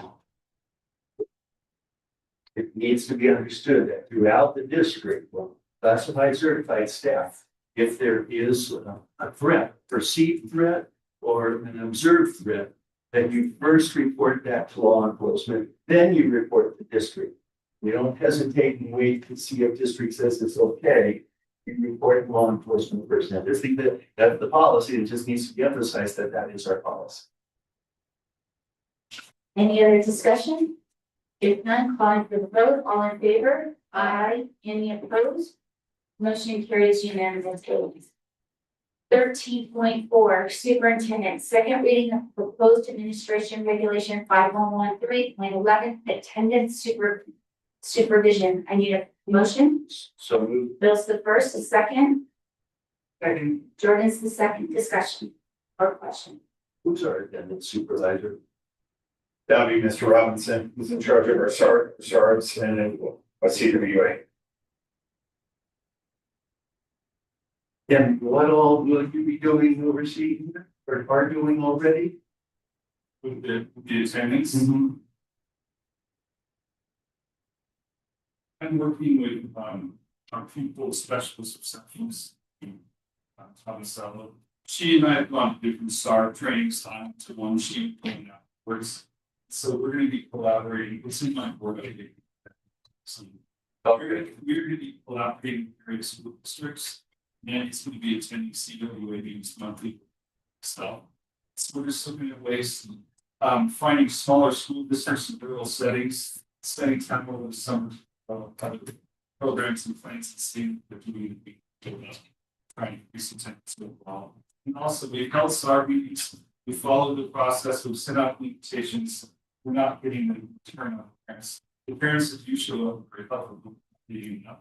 S2: It needs to be understood that throughout the district, well, classified, certified staff, if there is a threat, perceived threat, or an observed threat, that you first report that to law enforcement, then you report the district. You don't hesitate and wait to see if district says it's okay. You report law enforcement first. Now, I think that that's the policy. It just needs to be emphasized that that is our policy.
S1: Any other discussion? If none, calling for the vote, all in favor? Aye. Any opposed? Motion carries unanimously. 13.4, superintendent, second reading of proposed administration regulation 5113.11, attendance supervision. I need a motion.
S2: So moved.
S1: Bill's the first, the second.
S19: Second.
S1: Jordan's the second. Discussion or question.
S2: Who's our attendance supervisor?
S7: That'll be Mr. Robinson, who's in charge of our SARS and CWA.
S2: And what all will you be doing overseeing or are doing already?
S18: With the attendance. I'm working with our people specialists of sections. She and I have gone to different SAR trainings time to one sheet and works. So we're going to be collaborating. It's in my board meeting. We're going to be collaborating with various school districts, and it's going to be attending CWA meetings monthly stuff. So we're just looking at ways finding smaller school districts in rural settings, spending time over the summer, programs and plans and seeing the community trying to increase attendance overall. And also we've held SAR meetings. We follow the process. We've sent out invitations. We're not getting the turn on parents. The parents that do show up very helpful. So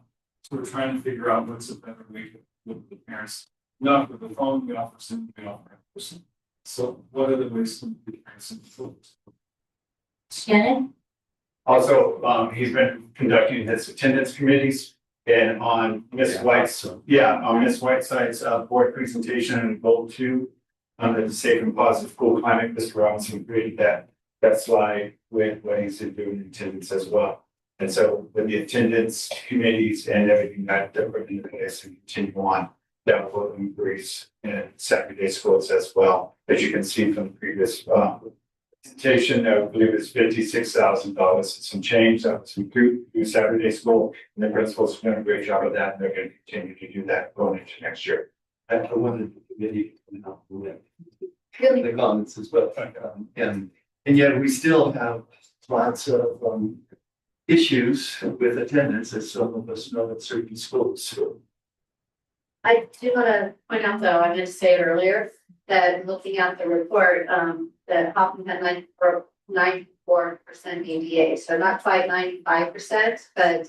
S18: we're trying to figure out what's a better way to with the parents. We offer the phone, we offer Zoom, we offer in person. So what are the ways to the parents influence?
S1: Shannon?
S7: Also, he's been conducting his attendance committees and on Miss Whiteside's board presentation and goal 2 on the safe and positive school climate, Mr. Robinson created that slide with what he's been doing in attendance as well. And so with the attendance committees and everything that we're in place and continue on, that will increase in Saturday schools as well. As you can see from the previous presentation, I believe it's $56,000 and some change that was improved through Saturday school. And the principals have done a great job of that, and they're going to continue to do that going into next year.
S2: I wanted the committee the comments as well. And yet we still have lots of issues with attendance, as some of us know at certain schools. So
S10: I do want to point out, though, I meant to say it earlier, that looking at the report, that Hoffman had 94% ADA, so not quite 95%, but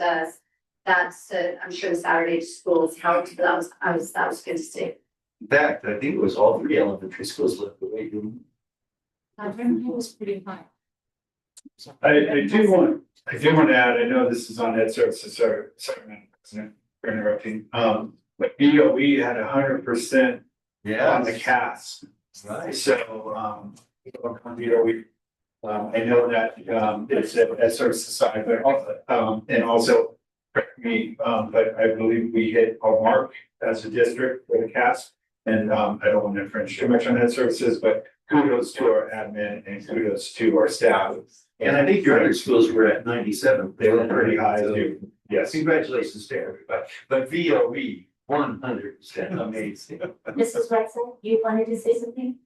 S10: that's I'm sure the Saturday schools helped. That was good to see.
S2: In fact, I think it was all three elementary schools left the way.
S6: It was pretty fun.
S5: I do want to add, I know this is on Ed Services, sorry, Madam President, for interrupting. But BOE had 100% on the cast.
S2: Right.
S5: So, BOE, I know that, it's at Ed Services side, but also, and also, correct me, but I believe we hit our mark as a district for the cast. And, I don't want to infringe too much on Ed Services, but kudos to our admin and kudos to our staff.
S2: And I think your other schools were at 97.
S5: They were pretty high too. Yes.
S2: Congratulations to everybody. But VOE, 100% amazing.
S1: Mrs. Wexler, you wanted to say something?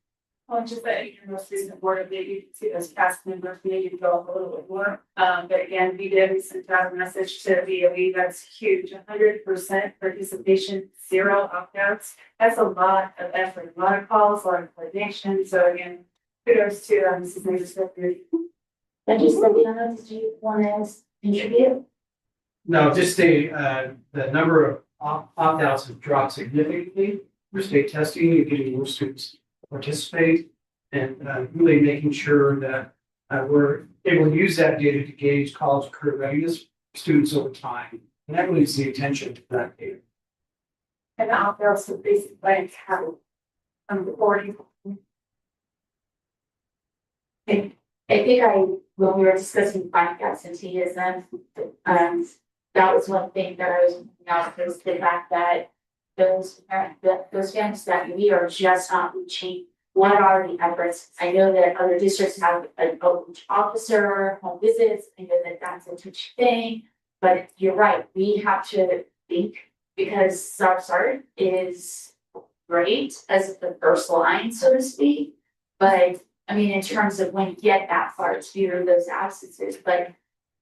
S4: Well, just that your most recent board update, you can see those past members, maybe go a little bit more. But again, we sent out a message to VOE, that's huge, 100% participation, 0 opt-outs. That's a lot of effort, a lot of calls, a lot of coordination. So again, kudos to Mrs. Mayor.
S1: Thank you, Stefano. Did you want to contribute?
S21: No, just the number of opt-outs have dropped significantly for state testing and getting more students to participate and really making sure that we're able to use that data to gauge college career readiness for students over time. And that really is the intention of that data.
S4: And the opt-outs are basically like how reporting.
S1: I think when we were discussing chronic absenteeism, that was one thing that I was pointing out, was the fact that those families that we are just not reaching, what are the efforts? I know that other districts have an outreach officer, home visits, I know that that's a touchy thing, but you're right, we have to think, because SARS is great as the first line, so to speak, but I mean, in terms of when you get that far to do those absences, but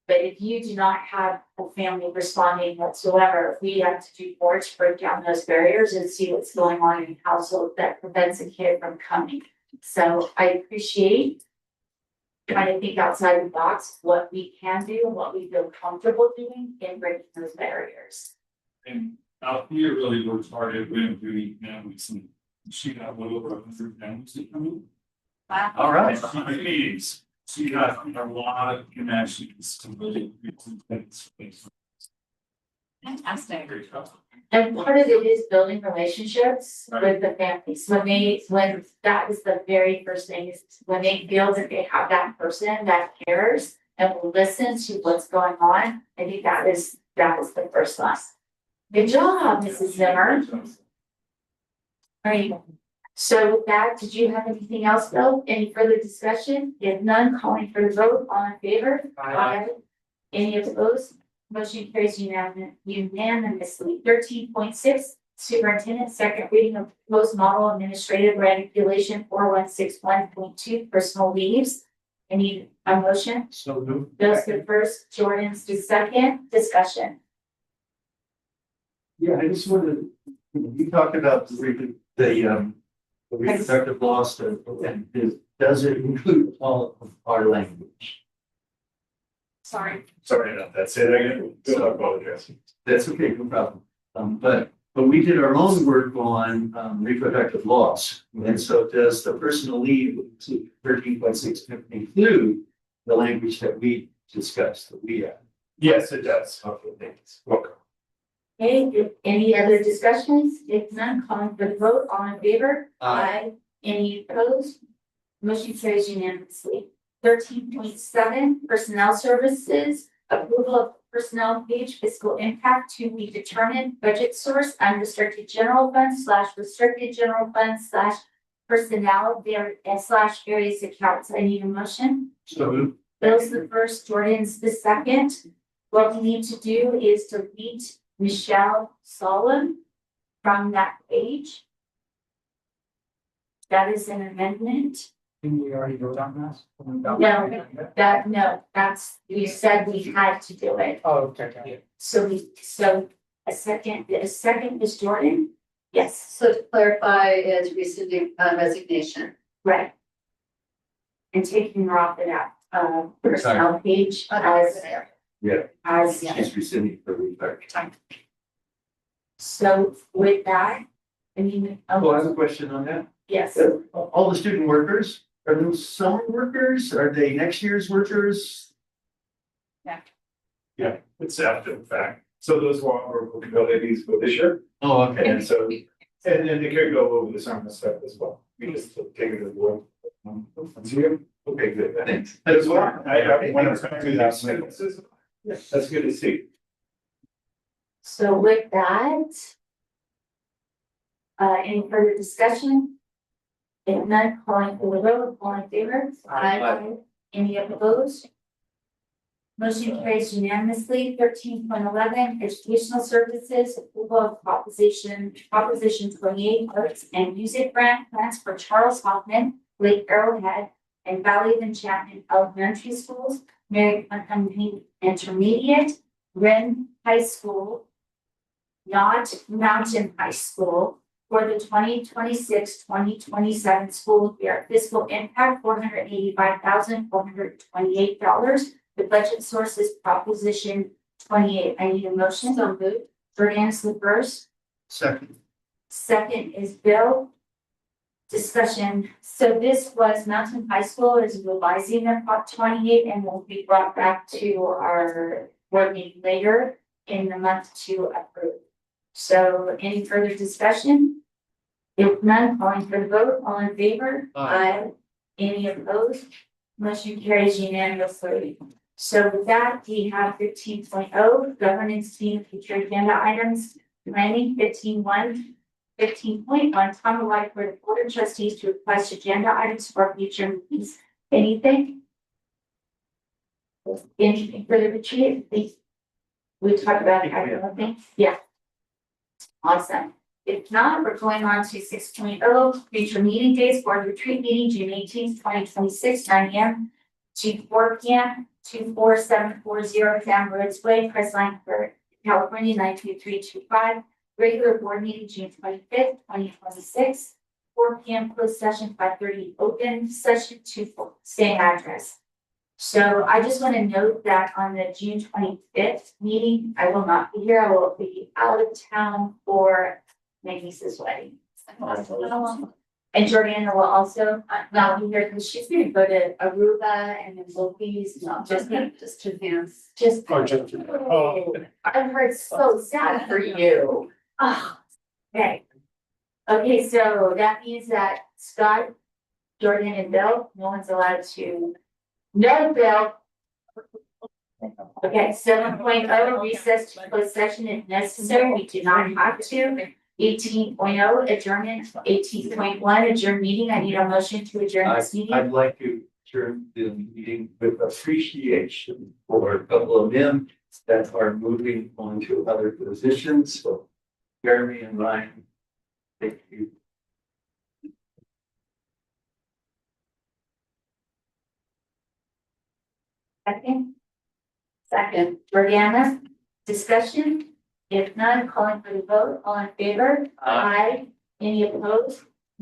S1: if you do not have a family responding whatsoever, we have to do more to break down those barriers and see what's going on in the household that prevents a kid from coming. So I appreciate trying to think outside the box, what we can do and what we feel comfortable doing in breaking those barriers.
S18: And Althea really works hard at doing families, and she got well over 100 families that come in.
S1: Wow.
S2: All right.
S18: Meetings. She got a lot of connections to really good things.
S6: Fantastic.
S1: And part of it is building relationships with the families. When that is the very first thing, is when they feel that they have that person that cares and will listen to what's going on. I think that is the first line. Good job, Mrs. Zimmer. All right. So with that, did you have anything else, Bill? Any further discussion? If none, calling for the vote, all in favor? Aye. Any opposed? Motion carries unanimously. 13.6, Superintendent, second reading of proposed model administrative regulation 4161.2, personal leaves. I need a motion.
S21: So moved.
S1: Bill's the first, Jordan's the second, discussion.
S2: Yeah, I just wanted, you talked about the reproductive loss and does it include all of our language?
S6: Sorry.
S5: Sorry about that. Say that again. I apologize.
S2: That's okay, no problem. But we did our own work on reproductive loss. And so does the personal leave 13.6 include the language that we discussed, that we have?
S5: Yes, it does.
S2: Okay, thanks.
S5: Welcome.
S1: Okay, any other discussions? If none, calling for the vote, all in favor?
S2: Aye.
S1: Any opposed? Motion carries unanimously. 13.7, personnel services, approval of personnel page, fiscal impact to be determined, budget source, unrestricted general fund / restricted general fund / personnel / various accounts. I need a motion.
S2: So moved.
S1: Bill's the first, Jordan's the second. What we need to do is delete Michelle Solomon from that page. That is an amendment.
S19: Didn't we already vote on this?
S1: No, that's, you said we had to do it.
S19: Oh, okay.
S1: So a second is Jordan? Yes,
S10: So to clarify, is rescinding resignation.
S1: right. And taking her off of that, personnel page as,
S2: She's rescinding for reproductive.
S1: so with that, I mean,
S7: Well, I have a question on that.
S1: yes,
S7: All the student workers, are those summer workers? Are they next year's workers?
S18: Yeah, it's after the fact. So those will go these for this year.
S7: Oh, okay.
S18: And so, and then they could go over the summer stuff as well. We just take it as well. Okay, good.
S7: Thanks.
S18: As well, I want to do that. Yes, that's good to see.
S1: so with that. Any further discussion? If none, calling for the vote, all in favor? Aye. Any opposed? Motion carries unanimously. 13.11 educational services, approval of proposition 28, arts and music grant plans for Charles Hoffman, Lake Arrowhead, and Valley of Enchantment Elementary Schools, Mary Montgomery Intermediate, Wren High School, not Mountain High School, for the 2026-2027 school year. Fiscal impact $485,428. The budget source is proposition 28. I need a motion. So moved. Jordan's the first.
S7: Second.
S1: Second is Bill. Discussion. So this was Mountain High School is revising their Prop 28 and will be brought back to our board meeting later in the month to approve. So any further discussion? If none, calling for the vote, all in favor? Aye. Any opposed? Motion carries unanimously. So with that, we have 15.0, governance team future agenda items, planning 15.1, 15.1, time for the board of trustees to request agenda items for future meetings. Anything? Anything further to treat? We talked about it, I don't think. Yeah. Awesome. If not, we're going on to 6.0, future meeting days, board retreat meeting, June 18th, 2026, 9 a.m. to 4 p.m. 24740 Down Roads Way, Crestline, California, 92325. Regular board meeting, June 25th, 2026, 4 p.m. closed session, 5:30 open session, same address. So I just want to note that on the June 25th meeting, I will not be here. I will be out of town for my niece's wedding. And Jordana will also not be here because she's going to go to Aruba and then Philippines. No, just Japan. Oh, I've heard so sad for you. Oh, okay. Okay, so that means that Scott, Jordan, and Bill, no one's allowed to. No, Bill. Okay, 7.0 recess to close session if necessary. We do not have to. 18.0 adjournment, 18.1 adjourn meeting. I need a motion to adjourn this meeting.
S18: I'd like to adjourn the meeting with appreciation for a couple of them that are moving on to other positions. So Jeremy and Ryan, thank you.
S1: Second, Jordana, discussion? If none, calling for the vote, all in favor? Aye. Any opposed?